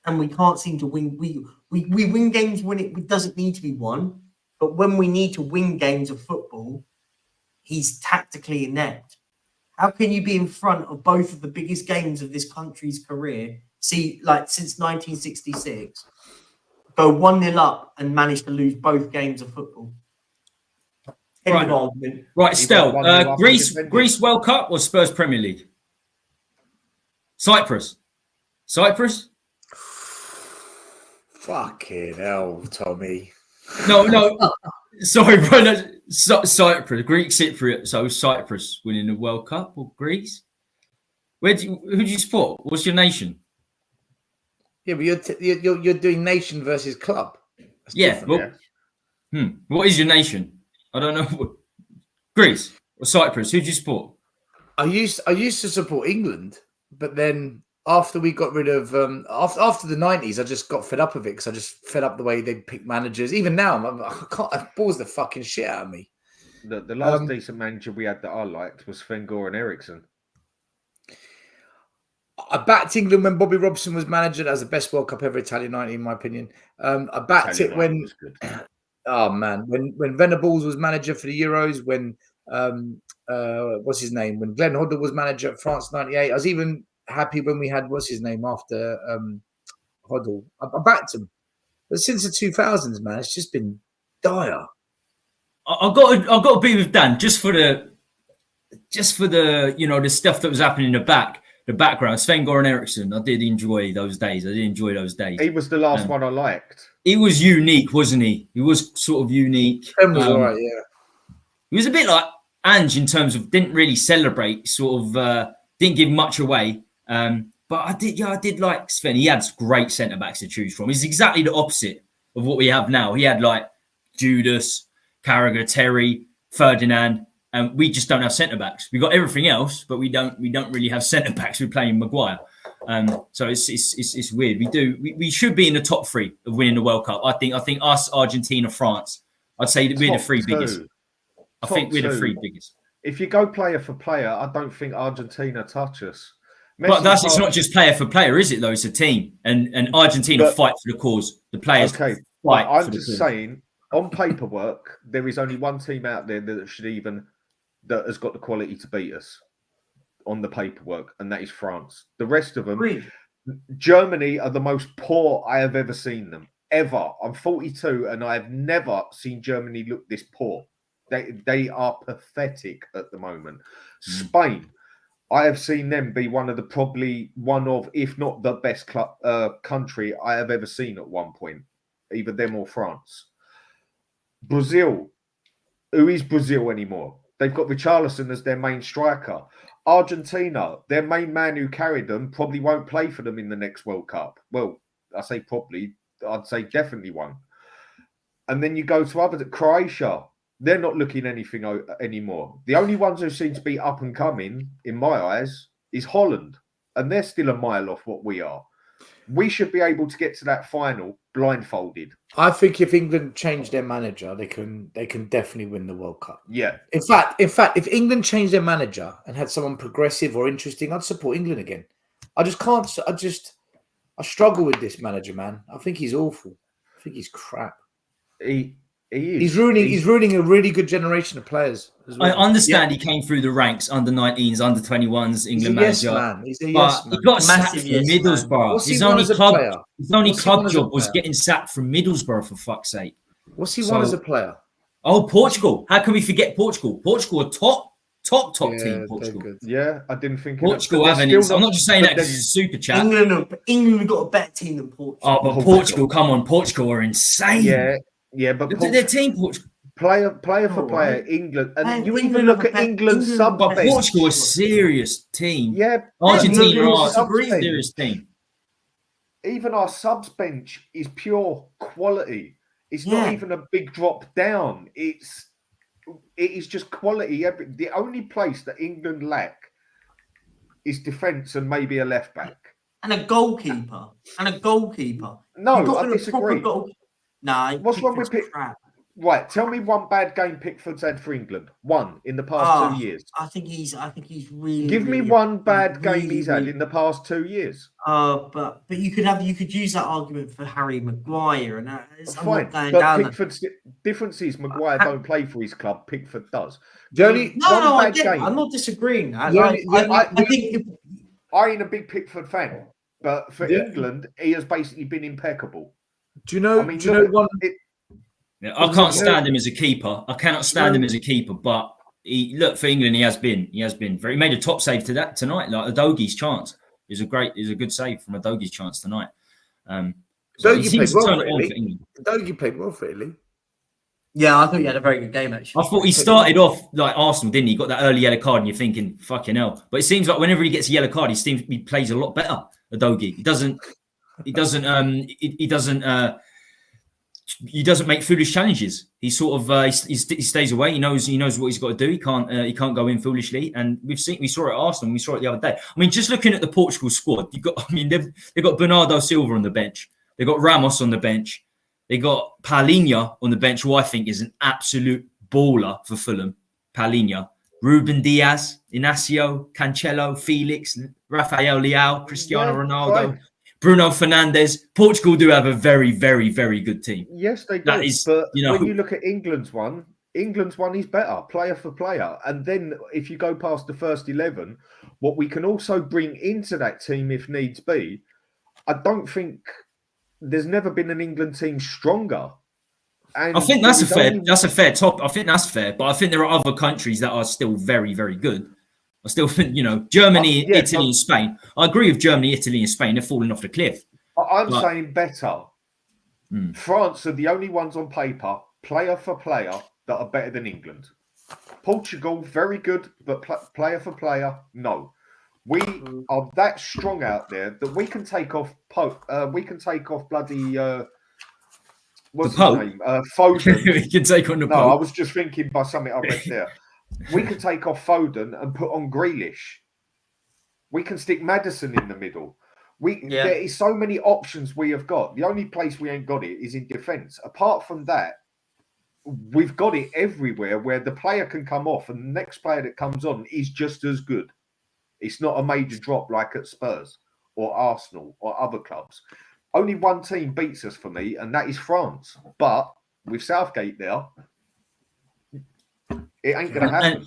And we can't seem to win. We win games when it doesn't need to be won. But when we need to win games of football, he's tactically inept. How can you be in front of both of the biggest games of this country's career? See, like since 1966, go 1-0 up and manage to lose both games of football. Right, Stel. Greece World Cup or Spurs Premier League? Cyprus. Fucking hell, Tommy. No. Sorry, bro. Cyprus, Greek Cypriot. So Cyprus winning the World Cup or Greece? Who do you support? What's your nation? Yeah, but you're doing nation versus club. That's What is your nation? I don't know. Greece or Cyprus? Who do you support? I used to support England, but then after we got rid of after the 90s, I just got fed up of it because I just fed up the way they pick managers. Even now, it bores the fucking shit out of me. The last decent manager we had that I liked was Sven-Göran Eriksson. I backed England when Bobby Robson was manager. That was the best World Cup ever, Italian 90, in my opinion. I backed it when, oh man, when Venables was manager for the Euros, when what's his name? When Glenn Hoddle was manager at France 98. I was even happy when we had what's his name after Hoddle. I backed him, but since the 2000s, man, it's just been dire. I've got to be with Dan just for the the stuff that was happening in the background. Sven-Göran Eriksson, I did enjoy those days. He was the last one I liked. He was unique, wasn't he? He was sort of unique. Was all right, yeah. He was a bit like Ange in terms of didn't really celebrate, sort of didn't give much away. But I did like Sven. He had great centre backs to choose from. He's exactly the opposite of what we have now. He had like Judas, Carragher, Terry, Ferdinand, and we just don't have centre backs. We've got everything else, but we don't really have centre backs. We're playing Maguire. So it's weird. We should be in the top 3 of winning the World Cup. I think us, Argentina, France. I'd say that we're the 3 biggest. I think we're the 3 biggest. If you go player for player, I don't think Argentina touch us. But it's not just player for player, is it? Though it's a team, and Argentina fight for the cause. The players. Okay, fight I'm for the just cause. saying. On paperwork, there is only one team out there that has got the quality to beat us on the paperwork, and that is France. The rest of them, Germany, are the most poor I have ever seen them. Ever. I'm 42, and I have never seen Germany look this poor. They are pathetic at the moment. Spain, I have seen them be probably one of, if not the best country I have ever seen at one point, either them or France. Brazil, who is Brazil anymore? They've got Richarlison as their main striker. Argentina, their main man who carried them, probably won't play for them in the next World Cup. Well, I say probably, I'd say definitely won't. And then you go to others, Croatia, they're not looking anything anymore. The only ones who seem to be up and coming, in my eyes, is Holland. And they're still a mile off what we are. We should be able to get to that final blindfolded. I think if England change their manager, they can definitely win the World Cup. Yeah. In fact, if England changed their manager and had someone progressive or interesting, I'd support England again. I just can't. I struggle with this manager, man. I think he's awful. I think he's crap. He is. He's ruining a really good generation of players as well. I understand he came through the ranks, under 19s, under 21s, England manager. Man. He's a yes man. He got sacked from Middlesbrough. His only club job was getting sacked from Middlesbrough, for fuck's sake. What's he won as a player? Oh, Portugal. How can we forget Portugal? Portugal are top team, Portugal. Yeah, I didn't think Portugal haven't. I'm not just saying that because he's a super chat. England have got a better team than Portugal. Oh, but Portugal, come on. Portugal are insane. Yeah, but their team, Portugal. Player for player, England. And you even look at England's sub bench. Portugal, a serious team. Yeah. Argentina are a serious team. Even our subs bench is pure quality. It's not even a big drop down. It is just quality. The only place that England lack is defence and maybe a left back. And a goalkeeper. No, I disagree. Nah, what's wrong with Pickford? Right, tell me one bad game Pickford's had for England. One in the past 2 years. I think he's really. Give me one bad game he's had in the past 2 years. But you could use that argument for Harry Maguire, and fine. But Pickford's difference is Maguire don't play for his club. Pickford does. I get it. I'm not disagreeing. I think I ain't a big Pickford fan, but for England, he has basically been impeccable. Do you know? One? I can't stand him as a keeper. I cannot stand him as a keeper. But for England, he has been. He made a top save tonight. Like Udogi's chance is a good save from Udogi's chance tonight. Udogi played well for Italy. Yeah, I thought he had a very good game actually. I thought he started off like Arsenal, didn't he? He got that early yellow card, and you're thinking, "Fucking hell!" But it seems like whenever he gets a yellow card, he plays a lot better. Udogi. He doesn't make foolish challenges. He sort of he stays away. He knows what he's got to do. He can't go in foolishly. And we saw it at Arsenal. We saw it the other day. I mean, just looking at the Portugal squad, they've got Bernardo Silva on the bench. They've got Ramos on the bench. They got Paulinho on the bench, who I think is an absolute baller for Fulham. Paulinho, Ruben Diaz, Inacio, Cancelo, Felix, Rafael Leao, Cristiano Ronaldo. Fine. Bruno Fernandes. Portugal do have a very, very, very good team. Yes, they do. But when you look at England's one is better, player for player. And then if you go past the first 11, what we can also bring into that team if needs be, I don't think there's never been an England team stronger. And I think that's a fair top. I think that's fair. But I think there are other countries that are still very, very good. I still think, Germany, Italy, and Spain. I agree with Germany, Italy, and Spain. They're falling off the cliff. I'm saying better. France are the only ones on paper, player for player, that are better than England. Portugal, very good, but player for player, no. We are that strong out there that we can take off. We can take off bloody. What's his name? Foden. We can take on the Pope. No, I was just thinking by something I read there. We can take off Foden and put on Grealish. We can stick Maddison in the middle. There is so many options we have got. The only place we ain't got it is in defence. Apart from that, we've got it everywhere where the player can come off and the next player that comes on is just as good. It's not a major drop like at Spurs or Arsenal or other clubs. Only one team beats us for me, and that is France. But with Southgate there, it ain't going to happen. And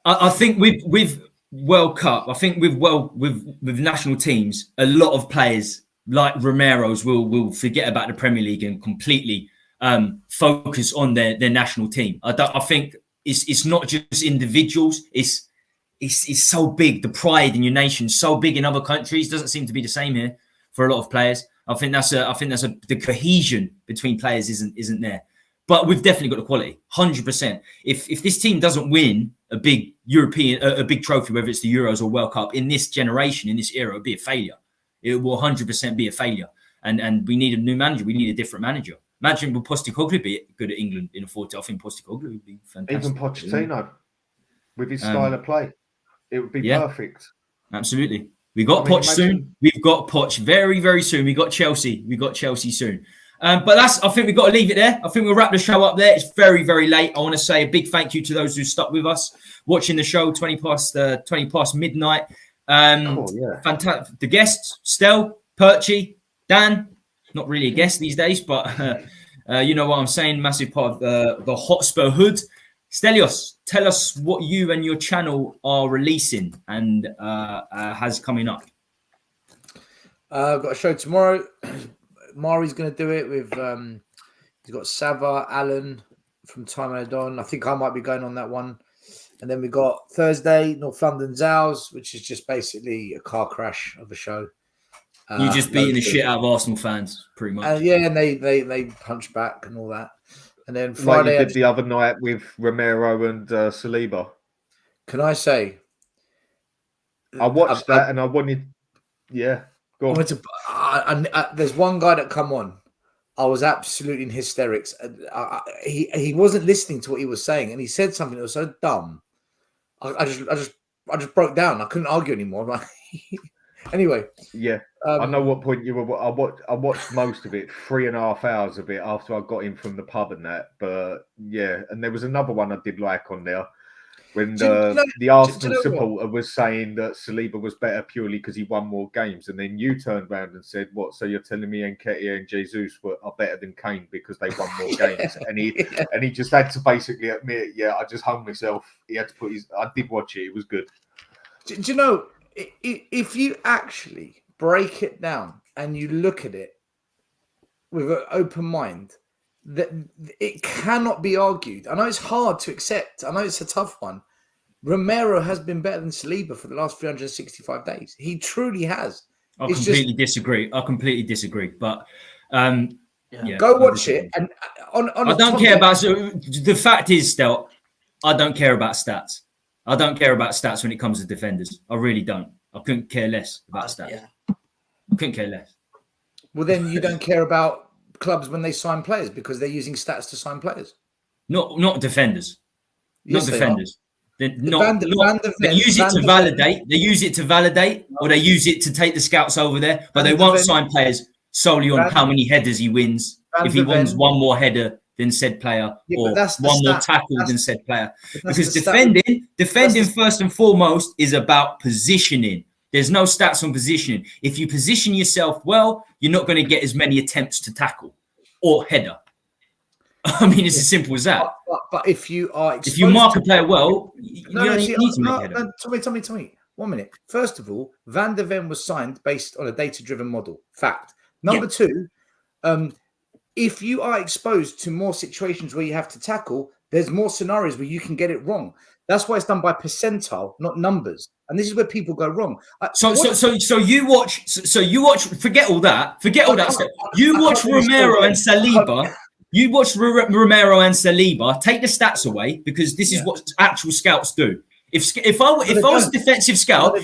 I think with World Cup, I think with national teams, a lot of players like Romero's will forget about the Premier League and completely focus on their national team. I think it's not just individuals. It's so big. The pride in your nation, so big in other countries, doesn't seem to be the same here for a lot of players. I think the cohesion between players isn't there. But we've definitely got the quality, 100%. If this team doesn't win a big European, a big trophy, whether it's the Euros or World Cup, in this generation, in this era, it'll be a failure. It will 100% be a failure. And we need a new manager. We need a different manager. Imagine will Postecoglou be good at England in a 40? I think Postecoglou would be fantastic. Even Pochettino, with his style of play, it would be perfect. Absolutely. We got Poch soon. We've got Poch very, very soon. We got Chelsea. Soon. But I think we've got to leave it there. I think we'll wrap the show up there. It's very, very late. I want to say a big thank you to those who stuck with us, watching the show 20 past midnight. Fantastic. The guests, Stel, Perchy, Dan, not really a guest these days, but you know what I'm saying, massive part of the Hotspur Hood. Stelios, tell us what you and your channel are releasing and has coming up. I've got a show tomorrow. Mari's going to do it with, he's got Sava, Alan from Time and Don. I think I might be going on that one. And then we got Thursday, North London Zows, which is just basically a car crash of a show. You just beating the shit out of Arsenal fans, pretty much. Yeah, and they punch back and all that. And then Friday, like you did the other night with Romero and Saliba. Can I say? I watched that and I wanted, go on. There's one guy that come on. I was absolutely in hysterics. He wasn't listening to what he was saying, and he said something that was so dumb. I just broke down. I couldn't argue anymore. Anyway, I know what point you were. I watched most of it, 3.5 hours of it after I got in from the pub and that. But and there was another one I did like on there when the Arsenal supporter was saying that Saliba was better purely because he won more games, and then you turned around and said, "What? So you're telling me Nketiah and Jesus are better than Kane because they won more games?" And he just had to basically admit, I just hung myself. He had to put his. I did watch it. It was good. Do you know? If you actually break it down and you look at it with an open mind, that it cannot be argued. I know it's hard to accept. I know it's a tough one. Romero has been better than Saliba for the last 365 days. He truly has. I completely disagree. But go watch it. And I don't care about. So the fact is, Stel, I don't care about stats. I don't care about stats when it comes to defenders. I really don't. I couldn't care less about stats. I couldn't care less. Well, then you don't care about clubs when they sign players because they're using stats to sign players. Not defenders. Yes, not defenders. They use it to validate. They use it to validate, or they use it to take the scouts over there. But they won't sign players solely on how many headers he wins. If he wins one more header than said player, or one more tackle than said player. Because defending first and foremost is about positioning. There's no stats on positioning. If you position yourself well, you're not going to get as many attempts to tackle or header. I mean, it's as simple as that. But if you are, if you mark a player well, you don't need to make a header. Tommy, 1 minute. First of all, Van der Ven was signed based on a data-driven model. Fact. Number two, if you are exposed to more situations where you have to tackle, there's more scenarios where you can get it wrong. That's why it's done by percentile, not numbers. And this is where people go wrong. So you watch. Forget all that. Stuff. You watch Romero and Saliba. You watch Romero and Saliba. Take the stats away because this is what actual scouts do. If I was a defensive scout,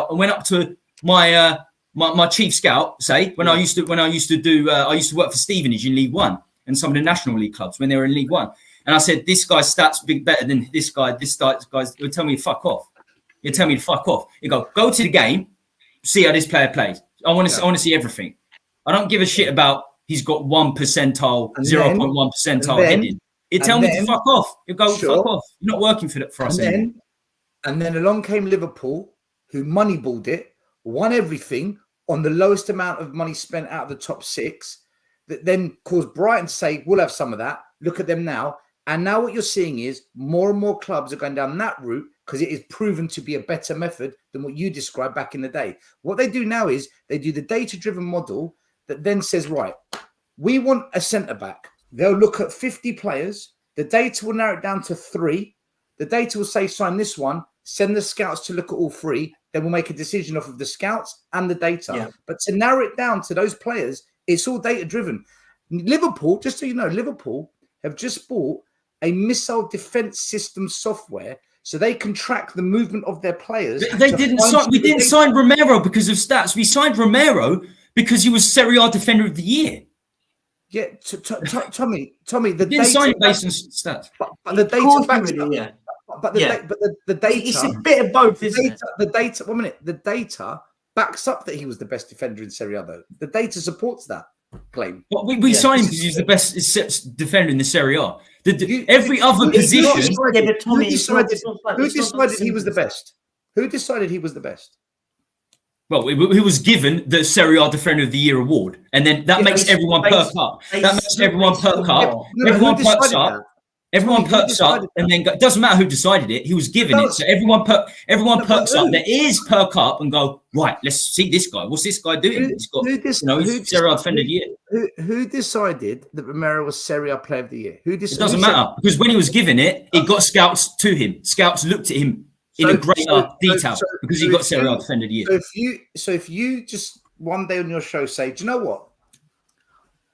and went up to my chief scout, say when I used to work for Stevenage in League One and some of the National League clubs when they were in League One, and I said this guy's stats big better than this guy. This guy's would tell me to fuck off. You tell me to fuck off. You go to the game, see how this player plays. I want to see everything. I don't give a shit about he's got 1 percentile, 0.1 percentile heading. You tell me to fuck off. You go fuck off. You're not working for us anymore. And then along came Liverpool, who moneyballed it, won everything on the lowest amount of money spent out of the top 6, that then caused Brighton to say, we'll have some of that. Look at them now. And now what you're seeing is more and more clubs are going down that route because it is proven to be a better method than what you described back in the day. What they do now is they do the data-driven model that then says, right, we want a centre-back. They'll look at 50 players. The data will narrow it down to 3. The data will say, sign this one, send the scouts to look at all 3. Then we'll make a decision off of the scouts and the data. Yeah. But to narrow it down to those players, it's all data-driven. Liverpool, just so you know, Liverpool have just bought a missile defense system software so they can track the movement of their players. They didn't sign. We didn't sign Romero because of stats. We signed Romero because he was Serie A Defender of the Year. Yeah, Tommy, the didn't sign it based on stats. But the data backs up. Yeah. But the data, it's a bit of both, isn't it? The data. 1 minute. The data backs up that he was the best defender in Serie A, though. The data supports that claim. But we signed him because he's the best defender in the Serie A. Every other position. Who decided he was the best? Who decided he was the best? Well, he was given the Serie A Defender of the Year award, and then that makes everyone perk up. That makes everyone perk up. Everyone perks up. Everyone perks up, and then it doesn't matter who decided it. He was given it, so everyone perks up. Their ears perk up and go, right. Let's see this guy. What's this guy doing? He's got, he's Serie A Defender of the Year. Who decided that Romero was Serie A Player of the Year? Who decided? It doesn't matter because when he was given it, it got scouts to him. Scouts looked at him in a greater detail because he got Serie A Defender of the Year. So if you just one day on your show say, do you know what?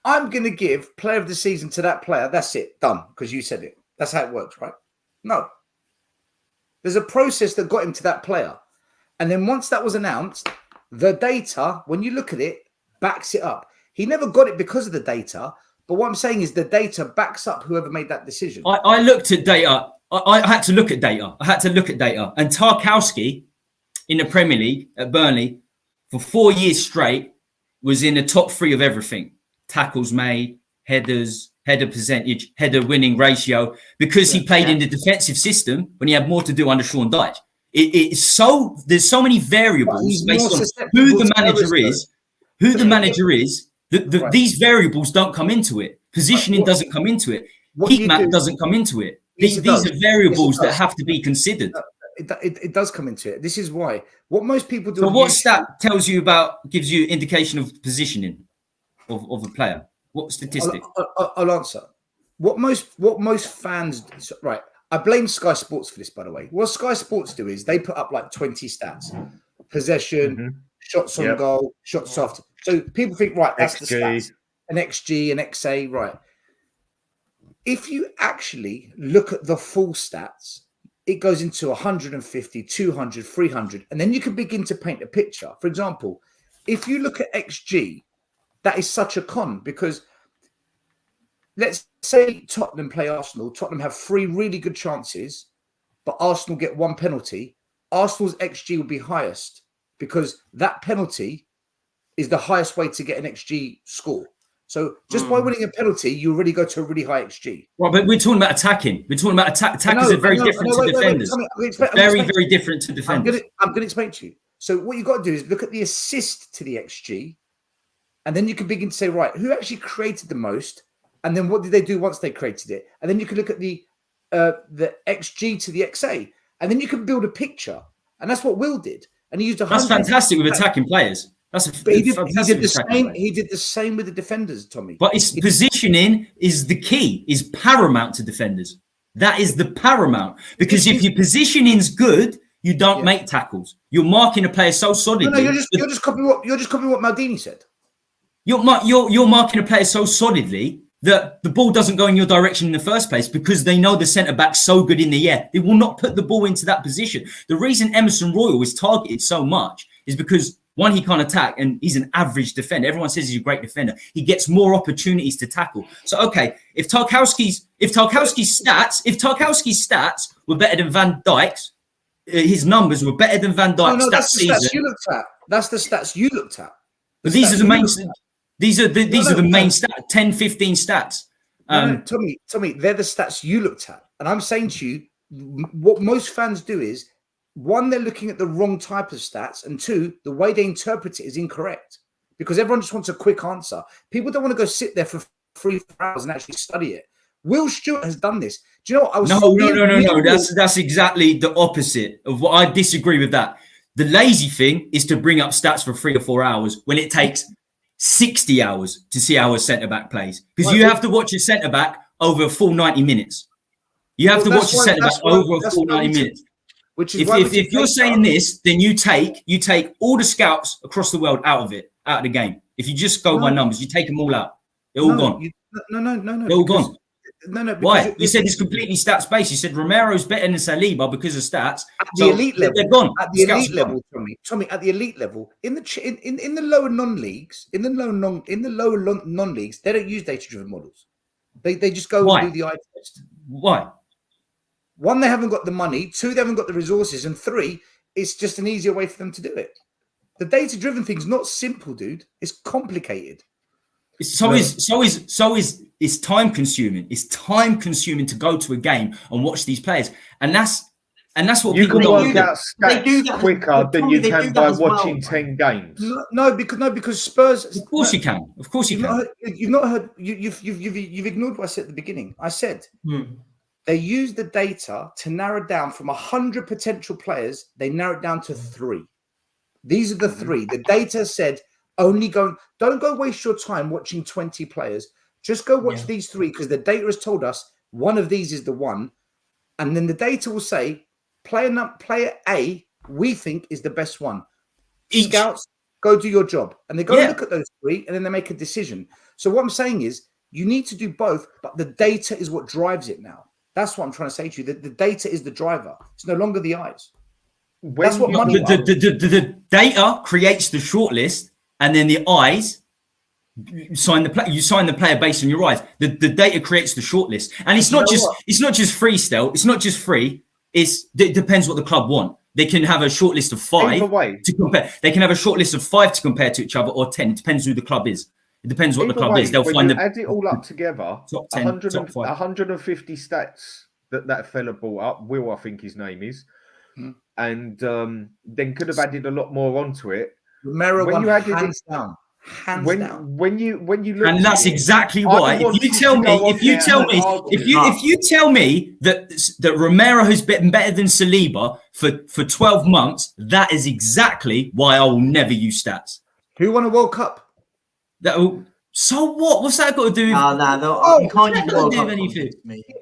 I'm going to give Player of the Season to that player. That's it. Done. Because you said it. That's how it works, right? No. There's a process that got him to that player. And then once that was announced, the data, when you look at it, backs it up. He never got it because of the data. But what I'm saying is the data backs up whoever made that decision. I looked at data. I had to look at data. And Tarkowski in the Premier League at Burnley for 4 years straight was in the top 3 of everything. Tackles made, headers, header percentage, header winning ratio, because he played in the defensive system when he had more to do under Sean Dyche. There's so many variables based on who the manager is. These variables don't come into it. Positioning doesn't come into it. Heat map doesn't come into it. These are variables that have to be considered. It does come into it. This is why. What most people do. So what stat gives you indication of positioning of a player? What statistic? I'll answer. What most fans, right? I blame Sky Sports for this, by the way. What Sky Sports do is they put up like 20 stats: possession, shots on goal, shots off. So people think, right, that's XG. The stats. An XG, an XA, right? If you actually look at the full stats, it goes into 150, 200, 300, and then you can begin to paint a picture. For example, if you look at XG, that is such a con because let's say Tottenham play Arsenal. Tottenham have 3 really good chances, but Arsenal get 1 penalty. Arsenal's XG will be highest because that penalty is the highest way to get an XG score. So just by winning a penalty, you already go to a really high XG. Well, but we're talking about attacking. We're talking about attackers are very different to defenders. Very different to defenders. I'm going to explain to you. So what you've got to do is look at the assist to the XG, and then you can begin to say, right, who actually created the most? And then what did they do once they created it? And then you can look at the XG to the XA, and then you can build a picture. And that's what Will did. And he used That's fantastic with attacking players. He did the same with the defenders, Tommy. But it's positioning is the key, is paramount to defenders. That is the paramount. Because if your positioning's good, you don't make tackles. You're marking a player so solidly. No, you're just copying what Maldini said. You're marking a player so solidly that the ball doesn't go in your direction in the first place because they know the centre-back's so good in the air. They will not put the ball into that position. The reason Emerson Royal is targeted so much is because, one, he can't attack and he's an average defender. Everyone says he's a great defender. He gets more opportunities to tackle. So, okay, if Tarkowski's stats were better than Van Dijk's, his numbers were better than Van Dijk's that's the stats you looked at. That's the stats you looked at. But these are the main stats, 10, 15 stats. Tommy, they're the stats you looked at. And I'm saying to you, what most fans do is one, they're looking at the wrong type of stats, and two, the way they interpret it is incorrect because everyone just wants a quick answer. People don't want to go sit there for 3 hours and actually study it. Will Stewart has done this. Do you know what? No. That's exactly the opposite of what I disagree with that. The lazy thing is to bring up stats for 3 or 4 hours when it takes 60 hours to see how a centre-back plays. Because you have to watch a centre-back over a full 90 minutes. You have to watch a centre-back over a full 90 minutes. Which is if you're saying this, then you take all the scouts across the world out of the game. If you just go by numbers, you take them all out. They're all gone. No. They're all gone. No. Why? You said it's completely stats based. You said Romero's better than Saliba because of stats. At the elite level, they're gone. At the elite level, Tommy. At the elite level, in the lower non-leagues, they don't use data-driven models. They just go and do the eye test. Why? One, they haven't got the money. Two, they haven't got the resources. And three, it's just an easier way for them to do it. The data-driven thing's not simple, dude. It's complicated. It's time consuming. It's time consuming to go to a game and watch these players, and that's what you people can don't work out stats quicker than you can by watching 10 games. Because Spurs. Of course you can. Of course you can. You've not heard. You've ignored what I said at the beginning. I said they use the data to narrow down from 100 potential players. They narrow it down to 3. These are the 3. The data said. Don't go waste your time watching 20 players. Just go watch these 3 because the data has told us one of these is the one. And then the data will say, player A, we think is the best one. Scouts, go do your job. And they go look at those 3 and then they make a decision. So what I'm saying is you need to do both, but the data is what drives it now. That's what I'm trying to say to you. The data is the driver. It's no longer the eyes. That's what money the data creates the shortlist. And then the eyes, you sign the player based on your eyes. The data creates the shortlist, and it's not just free. Still, it's not just free. It depends what the club want. They can have a shortlist of 5 to compare. They can have a shortlist of 5 to compare to each other, or 10. It depends who the club is. It depends what the club is. They'll find add it all up together. Top 10, 150 stats that fella brought up. Will, I think his name is, and then could have added a lot more onto it. Romero won hands down. When you look, and that's exactly why. If you tell me that Romero has been better than Saliba for 12 months, that is exactly why I will never use stats. Who won a World Cup? So what? What's that got to do? You can't do anything.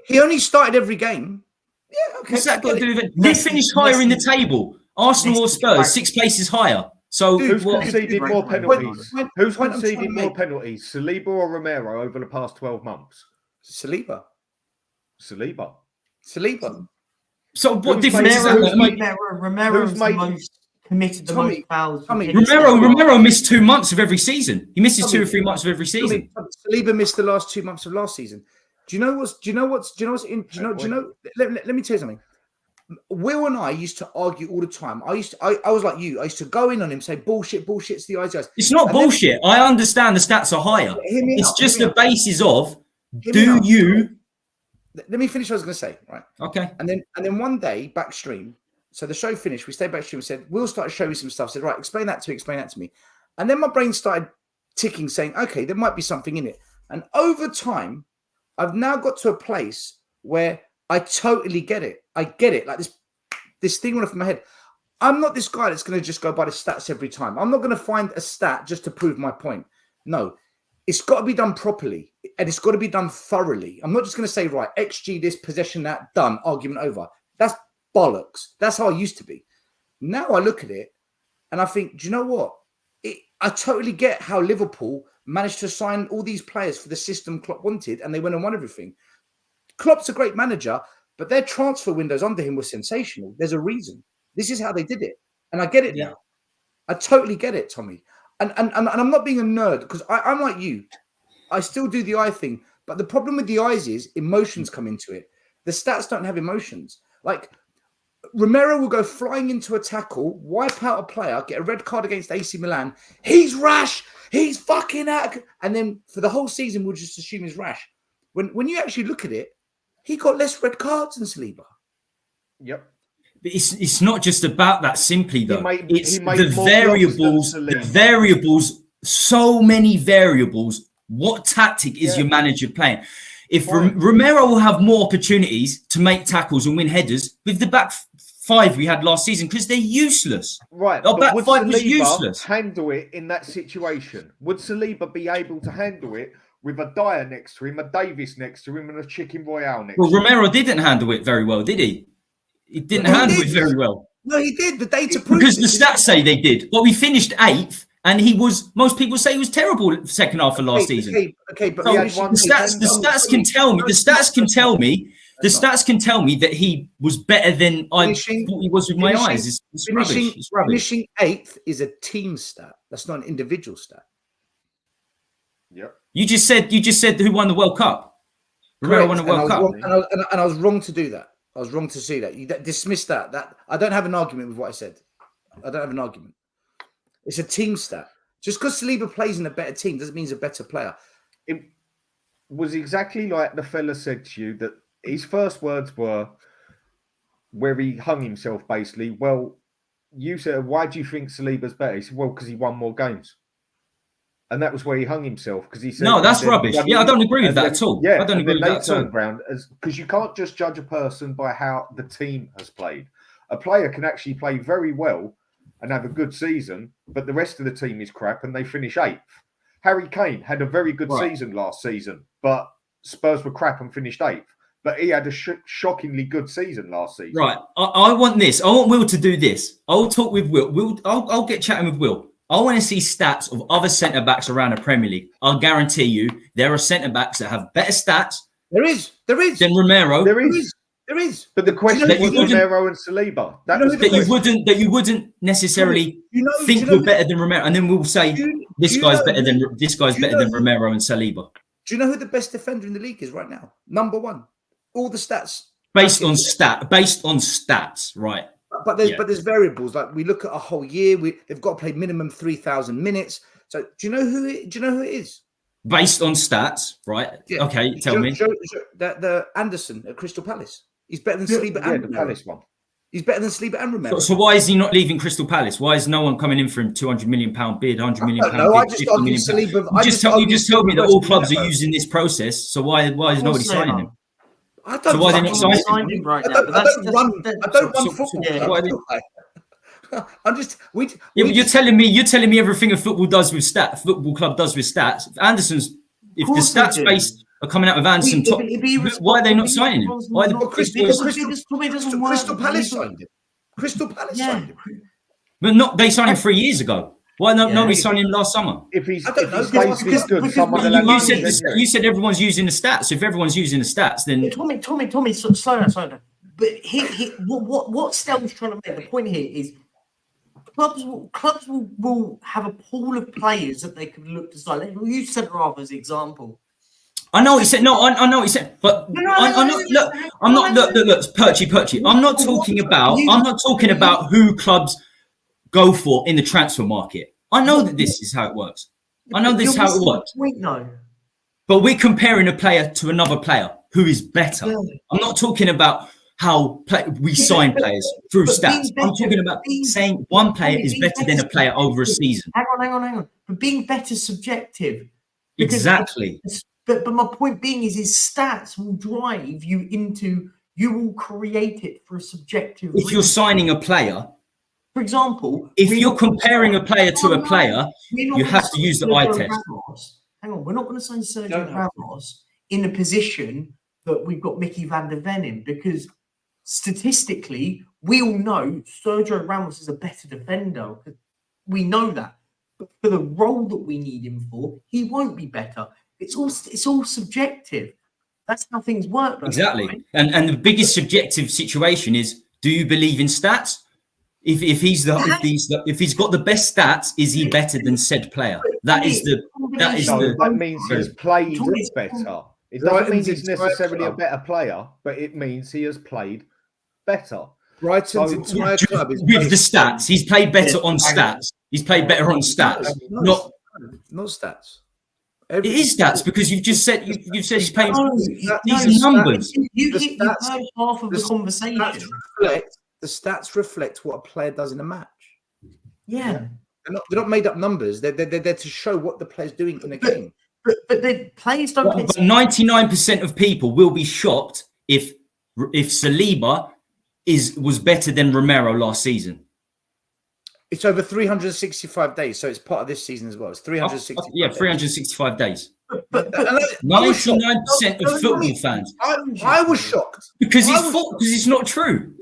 He only started every game. Yeah, okay. What's that got to do with it? They finished higher in the table. Arsenal or Spurs, 6 places higher. So who's conceded more penalties? Who's conceded more penalties, Saliba or Romero, over the past 12 months? Saliba. So what difference is that? Romero's the most committed the most fouls. Romero missed 2 months of every season. He misses 2 or 3 months of every season. Saliba missed the last 2 months of last season. Let me tell you something. Will and I used to argue all the time. I was like you. I used to go in on him, say bullshit. It's the eyes. It's not bullshit. I understand the stats are higher. It's just the basis of you. Let me finish what I was going to say. Right. Okay. And then one day backstream. So the show finished. We stayed backstream and said, Will started showing me some stuff. Said, right, explain that to me. And then my brain started ticking, saying, okay, there might be something in it. And over time, I've now got to a place where I totally get it. I get it. Like this thing went off in my head. I'm not this guy that's going to just go by the stats every time. I'm not going to find a stat just to prove my point. No, it's got to be done properly and it's got to be done thoroughly. I'm not just going to say, right, XG this, possession that, done, argument over. That's bollocks. That's how I used to be. Now I look at it and I think, do you know what? I totally get how Liverpool managed to sign all these players for the system Klopp wanted and they went and won everything. Klopp's a great manager, but their transfer windows under him were sensational. There's a reason. This is how they did it. And I get it now. I totally get it, Tommy. And I'm not being a nerd because I'm like you. I still do the eye thing. But the problem with the eyes is emotions come into it. The stats don't have emotions. Like Romero will go flying into a tackle, wipe out a player, get a red card against AC Milan. He's rash. He's fucking out. And then for the whole season, we'll just assume he's rash. When you actually look at it, he got less red cards than Saliba. Yep. It's not just about that simply though. It's he made the more variables. blocks than The Saliba. variables. So many variables. What tactic is your manager playing? If Romero will have more opportunities to make tackles and win headers with the back five we had last season because they're useless. Right. Our back would five was Saliba useless. handle it in that situation? Would Saliba be able to handle it with a Dyer next to him, a Davis next to him, and a Chicken Royale next to him? Romero didn't handle it very well, did he? He didn't handle it very well. No, he did. The data proves because the stats say they did. But we finished 8th, and he was. Most people say he was terrible the second half of last season. Okay, but so the stats can tell me. The stats can tell me. The stats can tell me that he was better than I thought he was with my eyes. It's rubbish. It's rubbish. Finishing 8th is a team stat. That's not an individual stat. Yep. You just said who won the World Cup. Romero won the World Cup. And I was wrong to do that. I was wrong to see that. You dismissed that. That I don't have an argument with what I said. I don't have an argument. It's a team stat. Just because Saliba plays in a better team doesn't mean he's a better player. It was exactly like the fella said to you that his first words were where he hung himself basically. Well, you said, why do you think Saliba's better? He said, well, because he won more games. And that was where he hung himself because he said, no, that's rubbish. Yeah, I don't agree with that at all. Yeah, I don't agree with that at all. Because you can't just judge a person by how the team has played. A player can actually play very well and have a good season, but the rest of the team is crap and they finish 8th. Harry Kane had a very good season last season, but Spurs were crap and finished 8th. But he had a shockingly good season last season. Right. I want this. I want Will to do this. I'll talk with Will. I'll get chatting with Will. I want to see stats of other centre-backs around the Premier League. I'll guarantee you there are centre-backs that have better stats. There is. Than Romero. There is. But the question was Romero and Saliba. That you wouldn't necessarily think were better than Romero, and then we'll say this guy's better than Romero and Saliba. Do you know who the best defender in the league is right now? Number 1. All the stats based on stats, right? But there's variables. Like we look at a whole year. They've got to play minimum 3,000 minutes. So do you know who it is? Based on stats, right? Yeah. Okay, tell me. The Anderson at Crystal Palace. He's better than Saliba and the Palace one. He's better than Saliba and Romero. So why is he not leaving Crystal Palace? Why is no one coming in for him? £200 million bid, £100 million bid, £50 million. You just told me that all clubs are using this process. So why is nobody signing him? I don't why they're not signing him right now. I don't run football. I'm just. But you're telling me everything a football club does with stats. If the stats based are coming out of Anderson, why are they not signing him? Why Crystal Palace signed him? Crystal Palace signed him. But they signed him 3 years ago. Why nobody signed him last summer? If he's good, someone you said everyone's using the stats. If everyone's using the stats, then Tommy, slow down. But what Stel's trying to make the point here is clubs will have a pool of players that they can look to sign. You use centre half as an example. I know what he said. No, I know what he said. But I'm not. Look, Perchy. I'm not talking about who clubs go for in the transfer market. I know that this is how it works. I know this is how it works. But we're comparing a player to another player who is better. Yeah. I'm not talking about how we sign players through stats. I'm talking about saying one player is better than a player over a season. Hang on. But being better is subjective. Exactly. But my point being is stats will drive you into, you will create it for a subjective reason. If you're signing a player, for example, if you're comparing a player to a player, you have to use the eye test. Hang on, we're not going to sign Sergio Ramos in a position that we've got Mickey van der Ven in, because statistically, we all know Sergio Ramos is a better defender. We know that. But for the role that we need him for, he won't be better. It's all subjective. That's how things work. Exactly. Right? And the biggest subjective situation is, do you believe in stats? If he's got the best stats, is he better than said player? That means he's played better. It doesn't mean he's necessarily a better player, but it means he has played better. Brighton's entire club is with the stats. He's played better on stats. He's played better on stats. Not stats. It is stats, because you've just said he's playing these numbers. You heard half of the conversation. the stats reflect what a player does in a match. Yeah. They're not made up numbers. They're there to show what the player's doing in a game. But the players don't. But 99% of people will be shocked if Saliba was better than Romero last season. It's over 365 days, so it's part of this season as well. It's 365. Yeah, 365 days. But 99% of football fans. I was shocked because it's not true.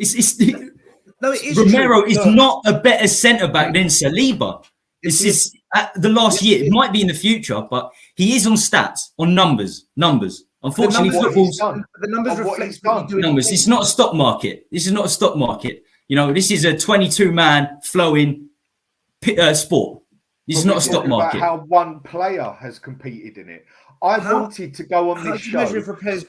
No, it is Romero true. is not a better centre back than Saliba. This is the last year. It might be in the future, but he is on stats, on numbers. Unfortunately, football's the numbers reflect numbers. It's not a stock market. This is not a stock market. You know, this is a 22-man flowing sport. This is not a stock market. How one player has competed in it. I wanted to go on this show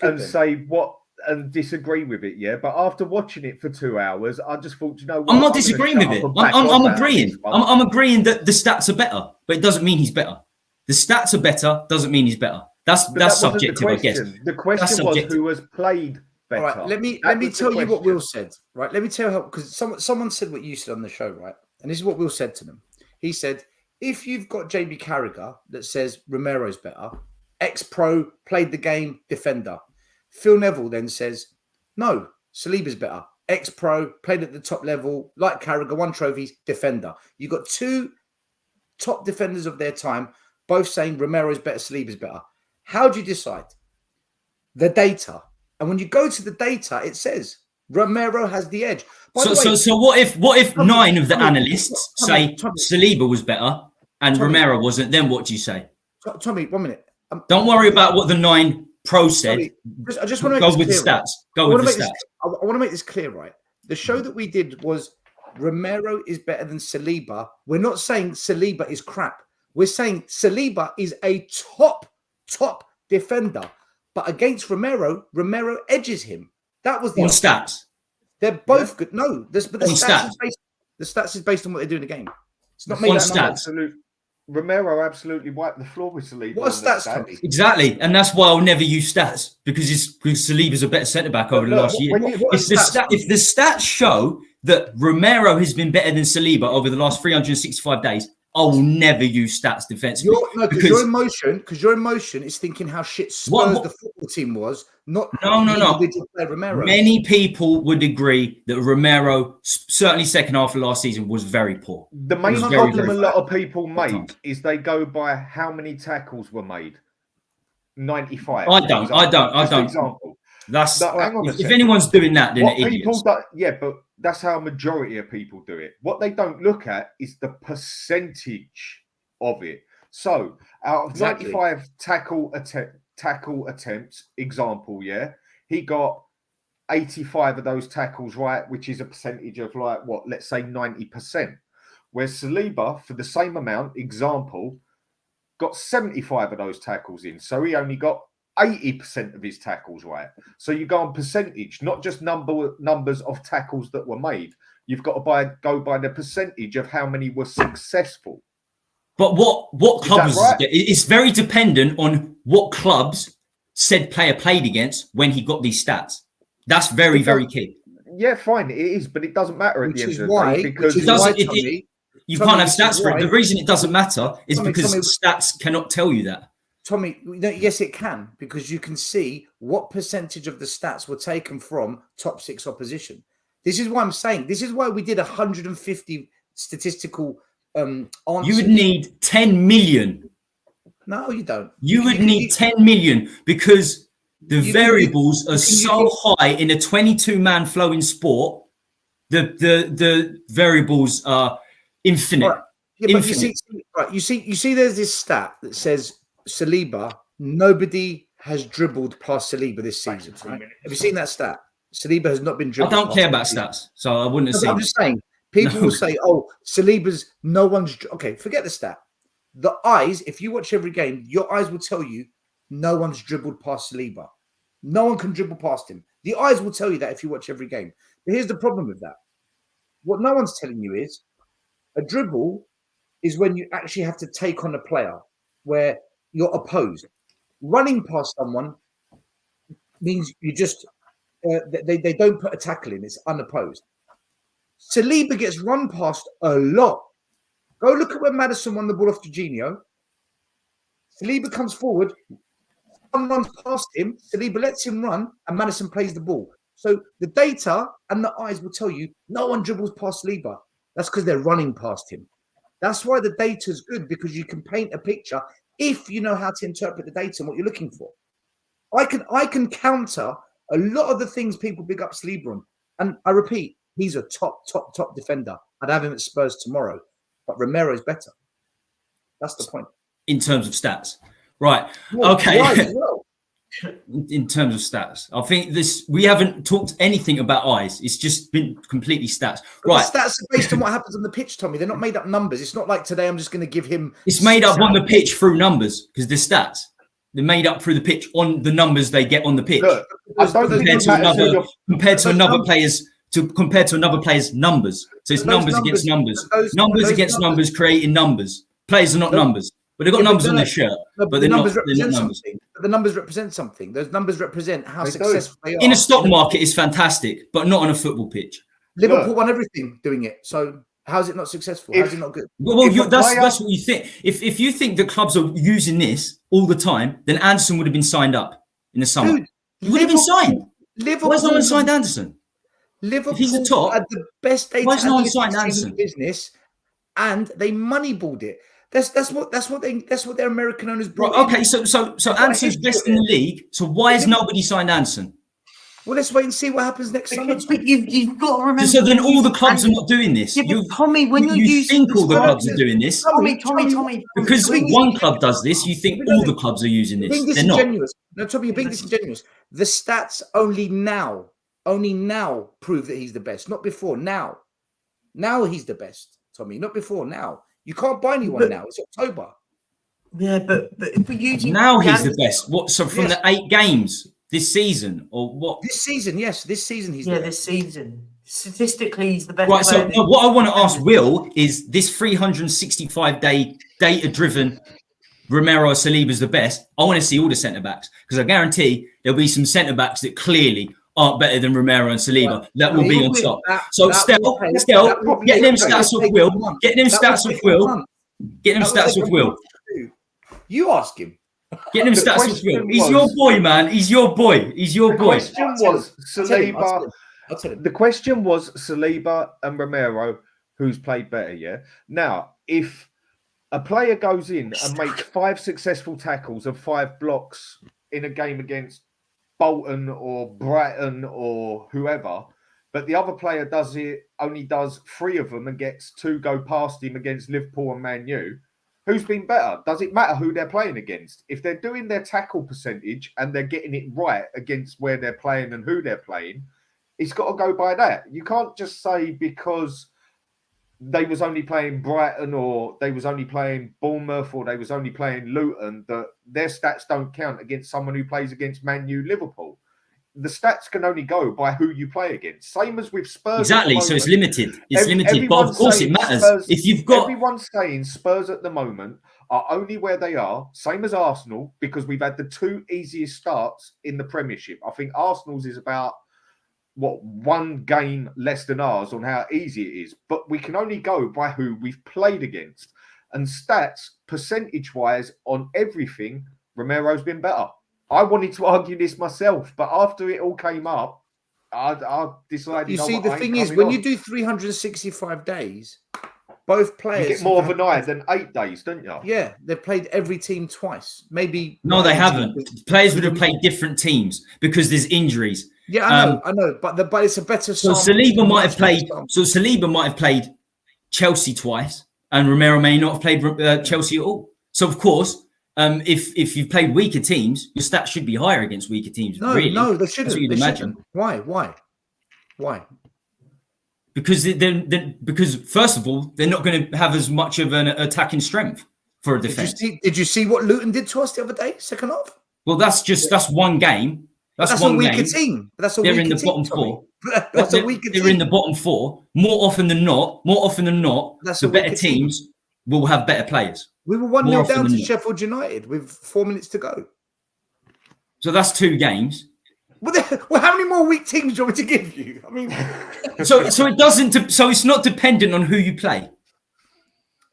and say what and disagree with it, yeah. But after watching it for 2 hours, I just thought, you know what? I'm not disagreeing with it. I'm agreeing. I'm agreeing that the stats are better, but it doesn't mean he's better. The stats are better doesn't mean he's better. That's subjective, I guess. The question was who has played better. All right, let me tell you what Will said. Right, let me tell you how, because someone said what you said on the show, right? And this is what Will said to them. He said, if you've got JB Carragher that says Romero's better, ex-pro, played the game, defender. Phil Neville then says, no, Saliba's better. Ex-pro, played at the top level, like Carragher, won trophies, defender. You've got two top defenders of their time, both saying Romero's better, Saliba's better. How do you decide? The data. And when you go to the data, it says Romero has the edge. So what if 9 of the analysts say Saliba was better and Romero wasn't? Then what do you say? Tommy, 1 minute. Don't worry about what the 9 pro said. Tommy, I just want to go with the stats. Go with the stats. I want to make this clear, right? The show that we did was Romero is better than Saliba. We're not saying Saliba is crap. We're saying Saliba is a top defender. But against Romero edges him. That was the stats. They're both good. No, the stats is based on what they do in the game. It's not made on stats. Romero absolutely wiped the floor with Saliba. What stats? Exactly, and that's why I'll never use stats because Saliba's a better centre back over the last year. If the stats show that Romero has been better than Saliba over the last 365 days, I will never use stats defensively. Because your emotion is thinking how shit Spurs the football team was. No. Romero. Many people would agree that Romero, certainly second half of last season, was very poor. The main problem a lot of people made is they go by how many tackles were made. 95. I don't. Example. That's if anyone's doing that, then they're idiots. But that's how a majority of people do it. What they don't look at is the percentage of it. So out of 95 tackle attempts, example, he got 85 of those tackles right, which is a percentage of let's say 90%. Where Saliba, for the same amount, example, got 75 of those tackles in. So he only got 80% of his tackles right. So you go on percentage, not just numbers of tackles that were made. You've got to go by the percentage of how many were successful. But what clubs? Right? It's very dependent on what clubs said player played against when he got these stats. That's very key. Yeah, fine, it is, but it doesn't matter at the end of the day because you can't have stats for it. The reason it doesn't matter is because stats cannot tell you that. Tommy, yes, it can, because you can see what percentage of the stats were taken from top 6 opposition. This is why I'm saying, this is why we did 150 statistical answers. You would need 10 million. No, you don't. You would need 10 million because the variables are so high in a 22-man flowing sport. The variables are infinite. Right. Yeah, but you see, there's this stat that says Saliba, nobody has dribbled past Saliba this season. Right? Have you seen that stat? Saliba has not been dribbled. I don't care about stats, so I wouldn't have seen. I'm just saying, people will say, "Oh, Saliba's no one's." Okay, forget the stat. The eyes, if you watch every game, your eyes will tell you no one's dribbled past Saliba. No one can dribble past him. The eyes will tell you that if you watch every game. But here's the problem with that. What no one's telling you is a dribble is when you actually have to take on a player where you're opposed. Running past someone means you just they don't put a tackle in. It's unopposed. Saliba gets run past a lot. Go look at when Maddison won the ball off Jorginho. Saliba comes forward, someone runs past him, Saliba lets him run, and Maddison plays the ball. So the data and the eyes will tell you no one dribbles past Saliba. That's because they're running past him. That's why the data is good, because you can paint a picture if you know how to interpret the data and what you're looking for. I can counter a lot of the things people big up Saliba on. And I repeat, he's a top defender. I'd have him at Spurs tomorrow. But Romero's better. That's the point. In terms of stats. Right. Well, okay. Well. In terms of stats. I think we haven't talked anything about eyes. It's just been completely stats. Right. The stats are based on what happens on the pitch, Tommy. They're not made up numbers. It's not like today I'm just going to give him... It's made up on the pitch through numbers, because the stats. They're made up through the pitch on the numbers they get on the pitch. Look, compared to another player's numbers. So it's numbers against numbers. Numbers against numbers, creating numbers. Players are not numbers. But they've got numbers on their shirt. But they're not numbers. The numbers represent something. Those numbers represent how successful they are. In a stock market, it's fantastic, but not on a football pitch. Liverpool won everything doing it. So how is it not successful? How is it not good? Well, that's what you think. If you think the clubs are using this all the time, then Anderson would have been signed up in the summer. Dude, he would have been signed. Why has no one signed Anderson? Liverpool if he's the top, had the best data why has no one signed Anderson? Business, and they moneyballed it. That's what their American owners brought. Right, okay, so Anderson's best in the league. So why has nobody signed Anderson? Well, let's wait and see what happens next summer. But you've got to remember. So then all the clubs are not doing this. Yeah, but Tommy, when you think all the clubs are doing this. Tommy. Because one club does this, you think all the clubs are using this. They're not. No, Tommy, you're being disingenuous. The stats only now prove that he's the best. Not before. Now he's the best, Tommy. Not before. Now. You can't buy anyone now. It's October. Yeah, but if we're using now he's the best. What? So from the 8 games this season, or what? This season, yes. This season he's this season. Statistically, he's the best. Right. So what I want to ask Will is this 365-day data-driven Romero or Saliba's the best. I want to see all the centre backs, because I guarantee there'll be some centre backs that clearly aren't better than Romero and Saliba. That will be on top. So Stel, get them stats off Will. Get them stats off Will. Get them stats off Will. You ask him. Get them stats off Will. He's your boy, man. He's your boy. He's your boy. The question was Saliba. The question was Saliba and Romero, who's played better. Yeah. Now, if a player goes in and makes 5 successful tackles and 5 blocks in a game against Bolton or Brighton or whoever, but the other player only does 3 of them and gets 2 go past him against Liverpool and Man U, who's been better? Does it matter who they're playing against? If they're doing their tackle percentage and they're getting it right against where they're playing and who they're playing, it's got to go by that. You can't just say because they was only playing Brighton or they was only playing Bournemouth or they was only playing Luton that their stats don't count against someone who plays against Man U, Liverpool. The stats can only go by who you play against. Same as with Spurs. Exactly. So it's limited. It's limited, but of course it matters. Spurs, if you've got everyone's saying Spurs at the moment are only where they are, same as Arsenal, because we've had the 2 easiest starts in the Premiership. I think Arsenal's is about 1 game less than ours on how easy it is, but we can only go by who we've played against. And stats, percentage-wise, on everything, Romero's been better. I wanted to argue this myself, but after it all came up, I decided. You see, the thing is, when you do 365 days, both players you get more of an eye than 8 days, don't you? Yeah, they've played every team twice, maybe. No, they haven't. Players would have played different teams because there's injuries. Yeah, I know, but it's a better. So Saliba might have played. So Saliba might have played Chelsea twice, and Romero may not have played Chelsea at all. So of course, if you've played weaker teams, your stats should be higher against weaker teams. No, really. No, they shouldn't. That's what you'd imagine. Why? Because because first of all, they're not going to have as much of an attacking strength for a defense. Did you see what Luton did to us the other day, second half? Well, that's one game. That's one a weaker game. Team. That's a they're weaker in the team, bottom 4. That's a weaker team. They're in the bottom 4 more often than not. The better teams will have better players. We were 1-0 down to Sheffield United with 4 minutes to go. So that's 2 games. Well, how many more weak teams do you want me to give you? I mean, so it doesn't. So it's not dependent on who you play.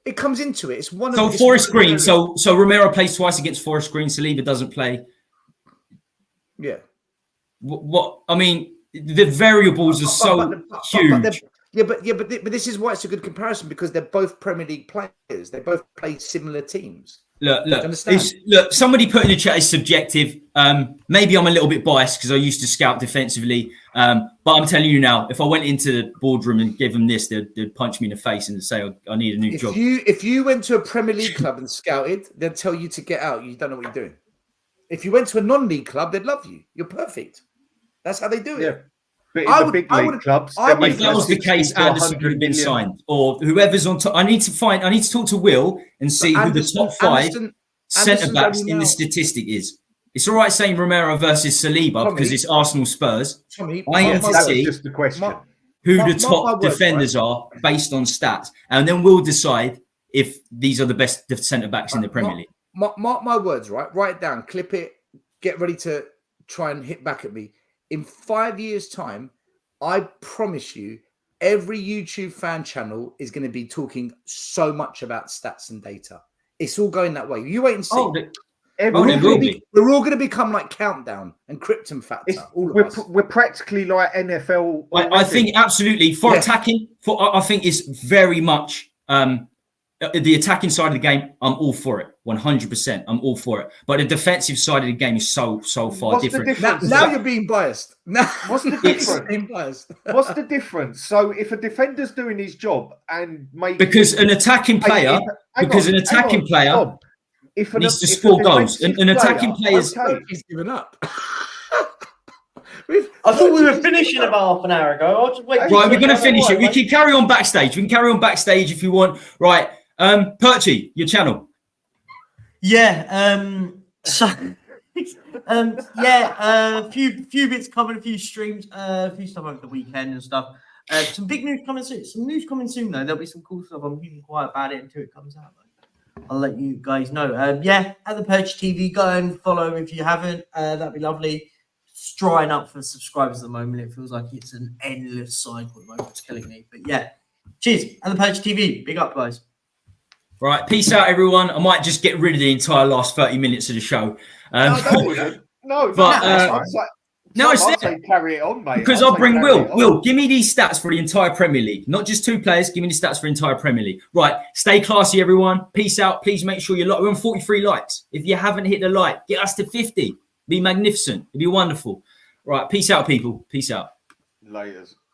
It comes into it. It's one of. So Forest Green. So Romero plays twice against Forest Green. Saliba doesn't play. Yeah. What I mean, the variables are so huge. But this is why it's a good comparison, because they're both Premier League players. They both play similar teams. Look, somebody put in the chat is subjective. Maybe I'm a little bit biased because I used to scout defensively. But I'm telling you now, if I went into the boardroom and gave them this, they'd punch me in the face and say, I need a new job. If you went to a Premier League club and scouted, they'd tell you to get out. You don't know what you're doing. If you went to a non-league club, they'd love you. You're perfect. That's how they do it. Yeah. But in the big league clubs, if that was the case, Anderson would have been signed, or whoever's on top. I need to talk to Will and see who the top 5 centre backs in the statistic is. It's all right saying Romero versus Saliba because it's Arsenal Spurs. I need to see just the question. Who the top defenders are based on stats, and then we'll decide if these are the best centre backs in the Premier League. Mark my words, right? Write it down, clip it, get ready to try and hit back at me. In 5 years' time, I promise you, every YouTube fan channel is going to be talking so much about stats and data. It's all going that way. You wait and see. We're all going to become like Countdown and Krypton Factor. We're practically like NFL. I think absolutely for attacking. I think it's very much the attacking side of the game. I'm all for it. 100%. I'm all for it. But the defensive side of the game is so far different. Now you're being biased. What's the difference? What's the difference? So if a defender's doing his job and because an attacking player needs to score goals. An attacking player he's given up. I thought we were finishing about half an hour ago. I'll just wait. Right, we're going to finish it. We can carry on backstage. We can carry on backstage if you want. Right, Perchy, your channel. Yeah. A few bits coming, a few streams, a few stuff over the weekend and stuff. Some big news coming soon. Some news coming soon though. There'll be some cool stuff. I'm keeping quiet about it until it comes out. I'll let you guys know. At the Perch TV, go and follow if you haven't. That'd be lovely. It's drying up for subscribers at the moment. It feels like it's an endless cycle at the moment. It's killing me. But yeah, cheers. At the Perch TV, big up, guys. Right, peace out, everyone. I might just get rid of the entire last 30 minutes of the show. It's there. Carry it on, mate. Because I'll bring Will. Will, give me these stats for the entire Premier League. Not just 2 players. Give me the stats for the entire Premier League. Right, stay classy, everyone. Peace out. Please make sure you're we're on 43 likes. If you haven't hit the like, get us to 50. Be magnificent. It'd be wonderful. Right, peace out, people. Peace out. Laters.